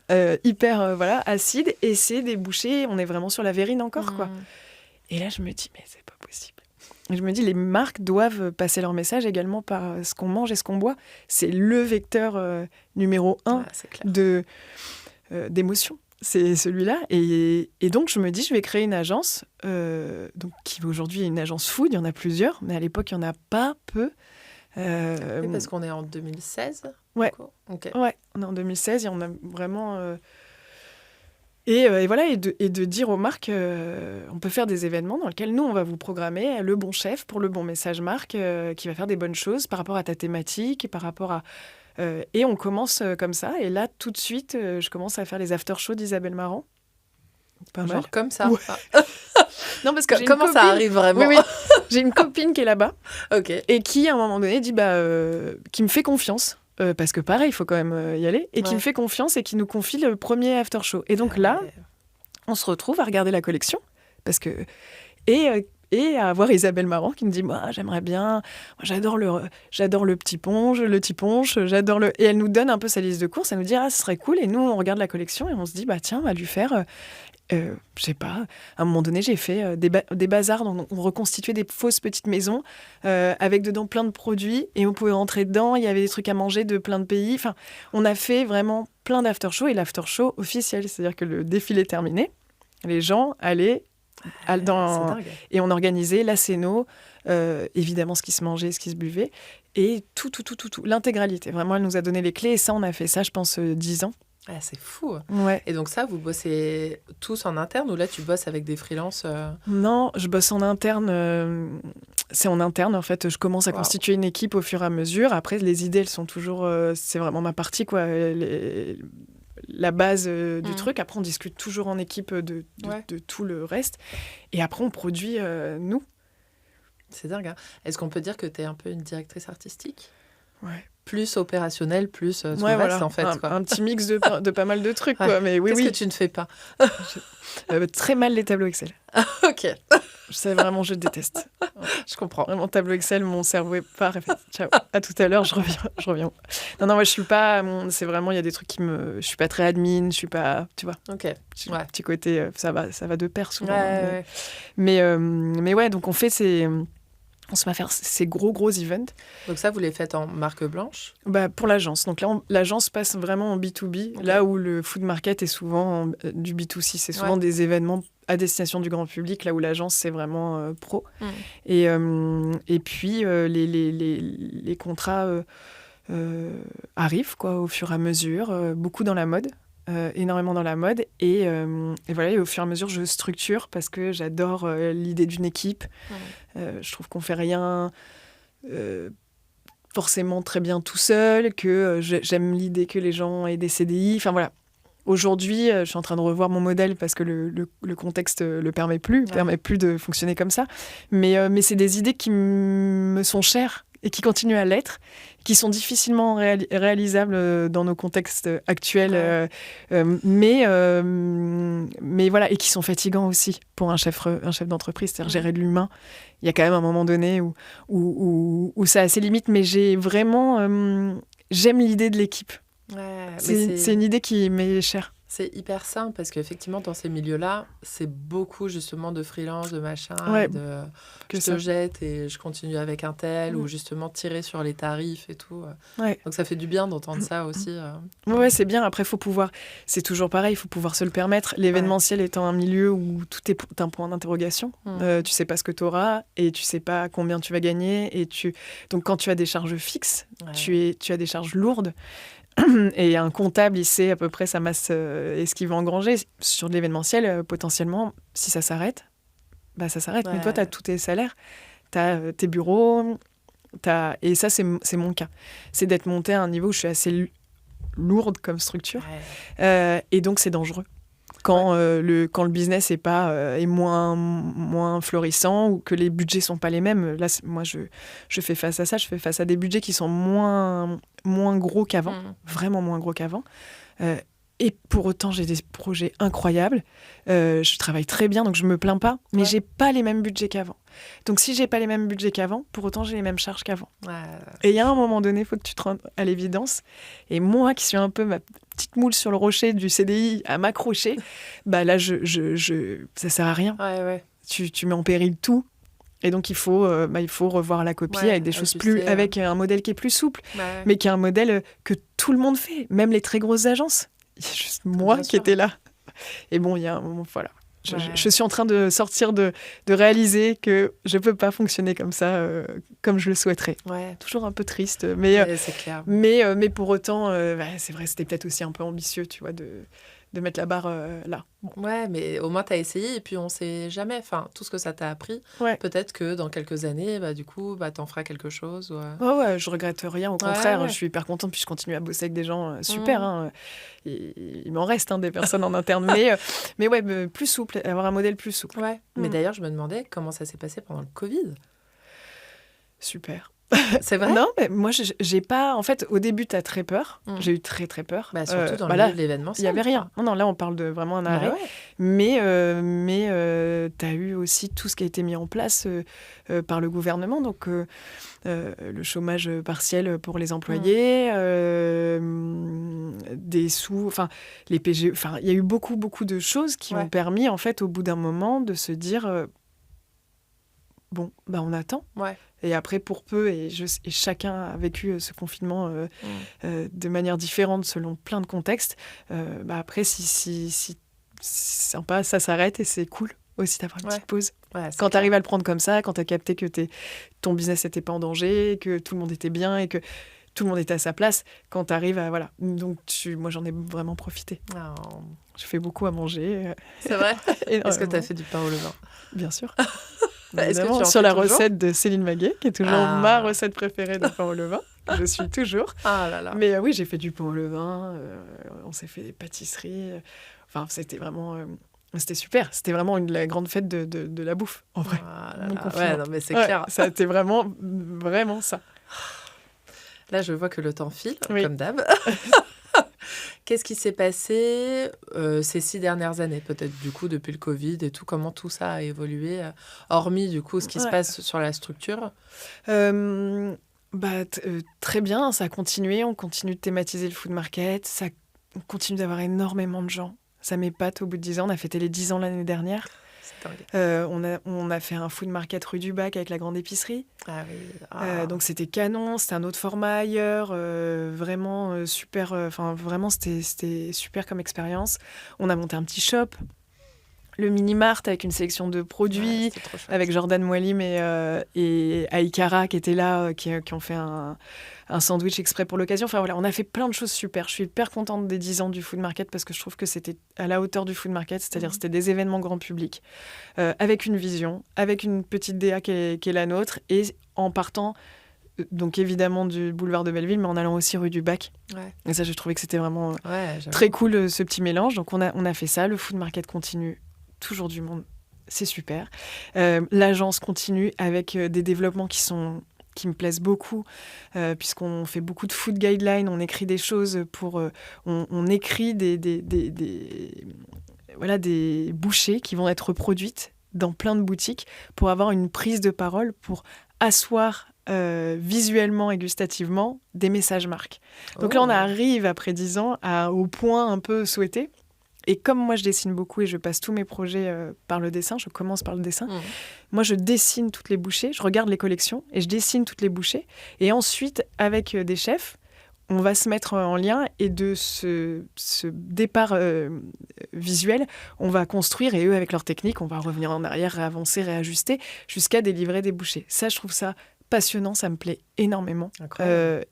[SPEAKER 2] hyper acide et c'est des bouchées, on est vraiment sur la verrine encore, quoi. Et là, je me dis, mais c'est pas possible. Et je me dis, les marques doivent passer leur message également par ce qu'on mange et ce qu'on boit. C'est le vecteur numéro 1 d'émotion. C'est celui-là. Et donc, je me dis, je vais créer une agence qui aujourd'hui est une agence food. Il y en a plusieurs, mais à l'époque, il n'y en a pas peu.
[SPEAKER 1] Oui, parce qu'on est en 2016.
[SPEAKER 2] Ouais.
[SPEAKER 1] Okay.
[SPEAKER 2] Ouais, on est en 2016 et on a vraiment... Et voilà, et de dire aux marques, on peut faire des événements dans lesquels nous, on va vous programmer le bon chef pour le bon message marque qui va faire des bonnes choses par rapport à ta thématique et par rapport à... et on commence comme ça. Et là, tout de suite, je commence à faire les after-shows d'Isabelle Marant.
[SPEAKER 1] Pas mal. Genre comme ça.
[SPEAKER 2] Ouais. Non, parce que
[SPEAKER 1] comment ça arrive vraiment ?
[SPEAKER 2] Oui. J'ai une copine qui est là-bas et qui, à un moment donné, dit qui me fait confiance. Parce que pareil, il faut quand même y aller. Et qui me fait confiance et qui nous confie le premier after-show. Et donc là, on se retrouve à regarder la collection. Parce que... Et à voir Isabelle Marant qui me dit, moi, j'aimerais bien... J'adore le petit ponche, j'adore le... Et elle nous donne un peu sa liste de courses. Elle nous dit, ce serait cool. Et nous, on regarde la collection et on se dit, tiens, on va lui faire... je sais pas, à un moment donné, j'ai fait des bazars, donc on reconstituait des fausses petites maisons avec dedans plein de produits et on pouvait rentrer dedans, il y avait des trucs à manger de plein de pays. Enfin, on a fait vraiment plein d'after-show et l'after-show officiel, c'est-à-dire que le défilé terminé, les gens allaient et on organisait la scéno, évidemment ce qui se mangeait, ce qui se buvait et tout, l'intégralité. Vraiment, elle nous a donné les clés et ça, on a fait ça, je pense, 10 ans.
[SPEAKER 1] Ah, c'est fou.
[SPEAKER 2] Ouais.
[SPEAKER 1] Et donc ça, vous bossez tous en interne ou là, tu bosses avec des freelances
[SPEAKER 2] Non, je bosse en interne. C'est en interne, en fait. Je commence à constituer une équipe au fur et à mesure. Après, les idées, elles sont toujours... c'est vraiment ma partie, quoi. La base du truc. Après, on discute toujours en équipe de tout le reste. Et après, on produit nous.
[SPEAKER 1] C'est dingue, hein. Est-ce qu'on peut dire que tu es un peu une directrice artistique ?
[SPEAKER 2] Ouais.
[SPEAKER 1] Plus opérationnel, plus tout le reste, en fait.
[SPEAKER 2] Un petit mix de pas mal de trucs, quoi. Mais
[SPEAKER 1] Qu'est-ce que tu ne fais pas ?
[SPEAKER 2] Très mal les tableaux Excel.
[SPEAKER 1] Ok.
[SPEAKER 2] C'est vraiment, je déteste.
[SPEAKER 1] Je comprends.
[SPEAKER 2] Vraiment, tableau Excel, mon cerveau est pas réfléchi. Ciao, à tout à l'heure, je reviens. Non, moi, je suis pas... c'est vraiment, il y a des trucs qui me... Je suis pas très admin, je suis pas... Tu vois.
[SPEAKER 1] Ok.
[SPEAKER 2] Petit côté, ça va de pair, souvent.
[SPEAKER 1] Ouais.
[SPEAKER 2] Mais ouais, donc on fait ces... On se va faire ces gros events.
[SPEAKER 1] Donc ça, vous les faites en marque blanche ?
[SPEAKER 2] Pour l'agence. Donc là, l'agence passe vraiment en B2B, okay. Là où le food market est souvent du B2C. C'est souvent des événements à destination du grand public, là où l'agence, c'est vraiment pro. Et puis, les contrats arrivent quoi, au fur et à mesure, beaucoup dans la mode. Énormément dans la mode et voilà, et au fur et à mesure je structure parce que j'adore l'idée d'une équipe. Je trouve qu'on fait rien forcément très bien tout seul, que j'aime l'idée que les gens aient des CDI, enfin voilà. Aujourd'hui, je suis en train de revoir mon modèle parce que le contexte le permet plus de fonctionner comme ça, mais c'est des idées qui me sont chères et qui continuent à l'être, qui sont difficilement réalisables dans nos contextes actuels, mais voilà, et qui sont fatigants aussi pour un chef d'entreprise, c'est-à-dire gérer de l'humain. Il y a quand même un moment donné où ça a ses limites, mais j'aime l'idée de l'équipe. C'est une idée qui m'est chère.
[SPEAKER 1] C'est hyper simple parce qu'effectivement, dans ces milieux-là, c'est beaucoup justement de freelance, de machin, je te jette et je continue avec un tel, ou justement tirer sur les tarifs et tout.
[SPEAKER 2] Ouais.
[SPEAKER 1] Donc ça fait du bien d'entendre ça aussi.
[SPEAKER 2] Ouais, c'est bien. Après, c'est toujours pareil, il faut pouvoir se le permettre. L'événementiel étant un milieu où tout est un point d'interrogation. Tu sais pas ce que tu auras et tu sais pas combien tu vas gagner. Donc quand tu as des charges fixes, tu as des charges lourdes. Et un comptable, il sait à peu près sa masse et ce qu'il va engranger. Sur de l'événementiel, potentiellement, si ça s'arrête, ça s'arrête. Mais toi, tu as tous tes salaires, tu as tes bureaux, et ça, c'est mon cas. C'est d'être monté à un niveau où je suis assez lourde comme structure. Et donc, c'est dangereux. Quand le business est moins florissant ou que les budgets sont pas les mêmes, là, moi, je fais face à ça. Je fais face à des budgets qui sont moins gros qu'avant, vraiment moins gros qu'avant. Et pour autant, j'ai des projets incroyables. Je travaille très bien, donc je me plains pas, mais j'ai pas les mêmes budgets qu'avant. Donc, si j'ai pas les mêmes budgets qu'avant, pour autant, j'ai les mêmes charges qu'avant. Et il y a un moment donné, il faut que tu te rendes à l'évidence. Et moi, qui suis un peu ma petite moule sur le rocher du CDI à m'accrocher, là, ça sert à rien. Tu mets en péril tout. Et donc, il faut revoir la copie avec des choses avec un modèle qui est plus souple, mais qui est un modèle que tout le monde fait, même les très grosses agences. Il y a juste moi qui étais là. Et bon, il y a un moment, voilà. Je suis en train de sortir, de réaliser que je ne peux pas fonctionner comme ça, comme je le souhaiterais. Toujours un peu triste. Mais,
[SPEAKER 1] c'est clair.
[SPEAKER 2] Mais pour autant, c'est vrai, c'était peut-être aussi un peu ambitieux, tu vois, de mettre la barre là. Bon.
[SPEAKER 1] Ouais, mais au moins, tu as essayé et puis on ne sait jamais. Enfin, tout ce que ça t'a appris, peut-être que dans quelques années, du coup, tu en feras quelque chose.
[SPEAKER 2] Ouais, je regrette rien. Au contraire, je suis hyper contente puis je continue à bosser avec des gens super. Il m'en reste des personnes en interne. Mais ouais, plus souple, avoir un modèle plus souple.
[SPEAKER 1] Ouais. Mais d'ailleurs, je me demandais comment ça s'est passé pendant le Covid.
[SPEAKER 2] Super.
[SPEAKER 1] C'est vrai?
[SPEAKER 2] Non, mais moi, j'ai pas... En fait, au début, tu as très peur. J'ai eu très, très peur.
[SPEAKER 1] Surtout dans le milieu de l'événementiel.
[SPEAKER 2] Il n'y avait rien. Non, là, on parle de vraiment un arrêt. Mais tu as eu aussi tout ce qui a été mis en place par le gouvernement. Donc, le chômage partiel pour les employés, des sous... Enfin, les PGE... Enfin, il y a eu beaucoup, beaucoup de choses qui ont permis, en fait, au bout d'un moment, de se dire... on attend. Et après, pour peu, et chacun a vécu ce confinement de manière différente selon plein de contextes. Après, si sympa, ça s'arrête et c'est cool aussi d'avoir une petite pause. Quand tu arrives à le prendre comme ça, quand tu as capté que ton business n'était pas en danger, que tout le monde était bien et que tout le monde était à sa place, quand tu arrives à... Voilà. Donc, moi, j'en ai vraiment profité.
[SPEAKER 1] Oh.
[SPEAKER 2] Je fais beaucoup à manger.
[SPEAKER 1] C'est vrai? Est-ce que tu as fait du pain au levain?
[SPEAKER 2] Bien sûr.
[SPEAKER 1] Est-ce que tu
[SPEAKER 2] sur la recette de Céline Maguet, qui est toujours ma recette préférée de pain au levain. Je suis toujours. Mais oui, j'ai fait du pain au levain. On s'est fait des pâtisseries. Enfin, c'était vraiment... c'était super. C'était vraiment la grande fête de la bouffe, en vrai.
[SPEAKER 1] Non, mais c'est clair.
[SPEAKER 2] Ça a été vraiment, vraiment ça.
[SPEAKER 1] Là, je vois que le temps file, comme d'hab. Qu'est-ce qui s'est passé ces 6 dernières années, peut-être, du coup, depuis le Covid et tout? Comment tout ça a évolué, hormis, du coup, ce qui se passe sur la structure?
[SPEAKER 2] Très bien, ça a continué. On continue de thématiser le food market. On continue d'avoir énormément de gens. Ça m'épate au bout de 10 ans. On a fêté les 10 ans l'année dernière. On a fait un food market rue du Bac avec la grande épicerie. Donc c'était canon, c'était un autre format ailleurs, vraiment super. Vraiment c'était super comme expérience. On a monté un petit shop, le mini mart avec une sélection de produits, avec Jordan Moualim et Aïkara qui étaient là, qui ont fait un sandwich exprès pour l'occasion. Enfin voilà, on a fait plein de choses super. Je suis hyper contente des 10 ans du food market parce que je trouve que c'était à la hauteur du food market, c'est-à-dire c'était des événements grand public, avec une vision, avec une petite DA qui est la nôtre, et en partant donc évidemment du boulevard de Belleville, mais en allant aussi rue du Bac. Et ça, j'ai trouvé que c'était vraiment très cool, ce petit mélange. Donc on a fait ça, le food market continue, toujours du monde, c'est super. L'agence continue avec des développements qui me plaisent beaucoup, puisqu'on fait beaucoup de food guidelines, on écrit des choses on écrit des bouchées qui vont être reproduites dans plein de boutiques pour avoir une prise de parole, pour asseoir visuellement et gustativement des messages marques. Donc là, on arrive après 10 ans au point un peu souhaité. Et comme moi, je dessine beaucoup et je passe tous mes projets par le dessin, je commence par le dessin, moi, je dessine toutes les bouchées, je regarde les collections et je dessine toutes les bouchées. Et ensuite, avec des chefs, on va se mettre en lien et de ce départ visuel, on va construire et eux, avec leur technique, on va revenir en arrière, réavancer, réajuster jusqu'à délivrer des bouchées. Ça, je trouve ça passionnant, ça me plaît énormément.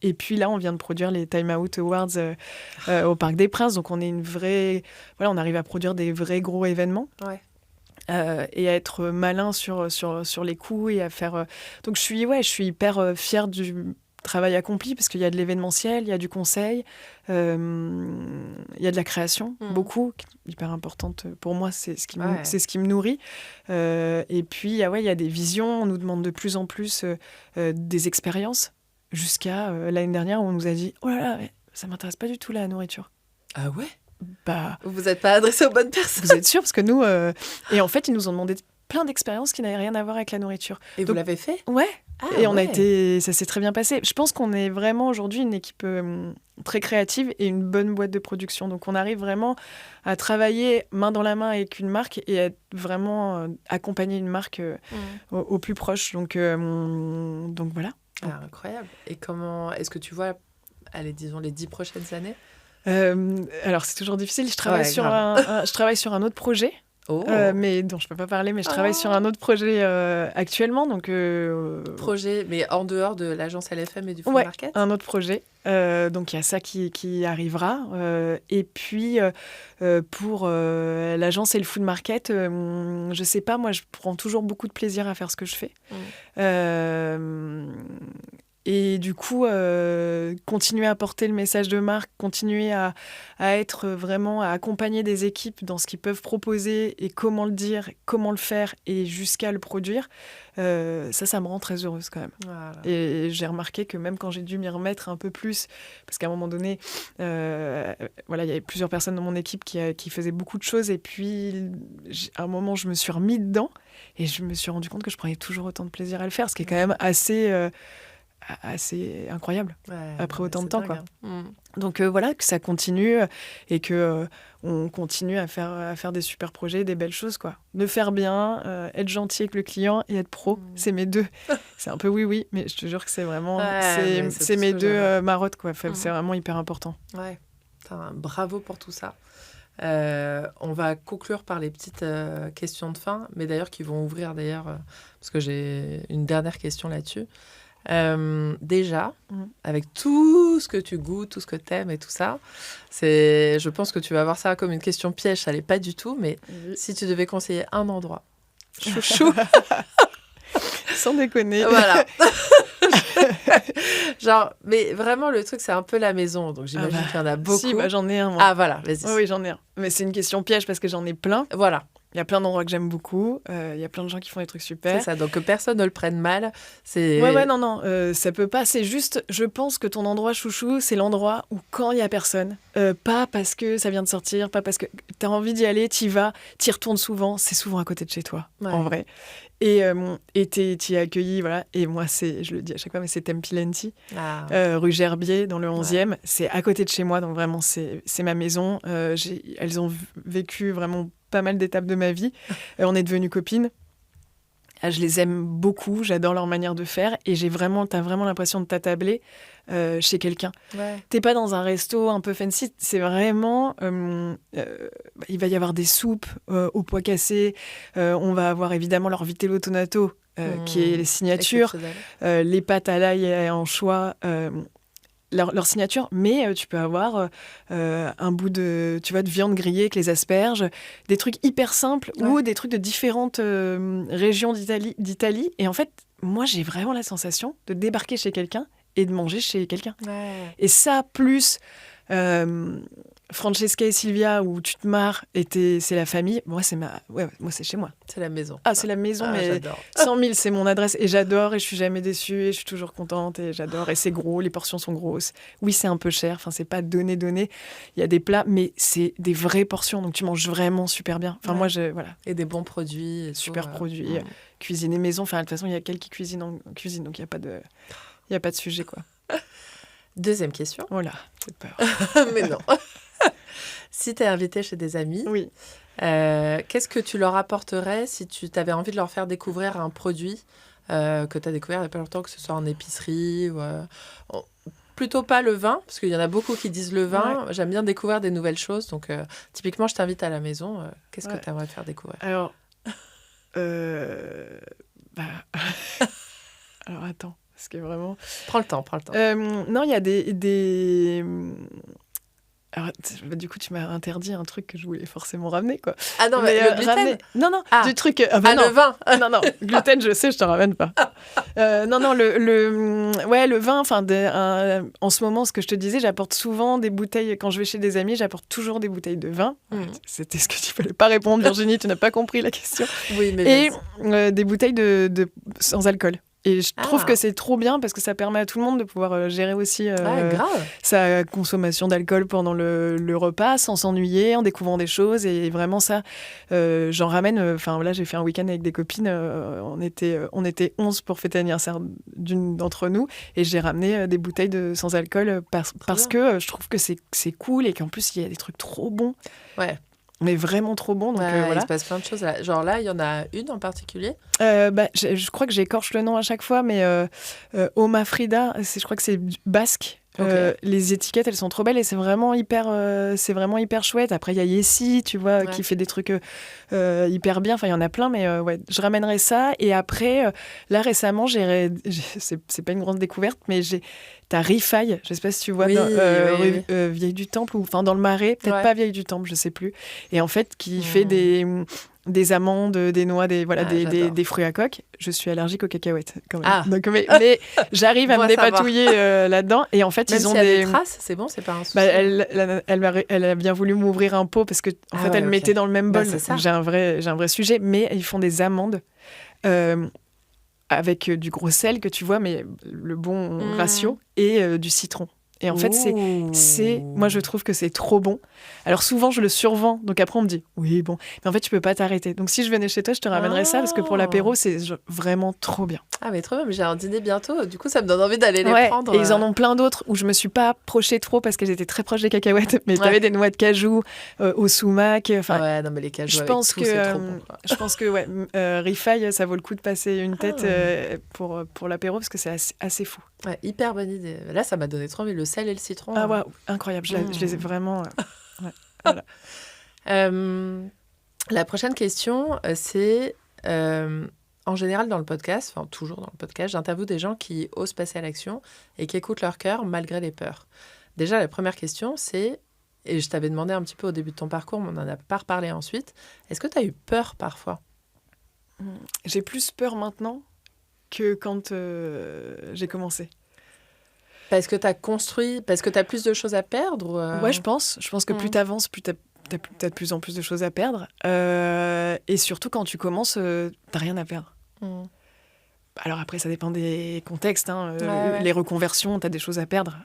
[SPEAKER 2] Et puis là, on vient de produire les Time Out Awards au Parc des Princes, donc on est on arrive à produire des vrais gros événements.
[SPEAKER 1] Ouais.
[SPEAKER 2] Et à être malin sur les coups et à faire... Donc je suis hyper fière du travail accompli parce qu'il y a de l'événementiel, il y a du conseil, il y a de la création, beaucoup, hyper importante pour moi, c'est ce qui me nourrit. Et puis, il y a des visions, on nous demande de plus en plus des expériences, jusqu'à l'année dernière où on nous a dit « Oh là là, ça ne m'intéresse pas du tout la nourriture. »
[SPEAKER 1] Ah ouais?
[SPEAKER 2] Vous
[SPEAKER 1] n'êtes pas adressé aux bonnes personnes.
[SPEAKER 2] Vous êtes sûr? Parce que nous... Et en fait, ils nous ont demandé plein d'expériences qui n'avaient rien à voir avec la nourriture.
[SPEAKER 1] Et vous l'avez fait?
[SPEAKER 2] Ouais. Ça s'est très bien passé. Je pense qu'on est vraiment aujourd'hui une équipe très créative et une bonne boîte de production. Donc on arrive vraiment à travailler main dans la main avec une marque et à vraiment accompagner une marque au plus proche. Donc voilà.
[SPEAKER 1] Ah, incroyable. Et comment est-ce que tu vois, disons les 10 prochaines années?
[SPEAKER 2] Alors c'est toujours difficile. Je travaille sur un autre projet. Mais dont je ne peux pas parler, mais je travaille sur un autre projet actuellement. Donc,
[SPEAKER 1] projet, mais en dehors de l'agence LFM et du Food Market?
[SPEAKER 2] Un autre projet. Donc, il y a ça qui arrivera. Et puis, pour l'agence et le Food Market, je ne sais pas, moi, je prends toujours beaucoup de plaisir à faire ce que je fais. Et du coup, continuer à porter le message de marque, continuer à être vraiment, à accompagner des équipes dans ce qu'ils peuvent proposer et comment le dire, comment le faire et jusqu'à le produire, ça me rend très heureuse quand même. Voilà. Et j'ai remarqué que même quand j'ai dû m'y remettre un peu plus, parce qu'à un moment donné, il y avait plusieurs personnes dans mon équipe qui faisaient beaucoup de choses et puis à un moment, je me suis remis dedans et je me suis rendu compte que je prenais toujours autant de plaisir à le faire, ce qui est quand même assez incroyable après autant de temps, quoi. Donc voilà, que ça continue et que on continue à faire des super projets, des belles choses, quoi. De faire bien, être gentil avec le client et être pro, c'est mes deux. C'est un peu oui, mais je te jure que c'est vraiment c'est mes deux marottes, quoi. C'est vraiment hyper important.
[SPEAKER 1] Ouais, bravo pour tout ça. On va conclure par les petites questions de fin, mais d'ailleurs qui vont ouvrir parce que j'ai une dernière question là-dessus. Déjà, avec tout ce que tu goûtes, tout ce que t'aimes et tout ça, je pense que tu vas voir ça comme une question piège, ça l'est pas du tout, mais si tu devais conseiller un endroit chouchou,
[SPEAKER 2] sans déconner,
[SPEAKER 1] voilà. Genre, mais vraiment le truc c'est un peu la maison, donc j'imagine qu'il y en a beaucoup.
[SPEAKER 2] Si, j'en ai un, moi.
[SPEAKER 1] Ah voilà, vas-y.
[SPEAKER 2] Oui, j'en ai un, mais c'est une question piège parce que j'en ai plein.
[SPEAKER 1] Voilà.
[SPEAKER 2] Il y a plein d'endroits que j'aime beaucoup. Il y a plein de gens qui font des trucs super.
[SPEAKER 1] C'est ça, donc que personne ne le prenne mal.
[SPEAKER 2] Non. Ça peut pas. C'est juste, je pense que ton endroit chouchou, c'est l'endroit où quand il y a personne, pas parce que ça vient de sortir, pas parce que tu as envie d'y aller, t'y vas, t'y retournes souvent. C'est souvent à côté de chez toi, en vrai. Et t'y es accueilli, voilà. Et moi, je le dis à chaque fois, mais c'est Tempilenti, rue Gerbier, dans le 11e. C'est à côté de chez moi, donc vraiment, c'est ma maison. Elles ont vécu vraiment pas mal d'étapes de ma vie. On est devenues copines. Je les aime beaucoup, j'adore leur manière de faire et t'as vraiment l'impression de t'attabler chez quelqu'un. T'es pas dans un resto un peu fancy, c'est vraiment... il va y avoir des soupes au pois cassé, on va avoir évidemment leur vitello tonato qui est les signatures, les pâtes à l'ail et en choix... Leur signature, mais tu peux avoir un bout de viande grillée avec les asperges, des trucs hyper simples ou des trucs de différentes régions d'Italie. Et en fait, moi, j'ai vraiment la sensation de débarquer chez quelqu'un et de manger chez quelqu'un. Et ça, plus Francesca et Sylvia, où tu te marres et c'est la famille, moi, c'est chez moi.
[SPEAKER 1] C'est la maison.
[SPEAKER 2] Ah, c'est la maison, mais j'adore. 100 000, c'est mon adresse. Et j'adore, et je suis jamais déçue, et je suis toujours contente, et j'adore. Et c'est gros, les portions sont grosses. Oui, c'est un peu cher, enfin, c'est pas donné. Il y a des plats, mais c'est des vraies portions, donc tu manges vraiment super bien. Enfin, moi, voilà.
[SPEAKER 1] Et des bons produits.
[SPEAKER 2] Super produits. Cuisiner maison, enfin, de toute façon, il y a quelqu'un qui cuisine en cuisine, donc il n'y a pas de sujet, quoi.
[SPEAKER 1] Deuxième question.
[SPEAKER 2] Oh là, j'ai peur.
[SPEAKER 1] Mais non. Si tu es invité chez des amis,
[SPEAKER 2] oui.
[SPEAKER 1] Qu'est-ce que tu leur apporterais si tu avais envie de leur faire découvrir un produit que tu as découvert il n'y a pas longtemps, que ce soit en épicerie ou, plutôt pas le vin, parce qu'il y en a beaucoup qui disent le vin. Ouais. J'aime bien découvrir des nouvelles choses. Donc, typiquement, je t'invite à la maison. Qu'est-ce que tu aimerais faire découvrir?
[SPEAKER 2] Alors, alors, attends. Parce que vraiment...
[SPEAKER 1] Prends le temps.
[SPEAKER 2] Non, il y a des... Alors, du coup, tu m'as interdit un truc que je voulais forsément ramener, quoi.
[SPEAKER 1] Ah non, mais le gluten.
[SPEAKER 2] Non, du truc...
[SPEAKER 1] le vin.
[SPEAKER 2] Non, gluten, je sais, je t'en ramène pas. Non, le vin, en ce moment, ce que je te disais, j'apporte souvent des bouteilles, quand je vais chez des amis, j'apporte toujours des bouteilles de vin. C'était ce que tu fallait pas répondre, Virginie, tu n'as pas compris la question.
[SPEAKER 1] Oui, mais...
[SPEAKER 2] Et des bouteilles de sans alcool. Et je trouve que c'est trop bien parce que ça permet à tout le monde de pouvoir gérer aussi sa consommation d'alcool pendant le repas sans s'ennuyer, en découvrant des choses. Et vraiment ça, j'en ramène... là, j'ai fait un week-end avec des copines. On était 11 pour fêter l'anniversaire d'une d'entre nous. Et j'ai ramené des bouteilles sans alcool parce que je trouve que c'est cool et qu'en plus, il y a des trucs trop bons.
[SPEAKER 1] Ouais.
[SPEAKER 2] Mais vraiment trop bon. Donc, voilà.
[SPEAKER 1] Il se passe plein de choses. Genre là, il y en a une en particulier.
[SPEAKER 2] Je crois que j'écorche le nom à chaque fois, mais Oma Frida, je crois que c'est basque. Okay. Les étiquettes, elles sont trop belles et c'est vraiment hyper chouette. Après, il y a Yessi, tu vois, qui fait des trucs hyper bien. Enfin, il y en a plein, mais je ramènerai ça. Et après, là, récemment, c'est pas une grande découverte, mais t'as Rifaille, je sais pas si tu vois, oui. Vieille du Temple, ou dans le Marais, peut-être pas Vieille du Temple, je sais plus. Et en fait, qui fait des amandes, des noix, des fruits à coque. Je suis allergique aux cacahuètes, quand même. Donc, mais j'arrive à me dépatouiller là-dedans. Et en fait,
[SPEAKER 1] même
[SPEAKER 2] ils ont
[SPEAKER 1] des traces, c'est bon, c'est pas un souci.
[SPEAKER 2] Elle a bien voulu m'ouvrir un pot parce que en fait, elle mettait dans le même bol. Donc j'ai un vrai sujet. Mais ils font des amandes avec du gros sel que tu vois, mais le bon ratio, et du citron. Et en fait, moi, je trouve que c'est trop bon. Alors, souvent, je le survends. Donc, après, on me dit, oui, bon. Mais en fait, tu peux pas t'arrêter. Donc, si je venais chez toi, je te ramènerais ça parce que pour l'apéro, c'est vraiment trop bien.
[SPEAKER 1] Ah, mais trop bien. J'ai un dîner bientôt. Du coup, ça me donne envie d'aller les prendre.
[SPEAKER 2] Et ils en ont plein d'autres où je me suis pas approchée trop parce qu'elles étaient très proches des cacahuètes. Mais t'avais des noix de cajou au sumac.
[SPEAKER 1] Non, mais les cajous c'est trop bon.
[SPEAKER 2] Je pense que Rifaille, ça vaut le coup de passer une tête pour l'apéro parce que c'est assez fou.
[SPEAKER 1] Ouais, hyper bonne idée. Là, ça m'a donné trop envie. Le sel et le citron.
[SPEAKER 2] Ah ouais, incroyable. Je les ai vraiment... voilà.
[SPEAKER 1] La prochaine question, c'est... en général, dans le podcast, toujours dans le podcast, j'interviewe des gens qui osent passer à l'action et qui écoutent leur cœur malgré les peurs. Déjà, la première question, c'est... Et je t'avais demandé un petit peu au début de ton parcours, mais on n'en a pas reparlé ensuite. Est-ce que tu as eu peur parfois ?
[SPEAKER 2] J'ai plus peur maintenant que quand j'ai commencé.
[SPEAKER 1] Parce que tu as construit, parce que tu as plus de choses à perdre
[SPEAKER 2] Ouais, je pense. Je pense que plus tu avances, plus tu as peut-être de plus en plus de choses à perdre. Et surtout, quand tu commences, tu n'as rien à perdre. Alors après, ça dépend des contextes. Les reconversions, tu as des choses à perdre.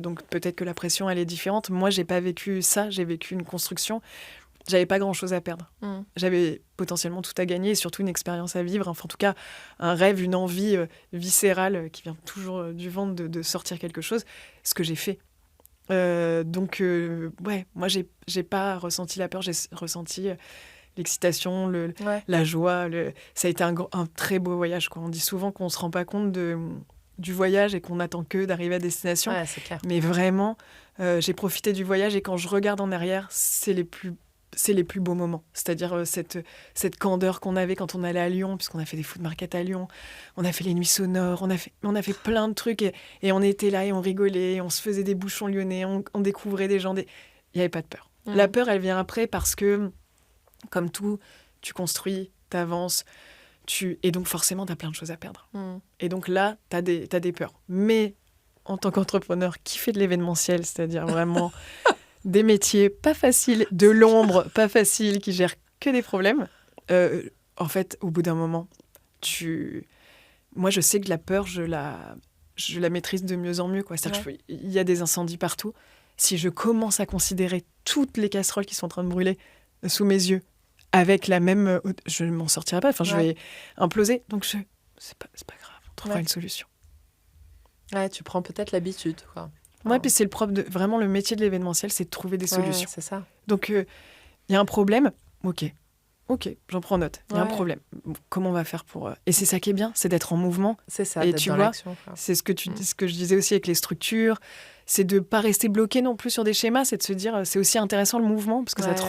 [SPEAKER 2] Donc peut-être que la pression, elle est différente. Moi, je n'ai pas vécu ça. J'ai vécu une construction. J'avais pas grand-chose à perdre. J'avais potentiellement tout à gagner et surtout une expérience à vivre. Enfin, en tout cas, un rêve, une envie viscérale qui vient toujours du ventre de sortir quelque chose. Ce que j'ai fait. Moi, j'ai pas ressenti la peur. J'ai ressenti l'excitation, la joie. Ça a été un très beau voyage, quoi. On dit souvent qu'on se rend pas compte du voyage et qu'on n'attend que d'arriver à destination.
[SPEAKER 1] Ouais, c'est clair.
[SPEAKER 2] Mais vraiment, j'ai profité du voyage et quand je regarde en arrière, c'est les plus beaux moments. C'est-à-dire cette candeur qu'on avait quand on allait à Lyon, puisqu'on a fait des food market à Lyon, on a fait les nuits sonores, on a fait plein de trucs et on était là et on rigolait, on se faisait des bouchons lyonnais, on découvrait des gens. Il n'y avait pas de peur. La peur, elle vient après parce que, comme tout, tu construis, tu avances, et donc forcément, tu as plein de choses à perdre. Et donc là, tu as des peurs. Mais en tant qu'entrepreneur qui fait de l'événementiel, c'est-à-dire vraiment... des métiers pas faciles, de l'ombre pas facile, qui gèrent que des problèmes. En fait, au bout d'un moment, moi, je sais que la peur, je la maîtrise de mieux en mieux, quoi. C'est-à-dire il y a des incendies partout. Si je commence à considérer toutes les casseroles qui sont en train de brûler sous mes yeux, avec la même... je ne m'en sortirai pas. Enfin, je vais imploser. Donc, c'est pas grave. On trouvera une solution.
[SPEAKER 1] Ouais, tu prends peut-être l'habitude, quoi.
[SPEAKER 2] Ouais, puis c'est vraiment le métier de l'événementiel, c'est de trouver des solutions.
[SPEAKER 1] C'est ça.
[SPEAKER 2] Donc, il y a un problème, ok, j'en prends note. Il y a un problème. Comment on va faire pour... Et c'est ça qui est bien, c'est d'être en mouvement.
[SPEAKER 1] C'est ça,
[SPEAKER 2] et
[SPEAKER 1] d'être dans l'action.
[SPEAKER 2] C'est ce que je disais aussi avec les structures, c'est de ne pas rester bloqué non plus sur des schémas, c'est de se dire, c'est aussi intéressant le mouvement, parce que ça te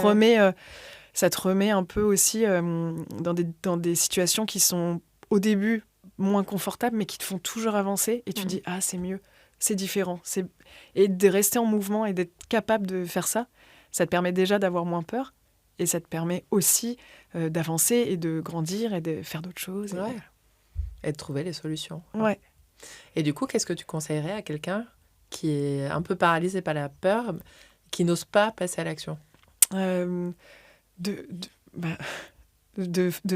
[SPEAKER 2] remet un peu aussi dans des situations qui sont au début moins confortables, mais qui te font toujours avancer. Et tu te dis, c'est mieux, c'est différent. Et de rester en mouvement et d'être capable de faire ça, ça te permet déjà d'avoir moins peur. Et ça te permet aussi d'avancer et de grandir et de faire d'autres choses.
[SPEAKER 1] Et de trouver les solutions.
[SPEAKER 2] Ouais.
[SPEAKER 1] Et du coup, qu'est-ce que tu conseillerais à quelqu'un qui est un peu paralysé par la peur, qui n'ose pas passer à l'action?
[SPEAKER 2] De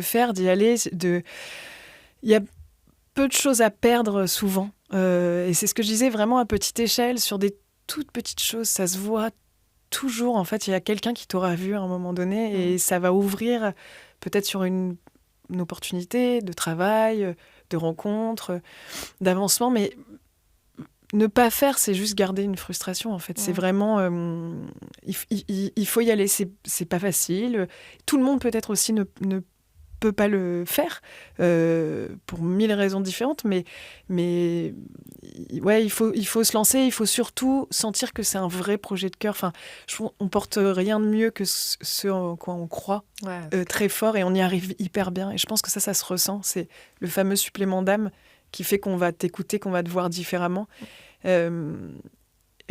[SPEAKER 2] faire, d'y aller. Il y a peu de choses à perdre souvent. Et c'est ce que je disais, vraiment à petite échelle, sur des toutes petites choses. Ça se voit toujours, en fait, il y a quelqu'un qui t'aura vu à un moment donné et ça va ouvrir peut-être sur une opportunité de travail, de rencontre, d'avancement, mais ne pas faire, c'est juste garder une frustration, en fait. C'est vraiment... il faut y aller, c'est pas facile. Tout le monde peut-être aussi ne peut pas le faire pour 1000 raisons différentes, mais ouais, il faut se lancer. Il faut surtout sentir que c'est un vrai projet de cœur. Enfin, on porte rien de mieux que ce en quoi on croit très fort, et on y arrive hyper bien. Et je pense que ça se ressent. C'est le fameux supplément d'âme qui fait qu'on va t'écouter, qu'on va te voir différemment. Et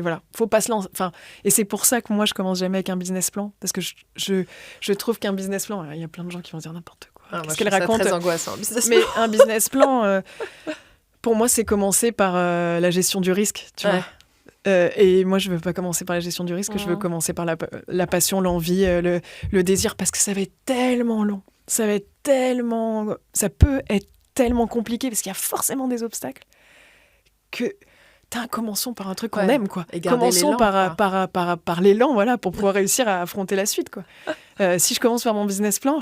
[SPEAKER 2] voilà, faut pas se lancer. Enfin, et c'est pour ça que moi je commence jamais avec un business plan, parce que je trouve qu'un business plan, il y a plein de gens qui vont dire n'importe quoi. Qu'est-ce qu'elle raconte ?
[SPEAKER 1] Très angoissant, un business
[SPEAKER 2] plan. Mais un business plan, pour moi, c'est commencer par la gestion du risque, tu vois. Et moi, je veux pas commencer par la gestion du risque. Je veux commencer par la passion, l'envie, le désir, parce que ça va être tellement long. Ça peut être tellement compliqué, parce qu'il y a forcément des obstacles que... commençons par un truc qu'on aime, quoi. Commençons par l'élan, voilà, pour pouvoir réussir à affronter la suite, quoi. Si je commence par mon business plan,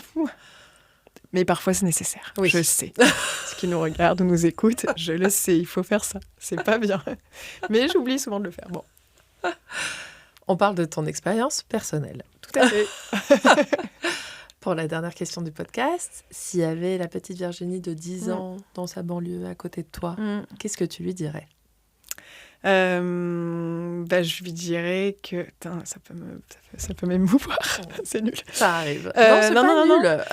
[SPEAKER 2] mais parfois c'est nécessaire. Oui. Je sais. Ceux qui nous regardent ou nous écoutent, je le sais, il faut faire ça. C'est pas bien. Mais j'oublie souvent de le faire. Bon.
[SPEAKER 1] On parle de ton expérience personnelle.
[SPEAKER 2] Tout à fait.
[SPEAKER 1] Pour la dernière question du podcast, s'il y avait la petite Virginie de 10 ans dans sa banlieue à côté de toi, qu'est-ce que tu lui dirais ?
[SPEAKER 2] Je lui dirais que... ça peut m'émouvoir. C'est nul.
[SPEAKER 1] Ça arrive. Non, c'est pas nul.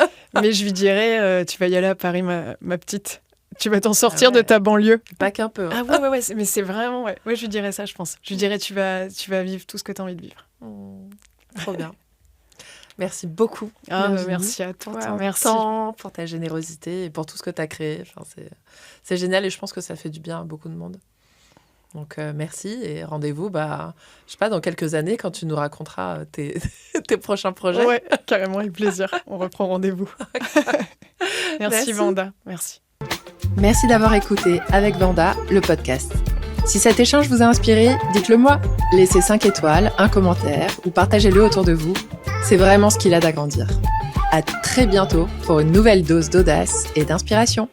[SPEAKER 2] Mais je lui dirais, tu vas y aller à Paris, ma petite. Tu vas t'en sortir de ta banlieue.
[SPEAKER 1] Pas qu'un peu.
[SPEAKER 2] Ah ouais, mais c'est vraiment... Ouais, je lui dirais ça, je pense. Je lui dirais, tu vas vivre tout ce que tu as envie de vivre.
[SPEAKER 1] Trop bien. Merci beaucoup.
[SPEAKER 2] Merci à toi.
[SPEAKER 1] Pour ton temps, pour ta générosité et pour tout ce que tu as créé. Enfin, c'est génial, et je pense que ça fait du bien à beaucoup de monde. Donc, merci, et rendez-vous, je sais pas, dans quelques années, quand tu nous raconteras tes prochains projets.
[SPEAKER 2] Ouais, carrément, avec plaisir. On reprend rendez-vous. Merci Vanda, merci.
[SPEAKER 1] Merci d'avoir écouté Avec Vanda, le podcast. Si cet échange vous a inspiré, dites-le moi. Laissez 5 étoiles, un commentaire ou partagez-le autour de vous. C'est vraiment ce qui l'aide à grandir. À très bientôt pour une nouvelle dose d'audace et d'inspiration.